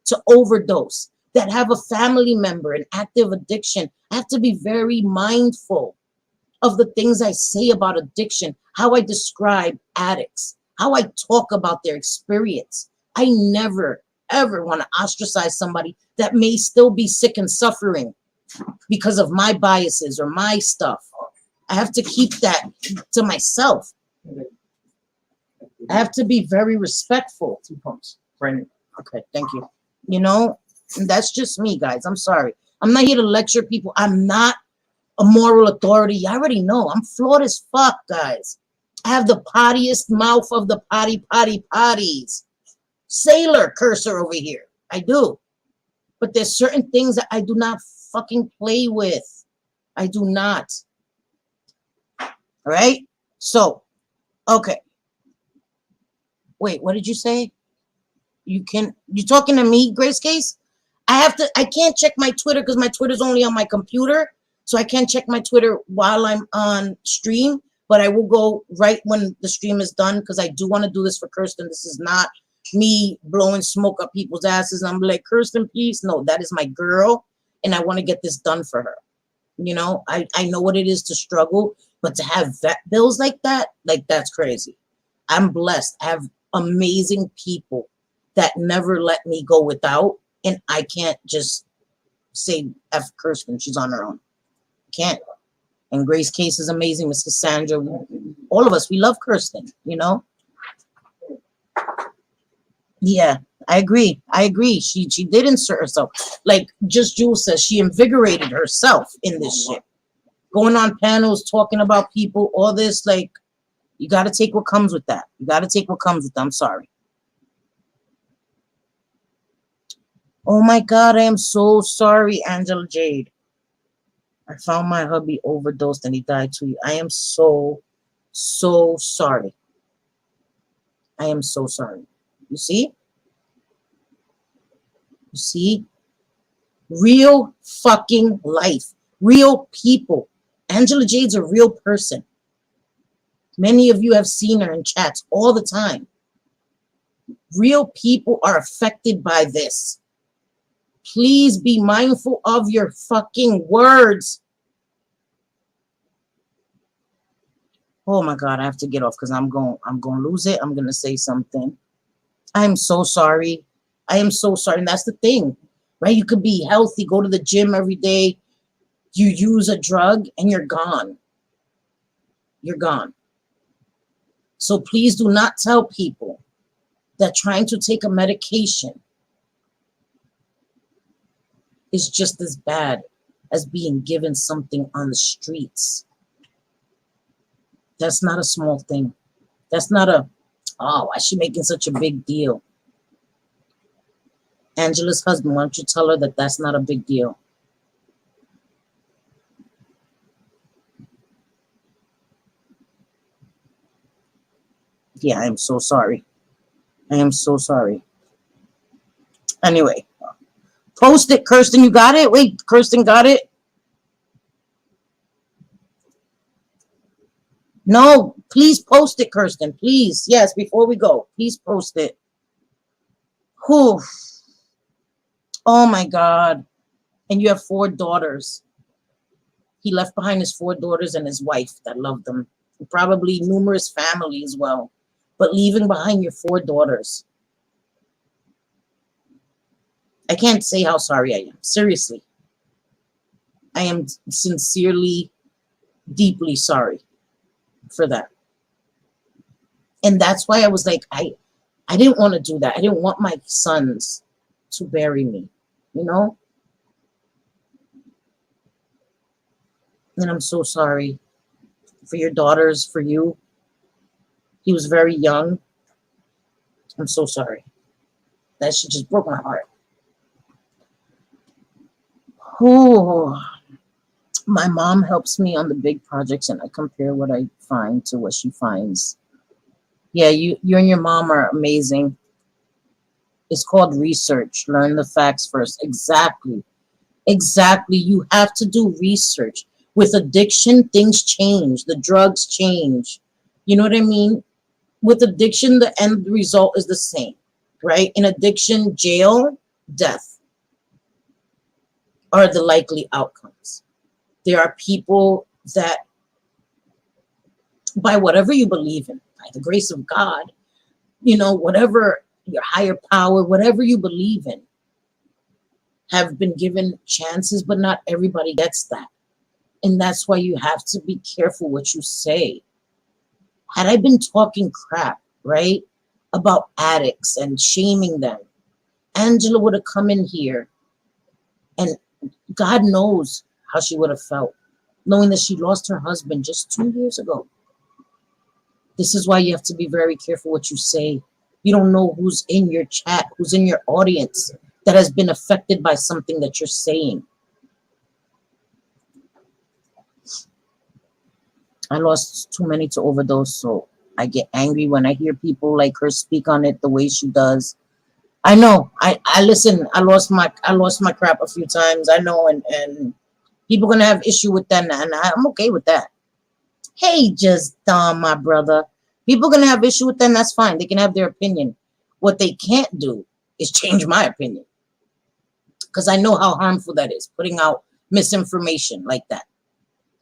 to overdose, that have a family member in active addiction. I have to be very mindful of the things I say about addiction, how I describe addicts, how I talk about their experience. I never, ever want to ostracize somebody that may still be sick and suffering because of my biases or my stuff. I have to keep that to myself. I have to be very respectful. 2 pumps. Right. Okay, thank you. You know, and that's just me, guys. I'm sorry. I'm not here to lecture people. I'm not a moral authority. You already know. I'm flawed as fuck, guys. I have the pottiest mouth of the potties. Sailor cursor over here. I do. But there's certain things that I do not fucking play with. I do not. All right? So, okay. Wait, what did you say? You're talking to me, Grace Case? I can't check my Twitter because my Twitter's only on my computer. So I can't check my Twitter while I'm on stream, but I will go right when the stream is done because I do want to do this for Kirsten. This is not me blowing smoke up people's asses. I'm like, Kirsten, please. No, that is my girl, and I want to get this done for her. You know, I know what it is to struggle, but to have vet bills like that's crazy. I'm blessed. I have amazing people that never let me go without, and I can't just say F Kirsten, she's on her own. Can't. And Grace Case is amazing, Miss Cassandra. All of us, we love Kirsten, you know? Yeah, I agree. I agree. She did insert herself. Like just Jules says, she invigorated herself in this shit. Going on panels, talking about people, all this, like, you got to take what comes with that. You got to take what comes with that. I'm sorry. Oh my God, I am so sorry, Angela Jade. I found my hubby overdosed and he died too. I am so sorry. I am so sorry. You see? You see? Real fucking life. Real people. Angela Jade's a real person. Many of you have seen her in chats all the time. Real people are affected by this. Please be mindful of your fucking words. Oh my God, I have to get off because I'm going to lose it. I'm going to say something. I'm so sorry. I am so sorry. And that's the thing, right? You could be healthy, go to the gym every day. You use a drug and you're gone. You're gone. So please do not tell people that trying to take a medication is just as bad as being given something on the streets. That's not a small thing. That's not a, oh, why is she making such a big deal? Angela's husband, why don't you tell her that that's not a big deal? Yeah, I am so sorry. I am so sorry. Anyway, post it, Kirsten. You got it? Wait, Kirsten got it? No, please post it, Kirsten. Please. Yes, before we go, please post it. Whew. Oh my God. And you have 4 daughters. He left behind his 4 daughters and his wife that loved him. Probably numerous family as well. But leaving behind your 4 daughters. I can't say how sorry I am. Seriously. I am sincerely, deeply sorry for that. And that's why I was like, I didn't want to do that. I didn't want my sons to bury me, you know? And I'm so sorry for your daughters, for you. He was very young. I'm so sorry. That shit just broke my heart. Oh, my mom helps me on the big projects and I compare what I find to what she finds. Yeah, you and your mom are amazing. It's called research. Learn the facts first. Exactly. Exactly. You have to do research. With addiction, things change. The drugs change. You know what I mean? With addiction, the end result is the same, right? In addiction, jail, death are the likely outcomes. There are people that, by whatever you believe in, by the grace of God, you know, whatever your higher power, whatever you believe in, have been given chances, but not everybody gets that. And that's why you have to be careful what you say. Had I been talking crap, right, about addicts and shaming them, Angela would have come in here and God knows how she would have felt, knowing that she lost her husband just 2 years ago. This is why you have to be very careful what you say. You don't know who's in your chat, who's in your audience that has been affected by something that you're saying. I lost too many to overdose, so I get angry when I hear people like her speak on it the way she does. I know. I listen. I lost my crap a few times. I know, and People gonna have issue with that, and I'm okay with that. Hey, just Dom, my brother. People gonna have issue with that, and that's fine. They can have their opinion. What they can't do is change my opinion, because I know how harmful that is. Putting out misinformation like that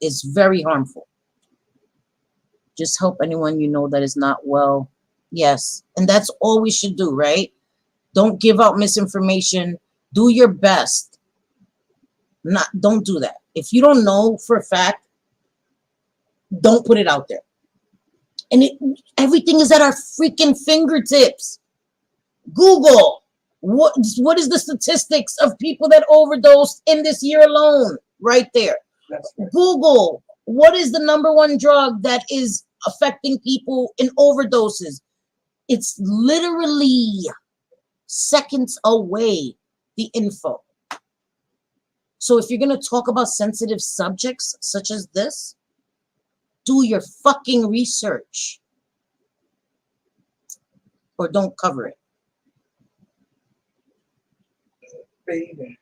is very harmful. Just help anyone you know that is not well. Yes, and that's all we should do, right? Don't give out misinformation. Do your best. Don't do that. If you don't know for a fact, don't put it out there. And everything is at our freaking fingertips. Google. What is the statistics of people that overdosed in this year alone? Right there. Google. What is the number one drug that is affecting people in overdoses? It's literally seconds away, the info. So if you're going to talk about sensitive subjects such as this, do your fucking research. Or don't cover it. Baby.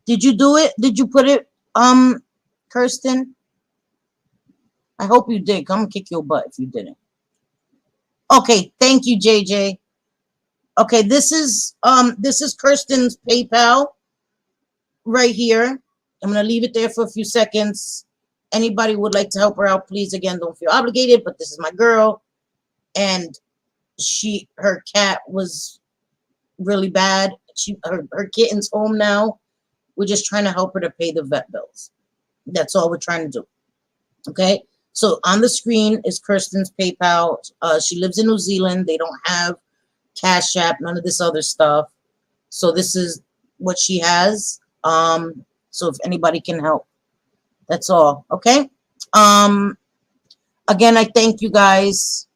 Did you do it? Did you put it, Kirsten? I hope you did. I'm gonna kick your butt if you didn't. Okay, thank you, JJ. Okay, this is Kirsten's PayPal right here. I'm gonna leave it there for a few seconds. Anybody would like to help her out, please, again, don't feel obligated, but this is my girl, and her cat was really bad. Her kitten's home now. We're just trying to help her to pay the vet bills. That's all we're trying to do. Okay, so on the screen is Kirsten's PayPal. She lives in New Zealand. They don't have Cash App, none of this other stuff. So this is what she has. So if anybody can help, that's all. Okay. Again, I thank you guys.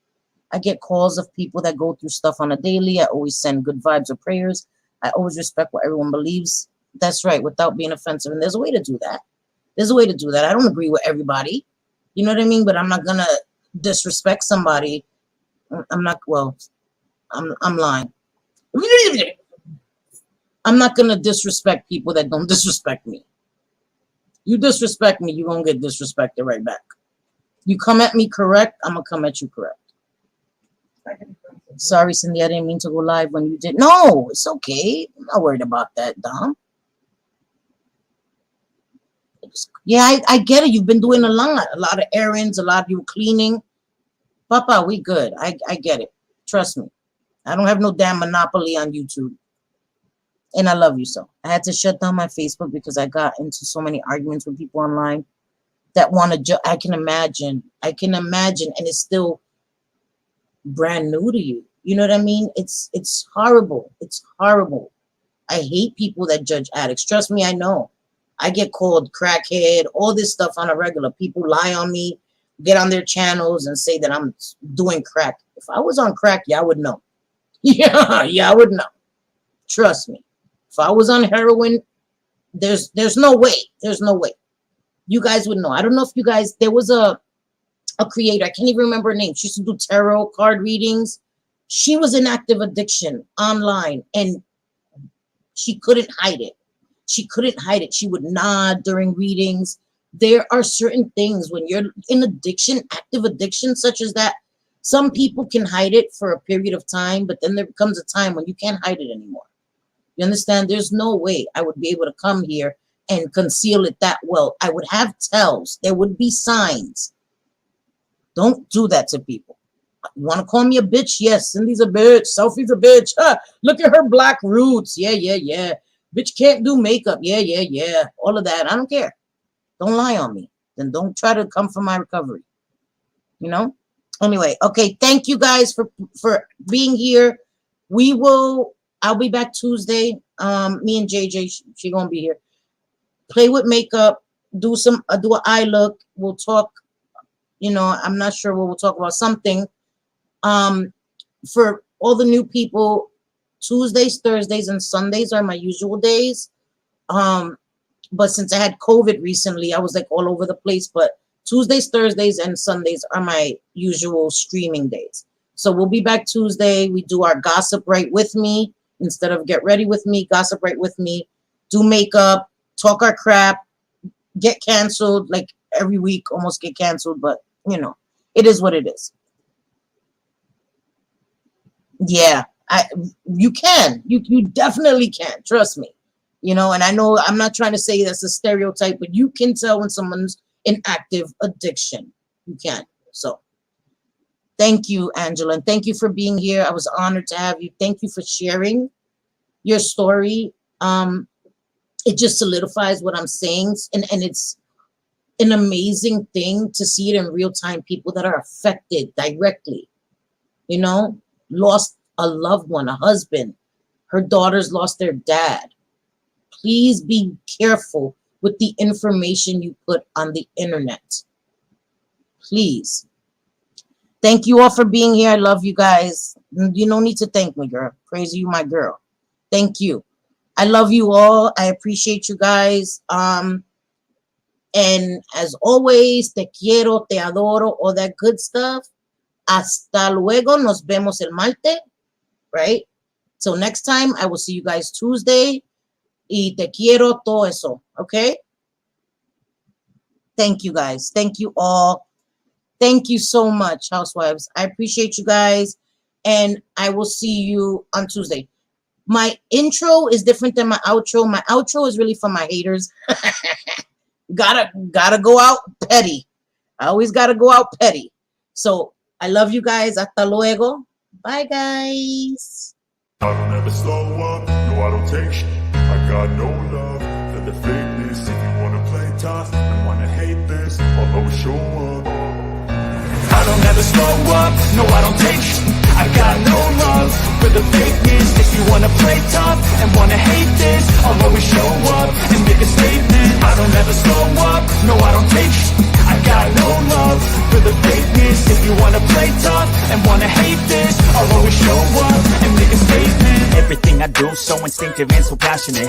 I get calls of people that go through stuff on a daily. I always send good vibes or prayers. I always respect what everyone believes. That's right, without being offensive. And there's a way to do that. There's a way to do that. I don't agree with everybody. You know what I mean? But I'm not gonna disrespect somebody. I'm not. Well, I'm lying. I'm not gonna disrespect people that don't disrespect me. You disrespect me, you're gonna get disrespected right back. You come at me correct, I'm gonna come at you correct. Sorry, Cindy, I didn't mean to go live when you did. No, it's okay. I'm not worried about that, Dom. Yeah, I get it. You've been doing a lot of errands, a lot of you cleaning. Papa, we good. I get it. Trust me. I don't have no damn monopoly on YouTube. And I love you so. I had to shut down my Facebook because I got into so many arguments with people online that want to I can imagine, and it's still brand new to you. You know what I mean? It's horrible. It's horrible. I hate people that judge addicts. Trust me, I know. I get called crackhead, all this stuff on a regular. People lie on me, get on their channels and say that I'm doing crack. If I was on crack, y'all would know. Yeah, I would know. Trust me. If I was on heroin, there's no way. There's no way. You guys would know. I don't know if you guys, there was a creator, I can't even remember her name. She used to do tarot card readings. She was in active addiction online and she couldn't hide it. She couldn't hide it. She would nod during readings. There are certain things when you're in addiction, active addiction such as that, some people can hide it for a period of time, but then there comes a time when you can't hide it anymore. You understand? There's no way I would be able to come here and conceal it that well. I would have tells. There would be signs. Don't do that to people. You want to call me a bitch? Yes. Cindy's a bitch. Sophie's a bitch. Look at her black roots. Yeah. Bitch can't do makeup. Yeah. All of that. I don't care. Don't lie on me. Then don't try to come for my recovery. You know? Anyway, okay. Thank you guys for being here. I'll be back Tuesday. Me and JJ, she gonna be here. Play with makeup. Do an eye look. We'll talk. You know, I'm not sure what we'll talk about. Something. For all the new people, Tuesdays, Thursdays, and Sundays are my usual days. But since I had COVID recently, I was like all over the place. But Tuesdays, Thursdays, and Sundays are my usual streaming days. So we'll be back Tuesday. We do our gossip right with me instead of get ready with me. Gossip right with me. Do makeup. Talk our crap. get canceled like every week, almost get canceled, but you know, it is what it is. Yeah, you can. You definitely can. Trust me. You know, and I know I'm not trying to say that's a stereotype, but you can tell when someone's in active addiction. You can. So thank you, Angela, and thank you for being here. I was honored to have you. Thank you for sharing your story. It just solidifies what I'm saying, and it's an amazing thing to see it in real time. People that are affected directly, you know, lost a loved one, a husband, her daughters lost their dad. Please be careful with the information you put on the internet. Please. Thank you all for being here. I love you guys. You don't need to thank me, girl. Crazy, you my girl. Thank you. I love you all. I appreciate you guys. And as always, te quiero, te adoro, all that good stuff. Hasta luego. Nos vemos el martes. Right? Till next time, I will see you guys Tuesday. Y te quiero, todo eso. Okay? Thank you guys. Thank you all. Thank you so much, housewives. I appreciate you guys. And I will see you on Tuesday. My intro is different than my outro. My outro is really for my haters. Gotta go out petty. I always gotta go out petty. So I love you guys. Hasta luego. Bye, guys. I don't ever slow up. No, I don't take shit. I got no love for the fakeness. If you wanna play tough and wanna hate this, I'll always show up. I don't ever slow up, no I don't take shit. I got no love for the fakeness. If you wanna play tough and wanna hate this, I'll always show up and make a statement. I don't ever slow up, no I don't take shit. I got no love for the fakeness. If you wanna play tough and wanna hate this, I'll always show up and make a statement. Everything I do so instinctive and so passionate.